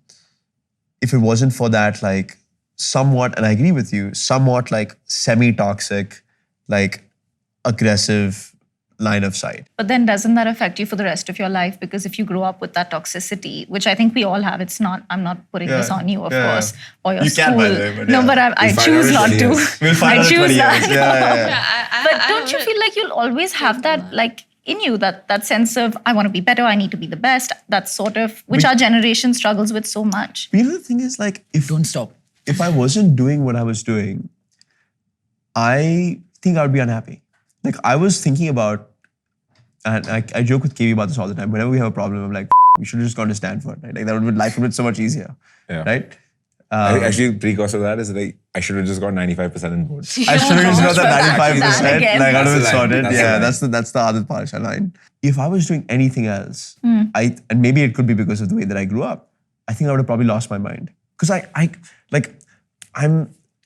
if it wasn't for that, like somewhat, and I agree with you, somewhat like semi-toxic, like aggressive line of sight. But then doesn't that affect you for the rest of your life? Because if you grow up with that toxicity, which I think we all have, I'm not putting this on you, of course, or your school. Can, by the way, but no, but I choose not to. We'll find out in 20 years. But don't you feel like you'll always have that, like, in you, that sense of, I want to be better, I need to be the best, that sort of, which our generation struggles with so much. You know, the thing is, like, Don't stop. If I wasn't doing what I was doing, I think I would be unhappy. Like, I was thinking about, and I joke with KV about this all the time, whenever we have a problem, I'm like, we should have just gone to Stanford, right? Like, that would have life would have been so much easier, right? Actually, precursor to that is like, I should have just got 95% in boards. I should have just got that 95%. Again. Like, I would have That's the sorted. line. Yeah, That's that's the Aadit Parsha line. If I was doing anything else, and maybe it could be because of the way that I grew up, I think I would have probably lost my mind. Because I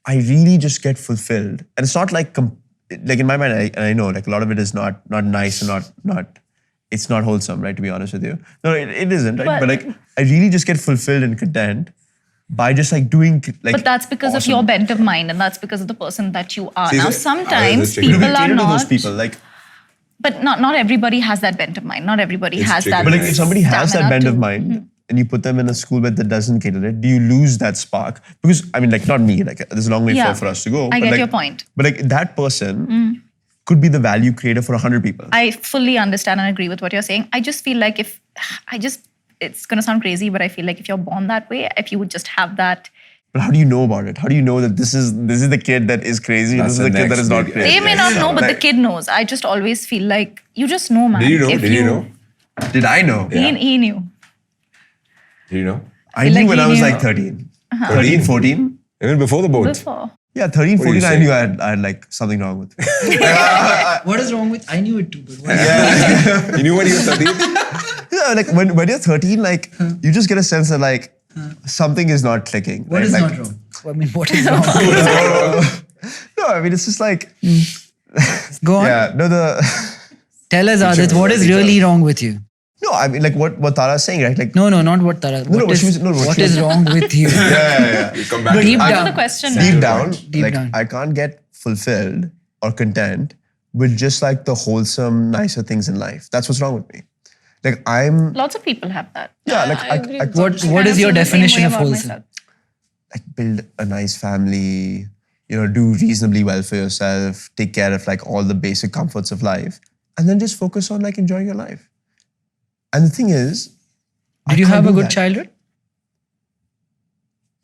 really just get fulfilled. And it's not like in my mind, I know like a lot of it is not nice and not it's not wholesome, right? To be honest with you. No, it isn't, right? But like I really just get fulfilled and content by just like doing like. But that's because of your bent of mind, and that's because of the person that you are. Now, sometimes people people are not. Those people, like, but not everybody has that bent of mind. Not everybody has that. but like if somebody has that stamina bent to- of mind and you put them in a school that doesn't cater it, do you lose that spark? Because I mean, like not me. Like there's a long way for us to go. I but get like, your point. But like that person could be the value creator for 100 people. I fully understand and agree with what you're saying. I just feel like it's going to sound crazy, but I feel like if you're born that way, if you would just have that. But how do you know about it? How do you know that this is the kid that is crazy? That's this is the kid that is not big- crazy. They may not know, but the kid knows. I just always feel like you just know, man. Did you know? If Did you know? Did I know? He knew. Did you know? I Feel knew like when he I was knew. like 13. 13, 14? Even before the boats. Before. Yeah, 13, What are you 14, I saying? knew I had like something wrong with me. What is wrong with? I knew it too, but what? You knew when you were 13? Yeah, like when you're 13, like you just get a sense that like something is not clicking. What right? is Like, not wrong? I mean, what is wrong? No, I mean it's just like Go on. yeah, no Tell us, Aadit, what is really wrong with you? no, I mean like what Tara's saying, right? Like No, not what Tara. no, What is what she what was- is wrong with you? yeah. You come back. Deep Answer down. the question. Deep down, Deep like down. I can't get fulfilled or content with just like the wholesome, nicer things in life. That's what's wrong with me. Like I'm Lots of people have that. yeah, like I agree with What I is your feel the same definition way of about wholesome? myself. like build a nice family, do reasonably well for yourself, take care of like all the basic comforts of life, and then just focus on like enjoying your life. And the thing is, Did you can't have a do good that. childhood?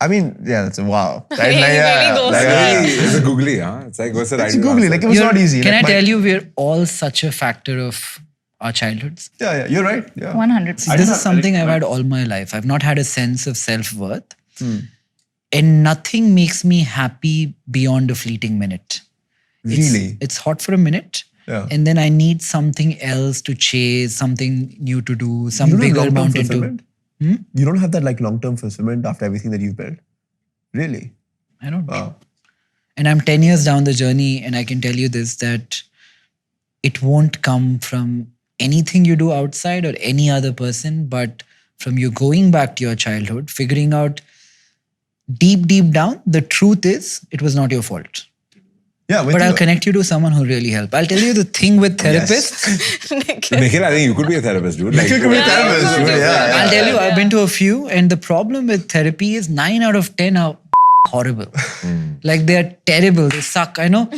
I mean, yeah, that's a wow. Right? He really goes like, for It's a googly, huh? It's like, what's the right It's googly. Like, it was not easy. Can like, I tell you, we're all such a factor of our childhoods. Yeah, you're right. Yeah. 100%. This is something I've had all my life. I've not had a sense of self-worth. And nothing makes me happy beyond a fleeting minute. Really? It's hot for a minute. Yeah. And then I need something else to chase, something new to do, some You don't have bigger long-term mountain to. fulfillment? You don't have that like long-term fulfillment after everything that you've built? Really? I don't know. Wow. And I'm 10 years down the journey, and I can tell you this, that it won't come from anything you do outside or any other person, but from you going back to your childhood, figuring out deep down, the truth is it was not your fault. Yeah, But I'll connect you to someone who really helped. I'll tell you the thing with therapists. Nikhil, I think you could be a therapist, dude. Like, You could be a therapist. Yeah. I'll tell you, I've been to a few, and the problem with therapy is 9 out of 10 are horrible. Like they're terrible, they suck, I know.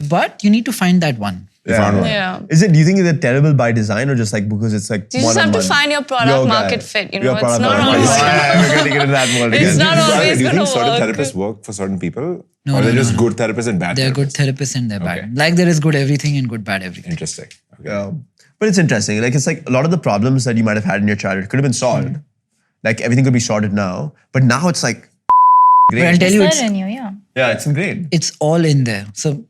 But you need to find that one. You found one. Yeah. Do you think they're terrible by design or just like because it's like You just have to one-on-one? find your product Your guy. market fit. You Your know, it's product not market always. fit. Yeah, we're going to get into that more It's again. not always Do you going think to certain work. therapists work for certain people? No, or no, they're no, just no. good therapists and bad They're good therapists? therapists and they're Okay. bad. Like there is good everything and good bad everything. Interesting. Okay. Yeah. But it's interesting. Like it's like a lot of the problems that you might have had in your childhood could have been solved. Like everything could be sorted now. But now it's like great. But I'll tell you, It's there in you, yeah. Yeah, it's great. it's all in there. So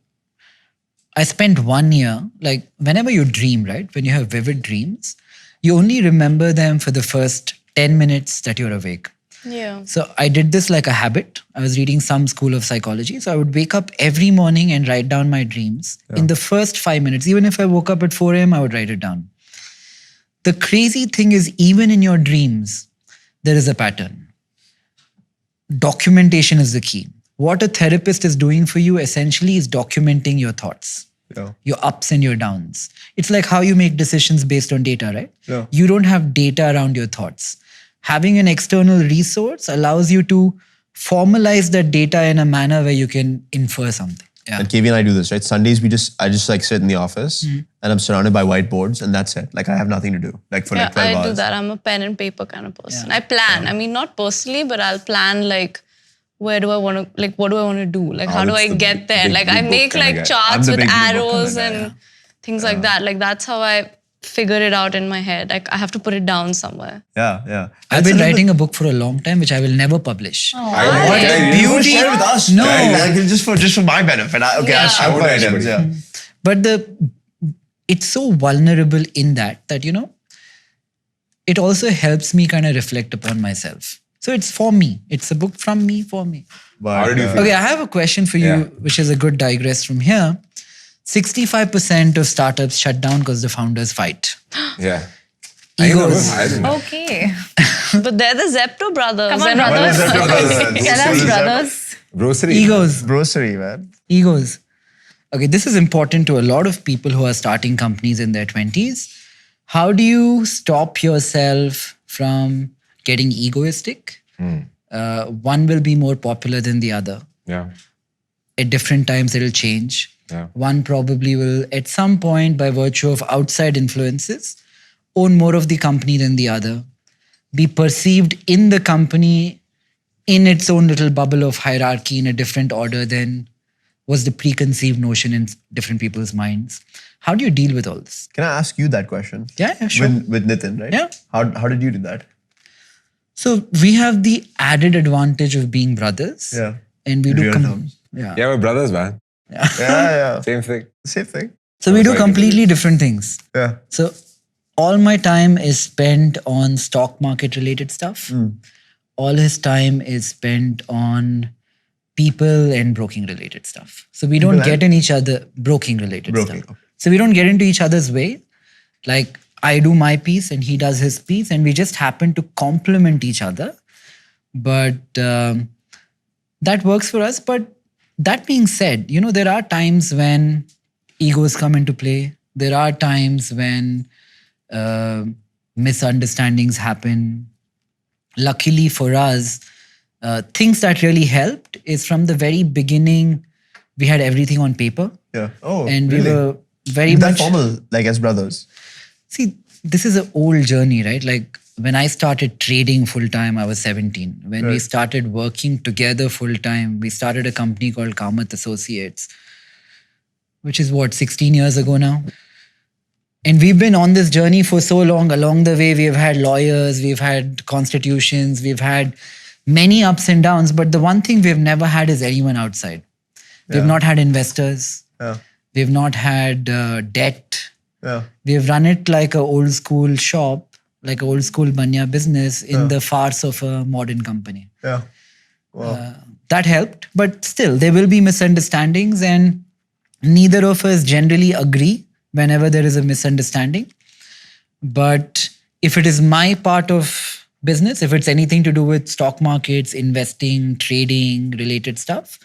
I spent 1 year, like whenever you dream, right? When you have vivid dreams, you only remember them for the first 10 minutes that you're awake. Yeah. So I did this like a habit. I was reading some school of psychology. So I would wake up every morning and write down my dreams. In the first 5 minutes, even if I woke up at 4 a.m., I would write it down. The crazy thing is, even in your dreams, there is a pattern. Documentation is the key. What a therapist is doing for you essentially is documenting your thoughts, Yeah. your ups and your downs. It's like how you make decisions based on data, right? Yeah. You don't have data around your thoughts. Having an external resource allows you to formalize that data in a manner where you can infer something. Yeah. And KV and I do this, right? Sundays I just like sit in the office and I'm surrounded by whiteboards and that's it. Like I have nothing to do. Like for Yeah, like 12 I hours. do that. I'm a pen and paper kind of person. Yeah. I plan. I mean, not personally, but I'll plan like, where do I want to, like, what do I want to do? Like, how do Aadit's I the get there? big Like, blue I book make kinda like guy. I'm charts the with big blue book arrows kinda guy, and things like that. Like, that's how I figure it out in my head. Like, I have to put it down somewhere. Yeah, yeah. I've been writing a book for a long time, which I will never publish. I know. But Okay, the you- beauty- Share with us. No. Like, just for my benefit. I'll Yeah. I'll put items. Everybody. Yeah. But it's so vulnerable in that, you know, it also helps me kind of reflect upon myself. So it's for me. It's a book from me for me. But, How did you feel? Okay, I have a question for you, Yeah. which is a good digress from here. 65% of startups shut down because the founders fight. Yeah. Egos. I didn't know. Okay. But they're the Zepto brothers. Come on, They're not brothers. the- Zepto Brothers. Tell us, brothers. Grocery. Egos. Grocery, man. Egos. Okay, this is important to a lot of people who are starting companies in their 20s. How do you stop yourself from getting egoistic? One will be more popular than the other. Yeah. At different times, it'll change. Yeah. One probably will, at some point, by virtue of outside influences, own more of the company than the other, be perceived in the company in its own little bubble of hierarchy in a different order than was the preconceived notion in different people's minds. How do you deal with all this? Can I ask you that question? Yeah, sure. With Nitin, right? Yeah. How did you do that? So we have the added advantage of being brothers. Yeah. And we do Real terms. yeah. Yeah, we're brothers, man. Yeah. Same thing. Same thing. So we do like- completely different things. Yeah. So all my time is spent on stock market related stuff. All his time is spent on people and broking related stuff. So we don't People get in each other, broking related Broking. stuff. So we don't get into each other's way. Like I do my piece and he does his piece and we just happen to complement each other. But that works for us. But that being said, you know, there are times when egos come into play. There are times when misunderstandings happen. Luckily for us, things that really helped is from the very beginning, we had everything on paper. Yeah. Oh, And we really? were very that much... formal, like as brothers. See, this is an old journey, right? Like when I started trading full time, I was 17. When we started working together full time, we started a company called Kamath Associates, which is 16 years ago now. And we've been on this journey for so long. Along the way, we've had lawyers, we've had constitutions, we've had many ups and downs. But the one thing we've never had is anyone outside. We've not had investors. We've not had debt. We've run it like an old school shop, like an old school banya business in the farce of a modern company. That helped. But still, there will be misunderstandings, and neither of us generally agree whenever there is a misunderstanding. But if it is my part of business, if it's anything to do with stock markets, investing, trading, related stuff,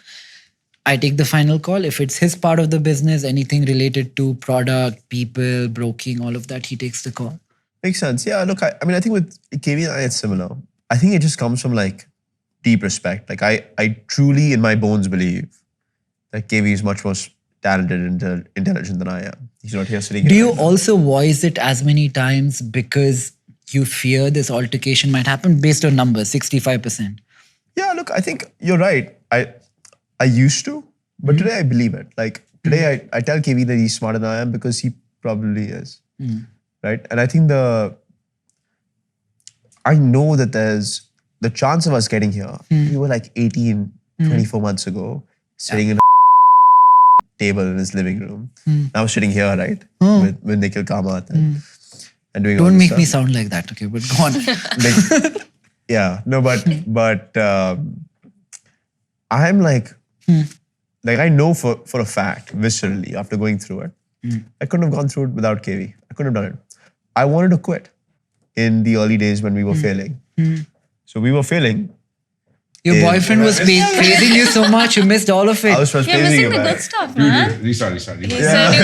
I take the final call. If it's his part of the business, anything related to product, people, broking, all of that, he takes the call. Makes sense. Yeah, look, I mean, I think with KV and I, it's similar. I think it just comes from like deep respect. Like I truly in my bones believe that KV is much more talented and intelligent than I am. He's not here sitting here. Do you also voice it as many times because you fear this altercation might happen based on numbers, 65%? Yeah, look, I think you're right. I used to, but today I believe it. Like today I tell KV that he's smarter than I am because he probably is. Right? And I think I know that there's the chance of us getting here. We were like 18, 24 months ago, sitting in a table in his living room. Now sitting here, right? With Nikhil, Kamath and doing all Don't this make stuff. me sound like that, okay? But go on. Yeah, no, but I'm like I know for a fact, viscerally, after going through it, I couldn't have gone through it without KV. I couldn't have done it. I wanted to quit in the early days when we were failing. So we were failing. Your boyfriend was praising you so much, you missed all of I it. was first You're praising missing you, the man. good stuff, man. Restart. He said you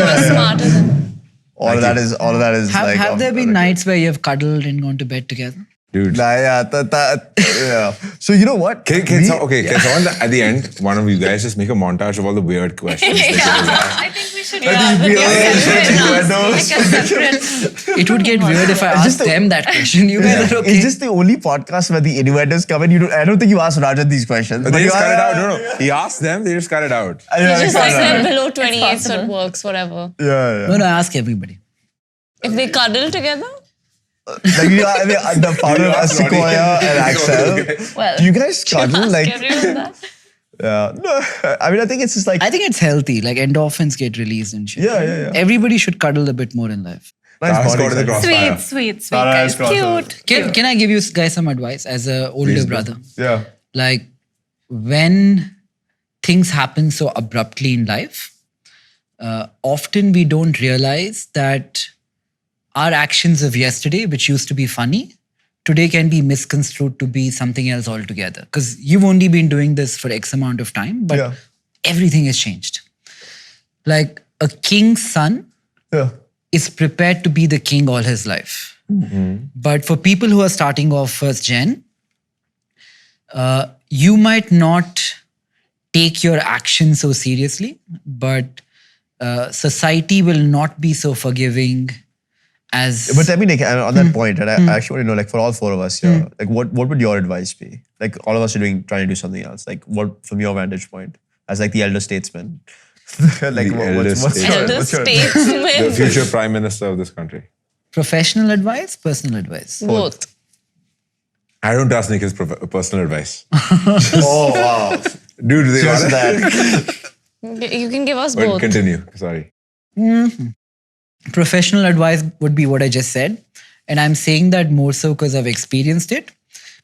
were smarter than All of that is like... Have there been nights where you've cuddled and gone to bed together? Dude. Yeah. So you know what? Can someone at the end, one of you guys just make a montage of all the weird questions? I think we should think we are like a separate. It would get weird if I It's just asked them that question. You guys are okay. Is this the only podcast where the innovators come in? I don't think you asked Rajat these questions. They just cut it out. No. He asked them, they just cut it out. just like they're below It's 28, so it possible. works, whatever. Yeah. No, I ask everybody. If they cuddle together, Like the founder of Sequoia and Axel. Well, Do you guys cuddle? ask Like, everyone that. no. I mean, I think it's just like I think it's healthy. Like endorphins get released and shit. Yeah. Everybody should cuddle a bit more in life. nice Go to the body. crossfire. sweet, Tara guys. is crossover. Cute. Can I give you guys some advice as an older brother? Yeah. Like when things happen so abruptly in life, often we don't realize that our actions of yesterday, which used to be funny, today can be misconstrued to be something else altogether. Because you've only been doing this for X amount of time, but everything has changed. Like a king's son is prepared to be the king all his life. But for people who are starting off first gen, you might not take your actions so seriously, but society will not be so forgiving as... But I mean, like, on that point, and I actually want to know, like, for all four of us here, like, what would your advice be? Like, all of us are trying to do something else. Like, what, from your vantage point, as like the elder statesman, like, what's Elder your statesman. The future prime minister of this country. Professional advice, personal advice? Both. I don't trust Nikhil's personal advice. Oh, wow. Dude, they Just are that. You can give us But both. continue. Sorry. Professional advice would be what I just said. And I'm saying that more so because I've experienced it.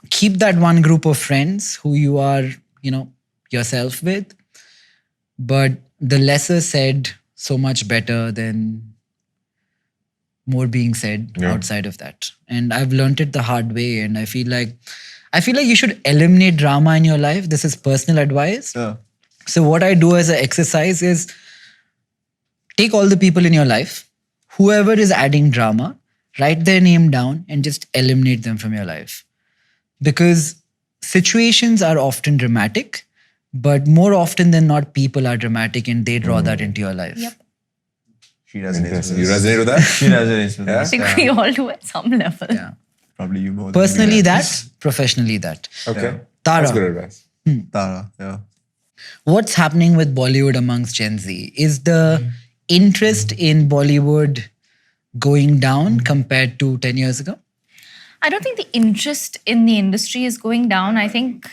Keep that one group of friends who you are, yourself with. But the lesser said, so much better than more being said outside of that. And I've learned it the hard way. And I feel like you should eliminate drama in your life. This is personal advice. So what I do as an exercise is take all the people in your life, whoever is adding drama, write their name down and just eliminate them from your life. Because situations are often dramatic, but more often than not, people are dramatic and they draw that into your life. Yep. She resonates with You this. resonate with that? She resonates with Yeah? this. I think we all do at some level. Yeah. Probably you more. than Personally me. that, professionally that. Okay. Yeah. Tara. That's good advice. Tara, yeah. What's happening with Bollywood amongst Gen Z? Is the interest in Bollywood going down compared to 10 years ago? I don't think the interest in the industry is going down. I think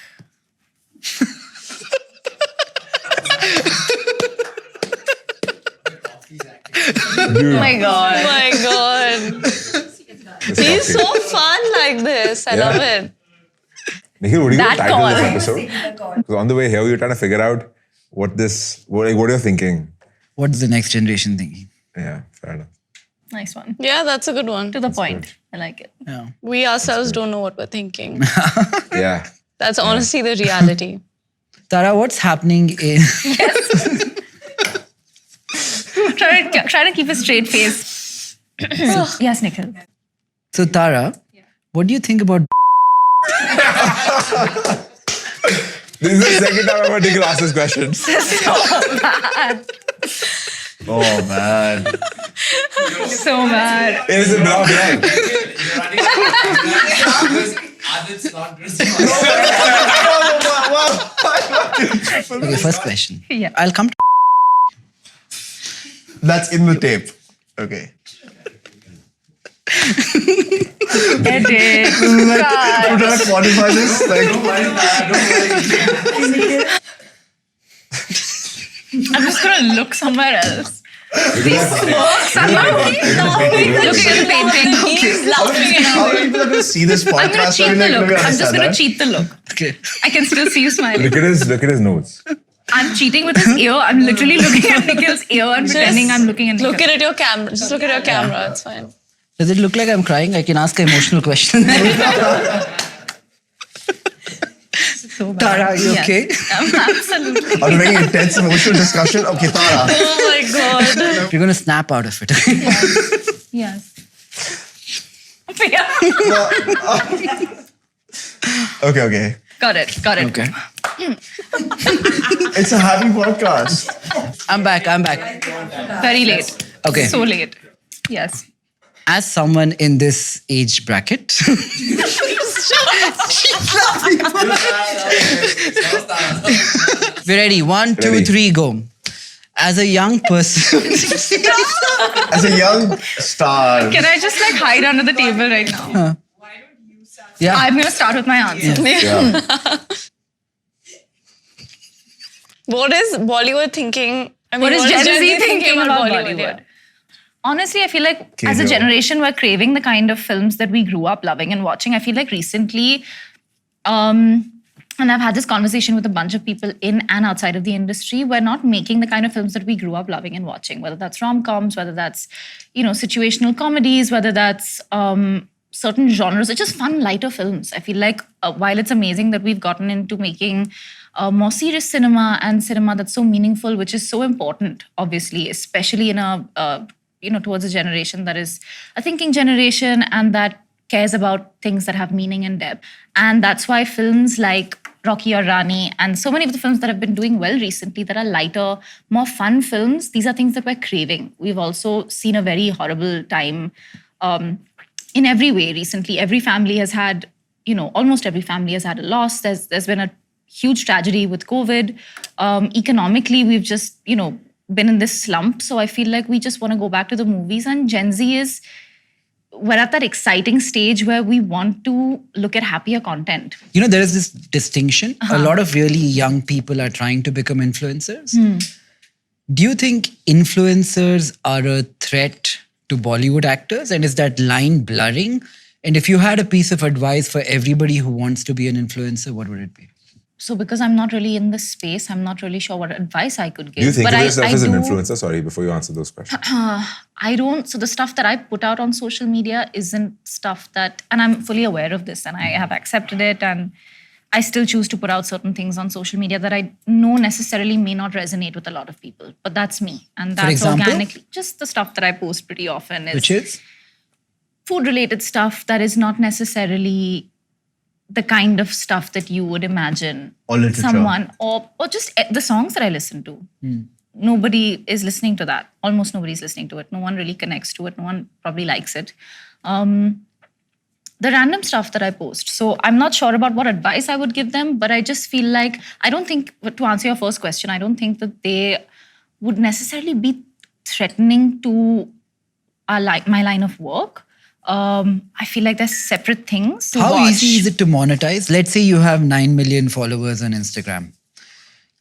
Oh my God. He's so fun like this. I Yeah. love it. Nikhil, what do you That title this call. episode? Because on the way here, we were trying to figure out what you're thinking. What's the next generation thinking? Yeah, fair enough. nice one. Yeah, that's a good one. To the point. I like it. Yeah. We ourselves don't know what we're thinking. Yeah. That's honestly the reality. Tara, what's happening in... Try to keep a straight face. Yes, Nikhil. So Tara, what do you think about... This is the second time I've heard Nikhil ask this question. Oh, man. So bad. Is it now? Aadit's not responding. Okay, first question. Yeah. I'll come to... That's in the tape. Okay. Edit. I'm trying to quantify this. Like, I'm just gonna look somewhere else. These smirks. I'm not looking at the painting. He's laughing at how many people are going to see this podcast? I'm gonna cheat the Like, look. maybe I'm just understand gonna that. cheat the look. Okay. I can still see you smiling. Look at his notes. I'm cheating with his ear. I'm literally looking at Nikhil's ear and pretending I'm looking at Nikhil. Look at your camera. Just look at your camera. It's fine. Does it look like I'm crying? I can ask an emotional question. So bad. Tara, are you Yes. okay? Absolutely. After a very intense emotional discussion. Okay, Tara. Oh my God. You're going to snap out of it. Yes. Okay. Got it. Okay. It's a happy podcast. I'm back. Very late. Okay. So late. Yes. As someone in this age bracket, we're ready. 1, 2, Ready. 3, go. As a young person, As a young star. Can I just like hide under the table right now? yeah, I'm gonna start with my answer. Yeah. What is Bollywood thinking? I mean, What is Gen Z thinking thinking about Bollywood? Bollywood? Honestly, I feel like Okay, as a no. generation, we're craving the kind of films that we grew up loving and watching. I feel like recently, and I've had this conversation with a bunch of people in and outside of the industry, we're not making the kind of films that we grew up loving and watching, whether that's rom-coms, whether that's, situational comedies, whether that's certain genres. It's just fun, lighter films. I feel like while it's amazing that we've gotten into making more serious cinema and cinema that's so meaningful, which is so important, obviously, especially in a towards a generation that is a thinking generation and that cares about things that have meaning and depth. And that's why films like Rocky or Rani and so many of the films that have been doing well recently that are lighter, more fun films, these are things that we're craving. We've also seen a very horrible time in every way recently. Every family has had, almost every family has had a loss. There's been a huge tragedy with COVID. Economically, we've just, been in this slump. So I feel like we just want to go back to the movies. And Gen Z we're at that exciting stage where we want to look at happier content. there is this distinction. A lot of really young people are trying to become influencers. Do you think influencers are a threat to Bollywood actors? And is that line blurring? And if you had a piece of advice for everybody who wants to be an influencer, what would it be? So because I'm not really in this space, I'm not really sure what advice I could give. Do you think But of yourself as an do- influencer? Sorry, before you answer those questions. I don't. So the stuff that I put out on social media isn't stuff that, and I'm fully aware of this and I have accepted it, and I still choose to put out certain things on social media that I know necessarily may not resonate with a lot of people. But that's me. And that's example? organically, just the stuff that I post pretty often is Which is? food-related stuff that is not necessarily the kind of stuff that you would imagine Or literature. someone, or just the songs that I listen to. Nobody is listening to that. Almost nobody's listening to it. No one really connects to it. No one probably likes it. the random stuff that I post. So I'm not sure about what advice I would give them, but I just feel like, I don't think, to answer your first question, I don't think that they would necessarily be threatening to my line of work. I feel like they're separate things to How watch. easy is it to monetize? Let's say you have 9 million followers on Instagram.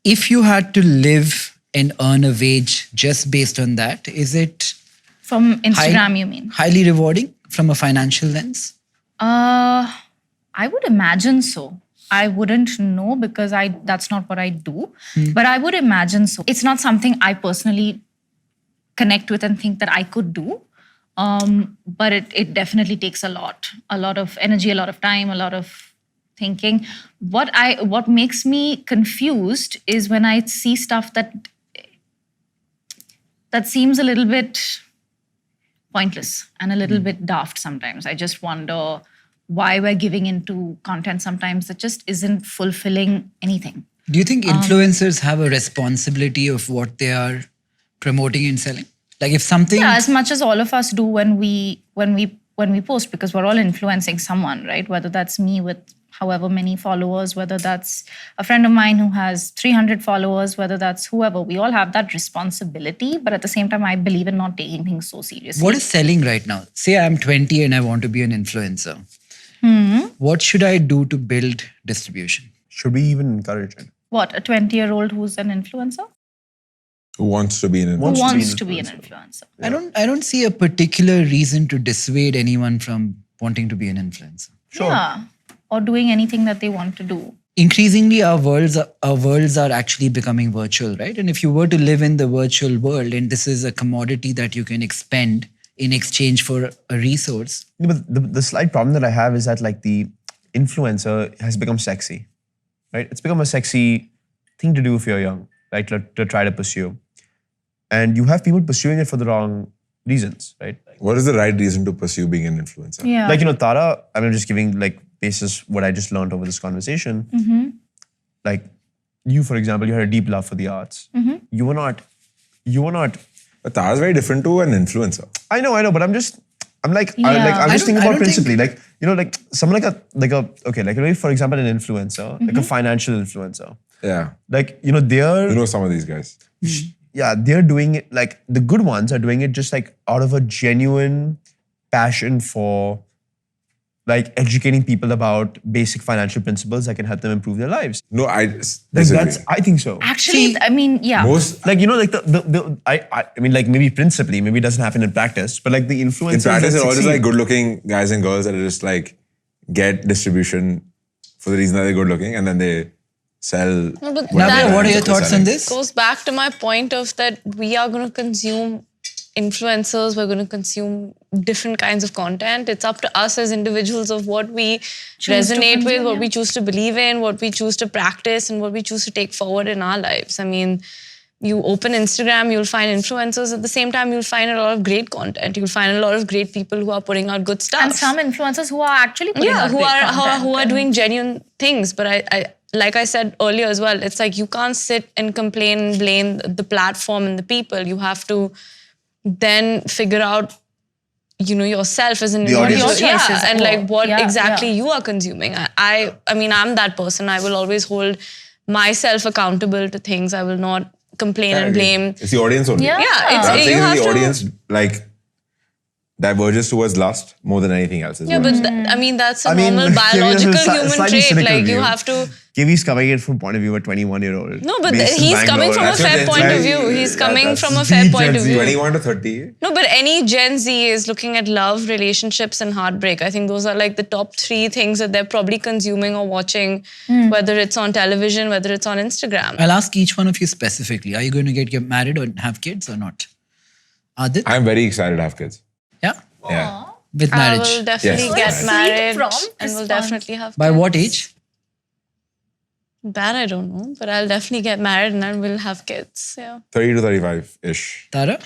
If you had to live and earn a wage just based on that, is it From Instagram, you mean? highly rewarding from a financial lens? I would imagine so. I wouldn't know because that's not what I do. But I would imagine so. It's not something I personally connect with and think that I could do. But it definitely takes a lot of energy, a lot of time, a lot of thinking. What makes me confused is when I see stuff that seems a little bit pointless and a little bit daft sometimes. I just wonder why we're giving into content sometimes that just isn't fulfilling anything. Do you think influencers have a responsibility of what they are promoting and selling? Like if something... Yeah, as much as all of us do when we post, because we're all influencing someone, right? Whether that's me with however many followers, whether that's a friend of mine who has 300 followers, whether that's whoever, we all have that responsibility. But at the same time, I believe in not taking things so seriously. What is selling right now? Say I'm 20 and I want to be an influencer. What should I do to build distribution? Should we even encourage it? What, a 20-year-old who's an influencer? Who wants to be an Who influencer? wants to be an influencer? I don't see a particular reason to dissuade anyone from wanting to be an influencer. Sure. Yeah. Or doing anything that they want to do. Increasingly, our worlds are actually becoming virtual, right? And if you were to live in the virtual world, and this is a commodity that you can expend in exchange for a resource. Yeah, but the slight problem that I have is that like the influencer has become sexy, right? It's become a sexy thing to do if you're young, right? To try to pursue. And you have people pursuing it for the wrong reasons, right? What is the right reason to pursue being an influencer? Yeah. Like, Tara, I'm just giving like basis what I just learned over this conversation. Like you, for example, you had a deep love for the arts. You were not. But Tara's very different to an influencer. I know, but I'm just Yeah. thinking I about don't principally, like, like someone like for example, an influencer, like a financial influencer. Yeah. Like, they're, You know some of these guys. yeah, they're doing it, like the good ones are doing it just like out of a genuine passion for like educating people about basic financial principles that can help them improve their lives. No, I Like disagree. I think so. Actually, See, I mean, yeah. Most Like, like I mean, like maybe principally, maybe it doesn't happen in practice, but like the influencers in practice, that they're all just succeed- like good-looking guys and girls that are just like get distribution for the reason that they're good-looking, and then they sell. No, but whatever Navya, what are brands your that they're thoughts selling. on this? goes back to my point of that we are going to consume influencers, we're going to consume different kinds of content. It's up to us as individuals of what we Choose to resonate with, consume, what yeah. we choose to believe in, what we choose to practice, and what we choose to take forward in our lives. I mean, you open Instagram, you'll find influencers. At the same time, you'll find a lot of great content. You'll find a lot of great people who are putting out good stuff. And some influencers who are actually putting out who great are content who are and- doing genuine things. But I like I said earlier as well, it's like you can't sit and complain and blame the platform and the people. You have to then figure out, yourself as an The audience. individual. Your choices, and like what yeah, exactly yeah. you are consuming. I mean, I'm that person. I will always hold myself accountable to things. I will not complain and blame. It's the audience only. Yeah. Yeah, I'm saying you have the to. audience like diverges towards lust more than anything else. Is Yeah, what I'm but saying. I mean that's a I mean, normal biological human slightly trait. cynical Like you view. have to. Kiwi's coming in from point of view of a 21-year-old. No, but based in he's coming Bangalore. from a That's your fair Gen point of Z. view. He's Yeah, coming that's from a the fair point Gen of Z. view. 21 to 30. No, but any Gen Z is looking at love, relationships, and heartbreak. I think those are like the top 3 things that they're probably consuming or watching, whether it's on television, whether it's on Instagram. I'll ask each one of you specifically. Are you going to get married or have kids or not? Adit? I'm very excited to have kids. Yeah? Yeah. With I marriage. will definitely Yes. get Sweet married prompt and will response. definitely have By kids. what age? That I don't know, but I'll definitely get married and I will have kids. Yeah. 30 to 35-ish. Tara?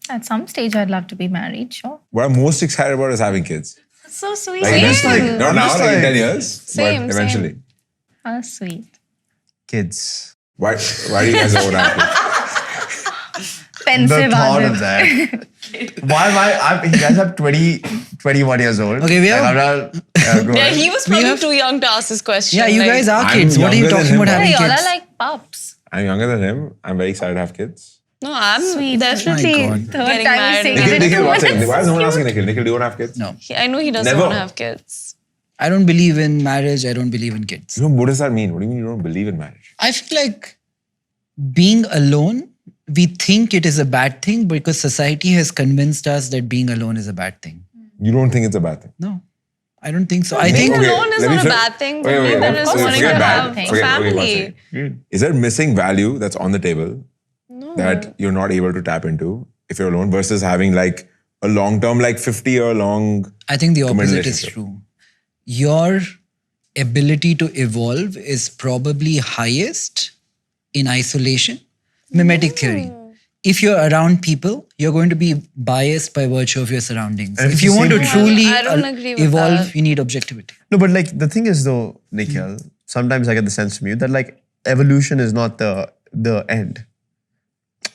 At some stage, I'd love to be married, sure. What I'm most excited about is having kids. So sweet. Like, eventually. Not I'm now, just like in like- 10 years, Same, but eventually. Oh, sweet. Kids. Why do you guys own kids? Pensive thought Aadit. of that. Why am I? You guys are 20, 21 years old. Okay, we have- Go Yeah, ahead. he was probably too young to ask this question. Yeah, you like- guys are I'm kids. What are you younger than talking about him. having Yeah, y'all are kids? like pups. I'm younger than him. I'm very excited to have kids. No, I'm Sweet. definitely My God. Third getting time married. saying now. it. Nikhil, what's it? That's Why is no one asking Nikhil? Nikhil, do you want to have kids? No. I know he doesn't Never. want to have kids. I don't believe in marriage. I don't believe in kids. What does that mean? What do you mean you don't believe in marriage? I feel like being alone, we think it is a bad thing because society has convinced us that being alone is a bad thing. You don't think it's a bad thing? No, I don't think so. I Being think alone is let me not a flip- bad thing. Wait, For me, wait, that wait. is Forget wanting bad. to have Forget- Wait, one family. second. Is there missing value that's on the table that you're not able to tap into if you're alone versus having like a long-term, like 50-year-long... I think the committed opposite is relationship? true. Your ability to evolve is probably highest in isolation. Mimetic theory. If you're around people, you're going to be biased by virtue of your surroundings. And If it's you the want to same- truly I don't agree with evolve, that. you need objectivity. No, but like the thing is though, Nikhil, sometimes I get the sense from you that like evolution is not the end.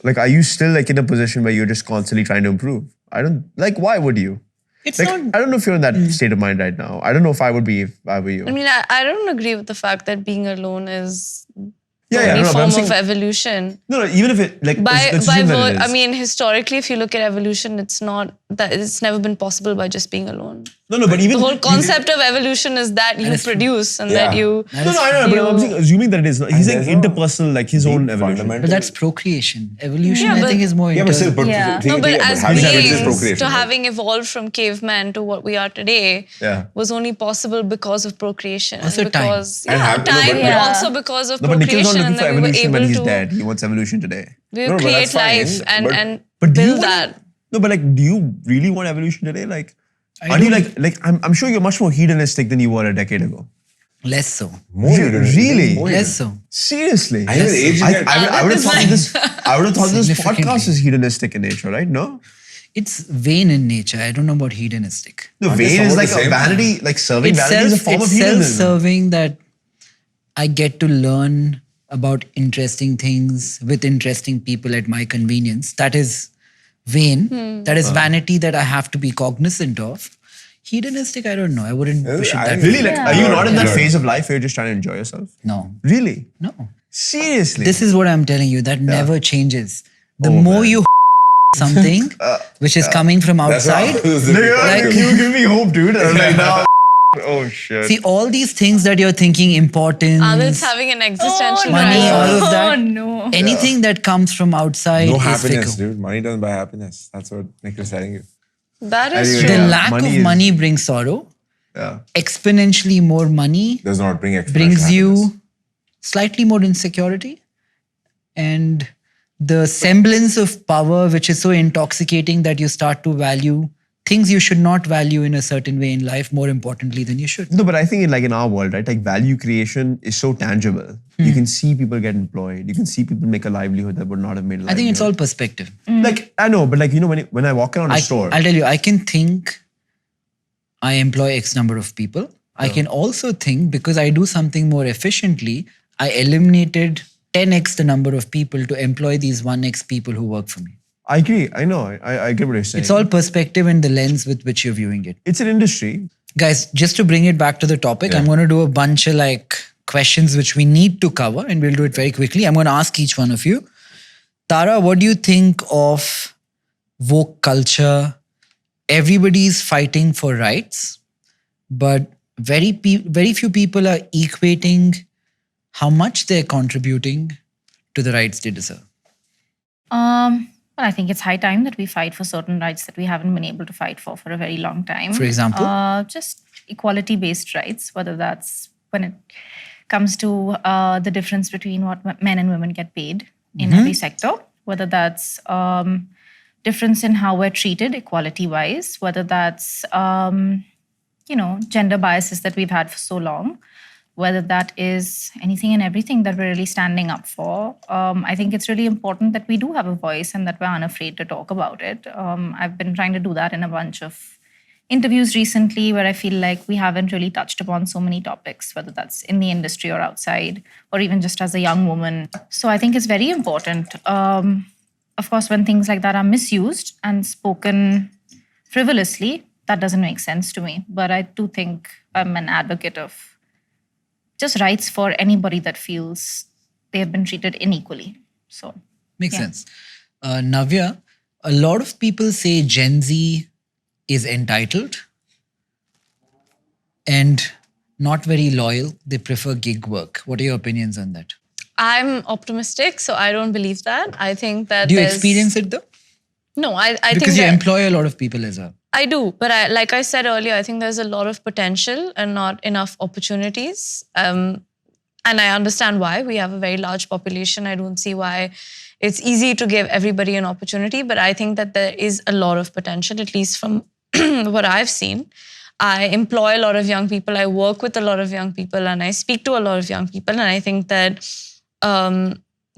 Like, are you still like in a position where you're just constantly trying to improve? I don't like. Why would you? It's Like, not. I don't know if you're in that state of mind right now. I don't know if I would be if I were you. I mean, I don't agree with the fact that being alone is yeah, any no, but form I'm of saying, evolution. no, even if it like By let's assume that it is. I mean, historically, if you look at evolution, it's not that it's never been possible by just being alone. no, but even The whole concept of evolution is that you is true. produce and Yeah. that you. No, I know, but I'm saying, assuming that it is not. He's saying there's no interpersonal, like his own evolution. fundamental... But that's procreation. Evolution, Yeah, I but- think, is more Yeah, but still, internal. Yeah. No, but as having kids is beings, procreation, to right? having evolved from caveman to what we are today, Yeah. was only possible because of procreation. Also and time. because And yeah, no, time, but- but Yeah. also because of No, but Nikhil's not procreation, looking and for then we were evolution when able he's to dead. He wants evolution today. we No, but create that's fine, life and but- and But do you build wanna- that. No, but like, do you really want evolution today? Like, I are you don't- like I'm sure you're much more hedonistic than you were a decade ago. Less so. More hedonistic. Really? More Less so. Seriously. I haven't aged I, yet. I would have thought this. I would have thought this Significantly. podcast is hedonistic in nature, right? No, It's vain in nature. I don't know about hedonistic. no. Aren't they Vain is somewhat like the a same? vanity, like serving It's vanity is a form of hedonism. self-serving that I get to learn about interesting things with interesting people at my convenience. That is vain. That is vanity that I have to be cognizant of. Hedonistic, I don't know. I wouldn't push it I- that Really, way. like, are you not in that Yeah. phase of life where you're just trying to enjoy yourself? No, Really? no. Seriously? This is what I'm telling you. That never changes. The Oh, more man. you something which is coming from That's how outside. I was Like- you give me hope, dude. I'm like, nah. Oh shit. See, all these things that you're thinking importance, Adit's having an existential Money, crisis. all of that. Oh no. anything that comes from outside No is happiness, fickle. dude. Money doesn't buy happiness. That's what Nikhil's telling you. That is Anyway, true. The Yeah, lack money of is- money brings sorrow. Yeah. Exponentially more money Does not bring exponential brings happiness. you slightly more insecurity. And the semblance of power, which is so intoxicating that you start to value things you should not value in a certain way in life more importantly than you should. No, but I think in our world, right, like value creation is so tangible. You can see people get employed. You can see people make a livelihood that would not have made a livelihood. I think it's all perspective. like, I know, but like, you know, when I walk around a store, I'll tell you, I can think I employ X number of people. I can also think because I do something more efficiently, I eliminated 10x the number of people to employ these 1x people who work for me. I agree. I know. I get what you're saying. It's all perspective and the lens with which you're viewing it. It's an industry. Guys, just to bring it back to the topic, I'm going to do a bunch of questions which we need to cover and we'll do it very quickly. I'm going to ask each one of you. Tara, what do you think of woke culture? Everybody's fighting for rights, but very few people are equating how much they're contributing to the rights they deserve. Well, I think it's high time that we fight for certain rights that we haven't been able to fight for a very long time. For example? Just equality-based rights, whether that's when it comes to the difference between what men and women get paid in every sector, whether that's difference in how we're treated equality-wise, whether that's, gender biases that we've had for so long, whether that is anything and everything that we're really standing up for. I think it's really important that we do have a voice and that we're unafraid to talk about it. I've been trying to do that in a bunch of interviews recently where I feel like we haven't really touched upon so many topics, whether that's in the industry or outside, or even just as a young woman. So I think it's very important. of course, when things like that are misused and spoken frivolously, that doesn't make sense to me. But I do think I'm an advocate of just rights for anybody that feels they have been treated unequally. So Makes yeah. sense. Navya, a lot of people say Gen Z is entitled and not very loyal. They prefer gig work. What are your opinions on that? I'm optimistic, so I don't believe that. I think that Do you there's- experience it though? No, I think Because you that- employ a lot of people as well. I do, but like I said earlier, I think there's a lot of potential and not enough opportunities. And I understand why. We have a very large population. I don't see why it's easy to give everybody an opportunity, but I think that there is a lot of potential, at least from what I've seen. I employ a lot of young people. I work with a lot of young people, and I speak to a lot of young people. And I think that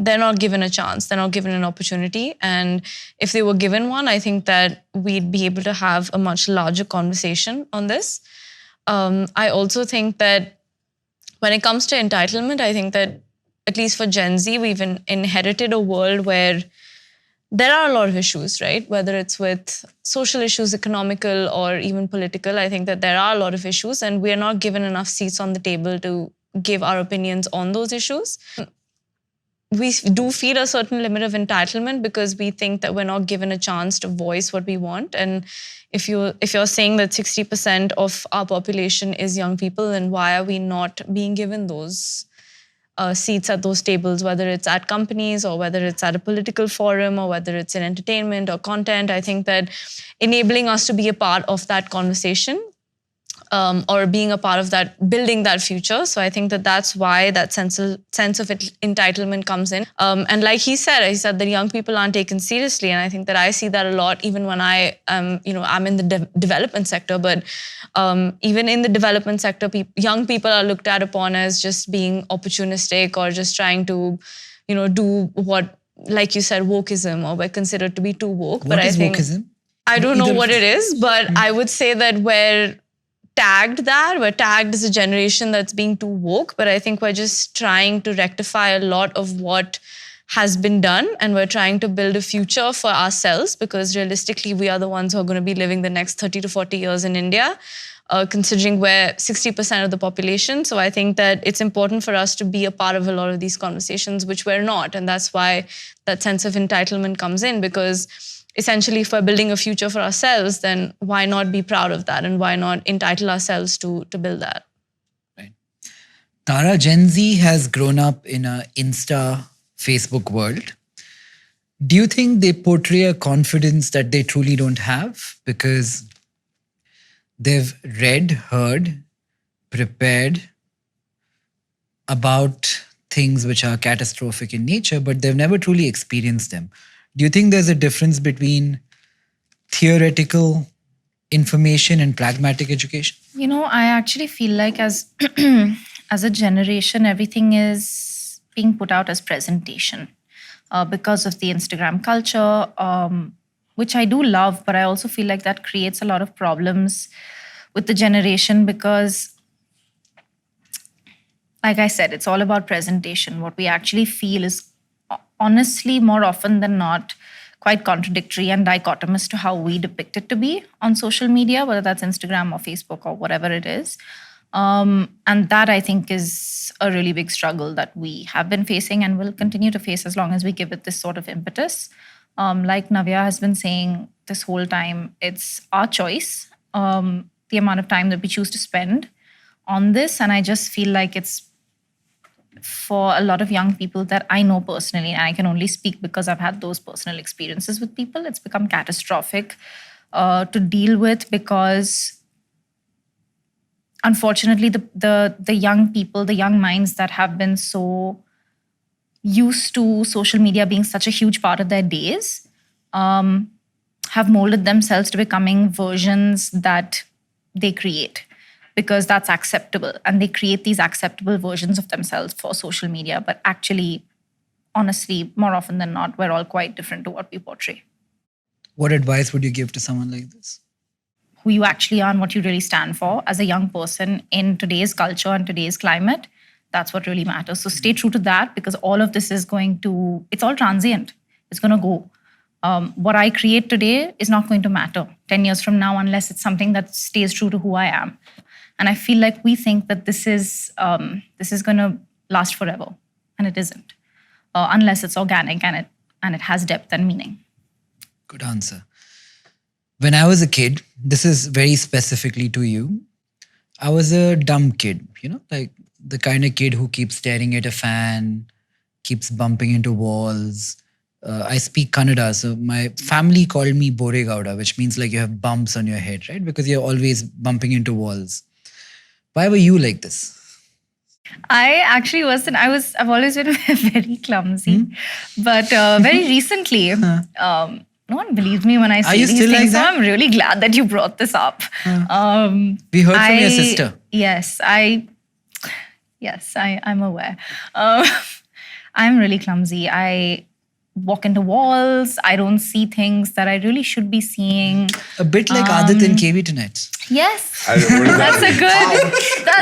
they're not given a chance. They're not given an opportunity. And if they were given one, I think that we'd be able to have a much larger conversation on this. I also think that when it comes to entitlement, I think that at least for Gen Z, we've inherited a world where there are a lot of issues, right? Whether it's with social issues, economical, or even political, I think that there are a lot of issues, and we are not given enough seats on the table to give our opinions on those issues. We do feel a certain limit of entitlement because we think that we're not given a chance to voice what we want. And if you're saying that 60% of our population is young people, then why are we not being given those seats at those tables, whether it's at companies or whether it's at a political forum or whether it's in entertainment or content? I think that enabling us to be a part of that conversation or being a part of that, building that future. So I think that that's why that sense of entitlement comes in. And like he said that young people aren't taken seriously. And I think that I see that a lot, even when I'm in the development sector. But even in the development sector, young people are looked at upon as just being opportunistic or just trying to, do what, like you said, wokeism, or we're considered to be too woke. What is wokeism? I don't know what it is, but I would say that we're tagged as a generation that's being too woke, but I think we're just trying to rectify a lot of what has been done, and we're trying to build a future for ourselves, because realistically we are the ones who are going to be living the next 30 to 40 years in India, considering we're 60% of the population. So I think that it's important for us to be a part of a lot of these conversations, which we're not, and that's why that sense of entitlement comes in, because essentially, if we're building a future for ourselves, then why not be proud of that, and why not entitle ourselves to build that? Right. Tara, Gen Z has grown up in a Insta, Facebook world. Do you think they portray a confidence that they truly don't have because they've read, heard, prepared about things which are catastrophic in nature, but they've never truly experienced them? Do you think there's a difference between theoretical information and pragmatic education? I actually feel like as as a generation, everything is being put out as presentation because of the Instagram culture, which I do love, but I also feel like that creates a lot of problems with the generation because, like I said, it's all about presentation. What we actually feel is honestly, more often than not, quite contradictory and dichotomous to how we depict it to be on social media, whether that's Instagram or Facebook or whatever it is. And that, I think, is a really big struggle that we have been facing and will continue to face as long as we give it this sort of impetus. Like Navya has been saying this whole time, it's our choice, the amount of time that we choose to spend on this. And I just feel like it's for a lot of young people that I know personally, and I can only speak because I've had those personal experiences with people, it's become catastrophic to deal with because unfortunately the young people, the young minds that have been so used to social media being such a huge part of their days have molded themselves to becoming versions that they create, because that's acceptable. And they create these acceptable versions of themselves for social media. But actually, honestly, more often than not, we're all quite different to what we portray. What advice would you give to someone like this? Who you actually are and what you really stand for as a young person in today's culture and today's climate, that's what really matters. So stay true to that, because all of this is it's all transient. It's going to go. what I create today is not going to matter 10 years from now unless it's something that stays true to who I am. And I feel like we think that this is going to last forever, and it isn't, unless it's organic and it has depth and meaning. Good answer. When I was a kid, this is very specifically to you, I was a dumb kid, like the kind of kid who keeps staring at a fan, keeps bumping into walls. I speak Kannada, so my family called me Boregowda, which means like you have bumps on your head, right? Because you're always bumping into walls. Why were you like this? I actually wasn't. I've always been very clumsy, but very recently, no one believes me when I say you these still like things. So that? I'm really glad that you brought this up. We heard from your sister. Yes, I'm aware. I'm really clumsy. I walk into walls. I don't see things that I really should be seeing. A bit like Aadit in KV tonight. Yes, What does that's that a good.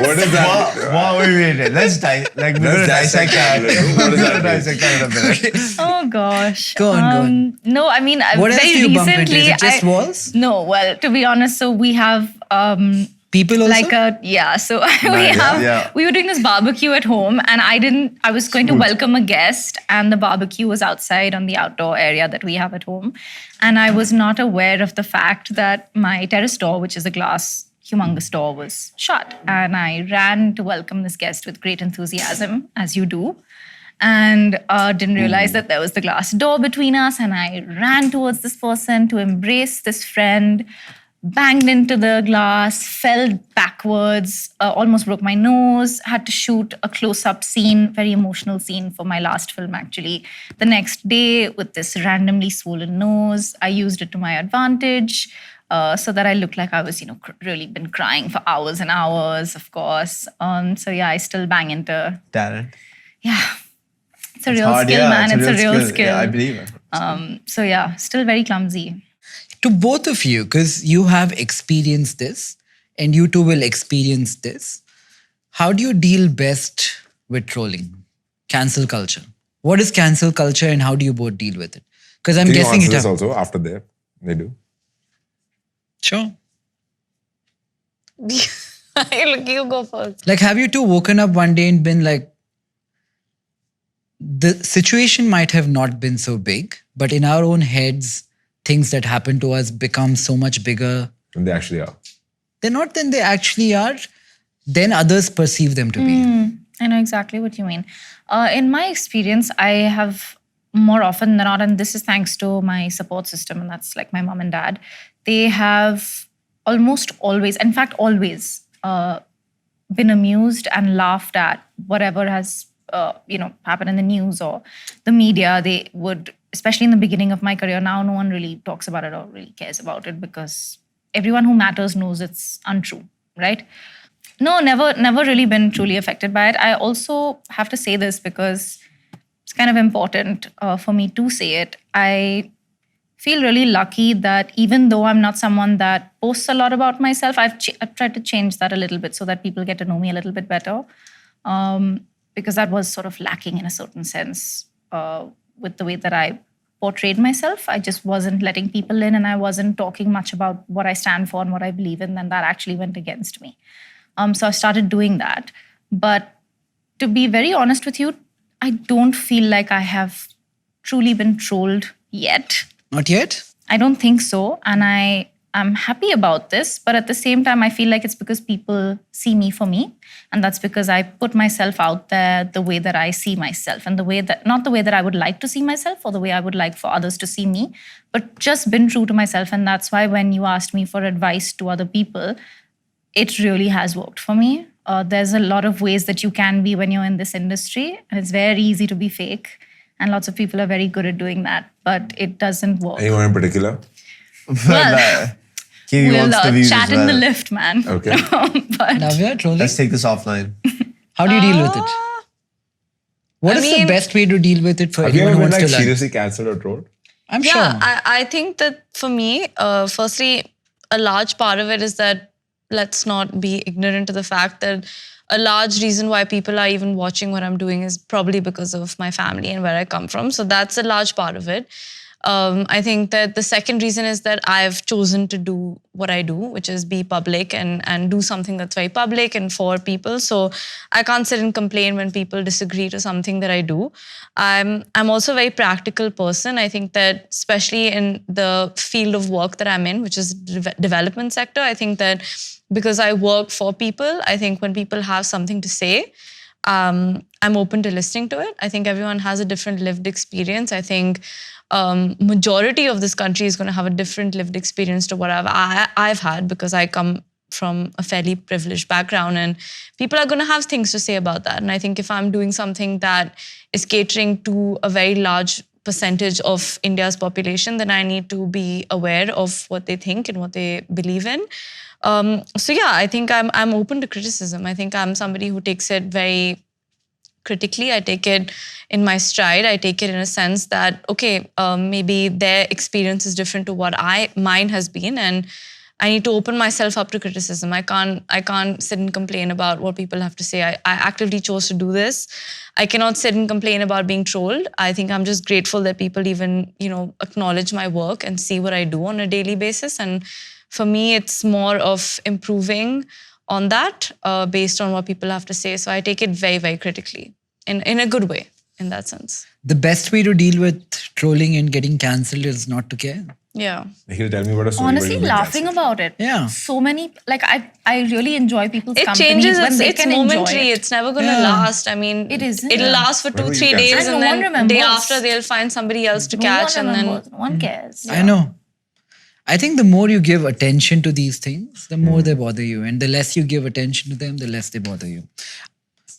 What That's is that? Wow, wait. Let's we're gonna dissect that. What does that mean? Dissect that in a minute. oh gosh. Go on. No, I mean What else very do you bump into? recently. Is it just walls? No, well, to be honest, so we have People also? so Yeah. we were doing this barbecue at home, and I was going to welcome a guest, and the barbecue was outside on the outdoor area that we have at home, and I was not aware of the fact that my terrace door, which is a glass humongous door, was shut, and I ran to welcome this guest with great enthusiasm, as you do, and didn't realize that there was the glass door between us, and I ran towards this person to embrace this friend, banged into the glass, fell backwards, almost broke my nose, had to shoot a close-up scene, very emotional scene for my last film, actually. The next day, with this randomly swollen nose, I used it to my advantage so that I looked like I was, really been crying for hours and hours, of course. So yeah, I still bang into... Talent. Yeah. It's a real Hard, skill, yeah, man. It's a real skill. Yeah, I believe it. So yeah, still very clumsy. To both of you, because you have experienced this and you too will experience this, how do you deal best with trolling? Cancel culture. What is cancel culture and how do you both deal with it? Because I'm Can you guessing answer it this also after they do? Sure. You go first. Like, have you two woken up one day and been like, the situation might have not been so big, but in our own heads, things that happen to us become so much bigger. And they actually are. They're not than they actually are, then others perceive them to be. I know exactly what you mean. In my experience, I have more often than not, and this is thanks to my support system, and that's like my mom and dad, they have almost always, in fact, always been amused and laughed at whatever has happened in the news or the media. They would, especially in the beginning of my career, now no one really talks about it or really cares about it because everyone who matters knows it's untrue, right? No, never really been truly affected by it. I also have to say this because it's kind of important for me to say it. I feel really lucky that even though I'm not someone that posts a lot about myself, I've tried to change that a little bit so that people get to know me a little bit better. Because that was sort of lacking in a certain sense with the way that I portrayed myself. I just wasn't letting people in and I wasn't talking much about what I stand for and what I believe in, and that actually went against me. So I started doing that. But to be very honest with you, I don't feel like I have truly been trolled yet. Not yet? I don't think so. And I'm happy about this. But at the same time, I feel like it's because people see me for me. And that's because I put myself out there the way that I see myself and the way that, not the way that I would like to see myself or the way I would like for others to see me, but just been true to myself. And that's why when you asked me for advice to other people, it really has worked for me. There's a lot of ways that you can be when you're in this industry. And it's very easy to be fake. And lots of people are very good at doing that, but it doesn't work. Anyone in particular? Well, Kiwi we'll wants the views chat as in the well. lift, man. Okay. But Navya, trolling? Let's take this offline. How do you deal with it? What I is the mean- best way to deal with it for Have you anyone ever who been wants like to learn? seriously cancelled or trolled? I'm Yeah, sure. I think that for me, firstly, a large part of it is that let's not be ignorant to the fact that a large reason why people are even watching what I'm doing is probably because of my family and where I come from. So that's a large part of it. I think that the second reason is that I've chosen to do what I do, which is be public and do something that's very public and for people. So I can't sit and complain when people disagree to something that I do. I'm also a very practical person. I think that especially in the field of work that I'm in, which is development sector, I think that because I work for people, I think when people have something to say, I'm open to listening to it. I think everyone has a different lived experience. I think majority of this country is going to have a different lived experience to what I've had, because I come from a fairly privileged background, and people are going to have things to say about that. And I think if I'm doing something that is catering to a very large percentage of India's population, then I need to be aware of what they think and what they believe in. So yeah, I think I'm open to criticism. I think I'm somebody who takes it very critically. I take it in my stride. I take it in a sense that, okay, maybe their experience is different to what mine has been, and I need to open myself up to criticism. I can't sit and complain about what people have to say. I actively chose to do this. I cannot sit and complain about being trolled. I think I'm just grateful that people even, acknowledge my work and see what I do on a daily basis. And for me, it's more of improving on that based on what people have to say. So I take it very, very critically in a good way in that sense. The best way to deal with trolling and getting cancelled is not to care. Yeah. Nikhil, tell me about a story. Honestly, where you've been laughing cancelled. about it. Yeah. So many, I really enjoy people's It company changes, when they it's can enjoy momentary. it. It's never going to Yeah. last. I mean, It isn't. it'll Yeah. last for When were 2-3 you days, cancelled? and And no then one day remembers. after they'll find somebody else to No catch, one and then remembers. No one cares. I know. I think the more you give attention to these things, the more they bother you. And the less you give attention to them, the less they bother you.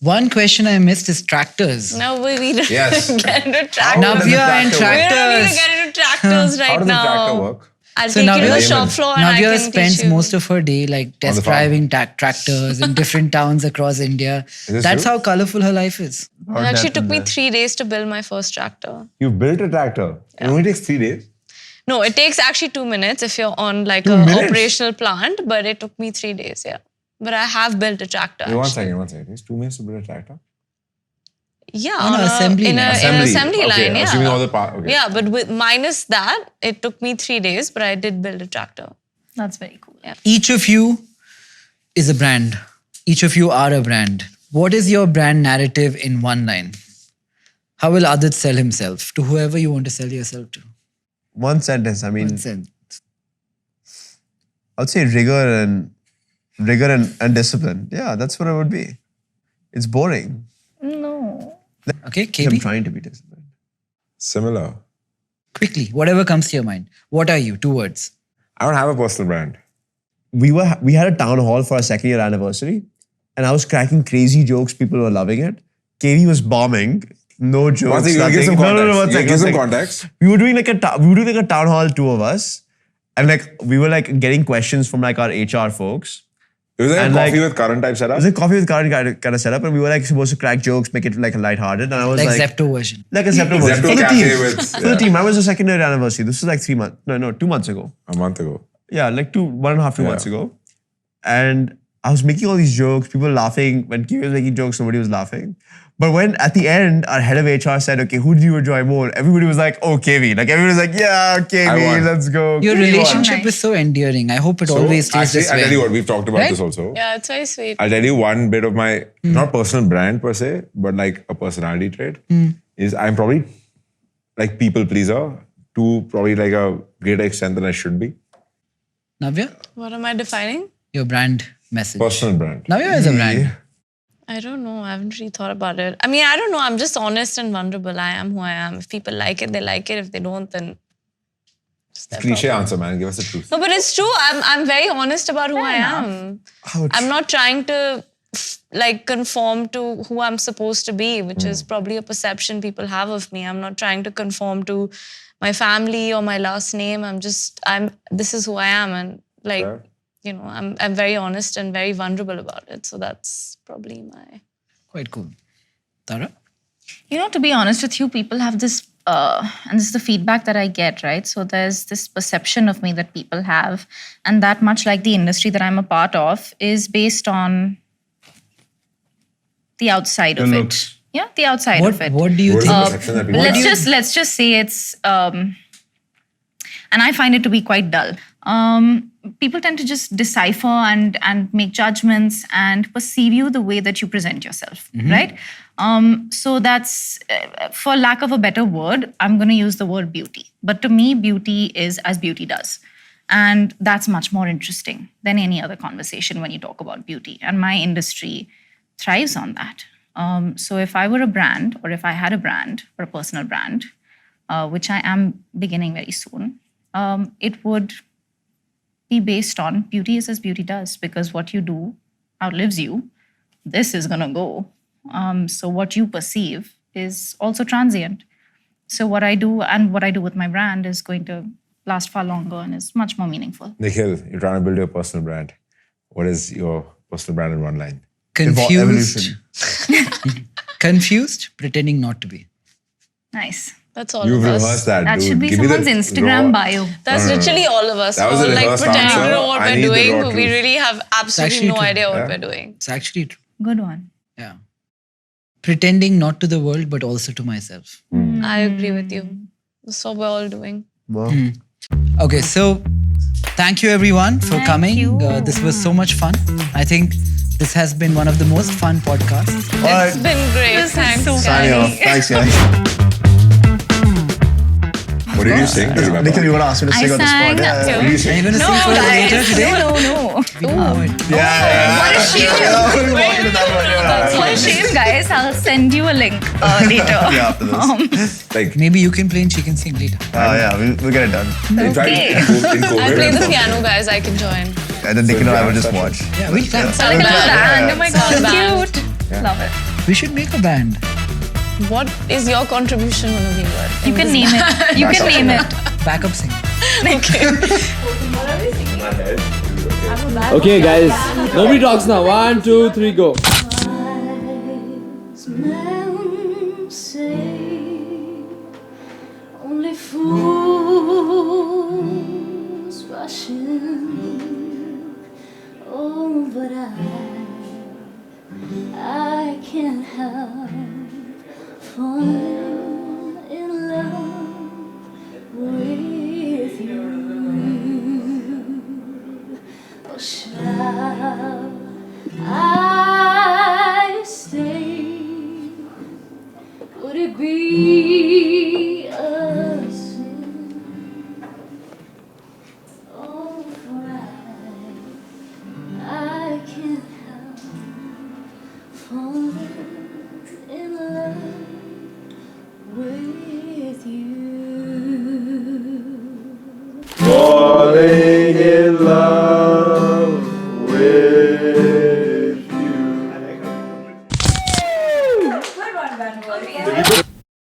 One question I missed is tractors. no, we don't Yes. get into How tractors. does the Navya and tractor work? We don't need tractors. to get into tractors right How does the now. tractor work? I'll So take you to the Navya- shop floor and I Navya can spends teach you. most of her day like test the farm. driving tractors in different towns across India. this That's true? how colorful her life is. It actually took me 3 days to build my first tractor. You built a tractor. It only takes 3 days. No, it takes actually 2 minutes if you're on like 2 an minutes? operational plant, but it took me 3 days, yeah. But I have built a tractor. Wait, one actually. second. It takes 2 minutes to build a tractor? Yeah, On an assembly in line. an assembly line, yeah. Assuming all the part. Okay. Yeah, but minus that, it took me 3 days, but I did build a tractor. That's very cool. Yeah. Each of you is a brand. Each of you are a brand. What is your brand narrative in one line? How will Aadit sell himself to whoever you want to sell yourself to? One sentence. I mean, One sentence. I'd say rigor and discipline. Yeah, that's what it would be. It's boring. No. Okay, I'm KB, trying to be disciplined. Similar. quickly, whatever comes to your mind. What are you? 2 words. I don't have a personal brand. We had a town hall for our 2nd year anniversary, and I was cracking crazy jokes. People were loving it. KV was bombing. No jokes. One second, you nothing. give some context. No, one You second, give one some second. context. We were doing like a town hall, 2 of us, and like we were like getting questions from like our HR folks. It was like And a coffee like- with current type It setup. was a coffee with current kind of setup, and we were like supposed to crack jokes, make it like lighthearted. And I was Like like Zepto version. like a Zepto version. Zepto For the cafe team. with- For the team. I was the 2nd year anniversary. This was like 3 months. No, 2 months ago. A month ago. Yeah, like 1.5, 2 Yeah. months ago. And I was making all these jokes, people laughing. When Kiwi was making jokes, nobody was laughing. But when at the end, our head of HR said, okay, who do you enjoy more? Everybody was like, oh, KV. Like everybody was like, yeah, I KV, won. let's go. Your KV won. relationship Nice. is so endearing. I hope it So, always stays actually, this I'll way. tell you what, we've talked about Right? this also. Yeah, it's very sweet. I'll tell you one bit of my, not personal brand per se, but like a personality trait, is I'm probably like people pleaser to probably like a greater extent than I should be. Navya, What am I defining? your brand message. Personal brand. Navya is a brand. I don't know. I haven't really thought about it. I mean, I don't know. I'm just honest and vulnerable. I am who I am. If people like it, they like it. If they don't, then it's their Cliche problem. answer, man. Give us the truth. No, but it's true. I'm very honest about who I am. Ouch. I'm not trying to like conform to who I'm supposed to be, which is probably a perception people have of me. I'm not trying to conform to my family or my last name. This is who I am, and like, Fair. you know, I'm very honest and very vulnerable about it. So that's probably my. Quite cool. Tara? You know, to be honest with you, people have this, and this is the feedback that I get, right? So there's this perception of me that people have, and that much like the industry that I'm a part of is based on the outside of The it. looks. Yeah, the outside What, of it. what do you What is think? the perception that people Let's just say it's And I find it to be quite dull. People tend to just decipher and make judgments and perceive you the way that you present yourself, right? So that's, for lack of a better word, I'm going to use the word beauty. But to me, beauty is as beauty does. And that's much more interesting than any other conversation when you talk about beauty. And my industry thrives on that. So if I were a brand, or if I had a brand or a personal brand, which I am beginning very soon, it would be based on beauty is as beauty does, because what you do outlives you. This is going to go. So what you perceive is also transient. So what I do and what I do with my brand is going to last far longer and is much more meaningful. Nikhil, you're trying to build your personal brand. What is your personal brand in one line? Confused. Evolution. Confused, pretending not to be. Nice. That's all You've of us. rehearsed that, That dude. should be Give me the someone's Instagram raw- bio. That's literally all of us. That was We're a like rehearsed pretending to answer. know what I we're need the doing, raw but we truth. really have absolutely actually no true. idea what Yeah. we're doing. It's actually true. Good one. Yeah. Pretending not to the world, but also to myself. I agree with you. That's what we're all doing. Wow. Okay, so thank you everyone for Thank coming. you. This was so much fun. I think this has been one of the most fun podcasts. All right. It's been great. This is Thanks, so Signing guys. off. Thanks, guys. What did you sing? Do you remember? Nikhil, you want to ask me to I sing on the spot? sang. Yeah. too. What did you sing? Are you going to No, sing for us later guys. today? No. We know it. Yeah. What a shame. Yeah, we'll walk into that one, yeah. What a shame, guys. I'll send you a link later. Yeah, after this. Like, Maybe you can play and she can sing later. Yeah, we'll get it done. in fact, Okay. in COVID, I play the and piano, guys. I can join. And then Nikhil and I will just jam watch. Yeah, we'll plan. Like a little band. Oh my god, Sound band. cute. Love it. We should make a band. What is your contribution going to be? You can name it. You can name it. Backup singer. Okay, guys. Nobody talks now. 1, 2, 3, go. Wise men say only fools rush in. Oh, but I can't help falling in love with you. Oh, shall I stay? Would it be a sin? Oh, for I can't help falling in love with you. Falling in love.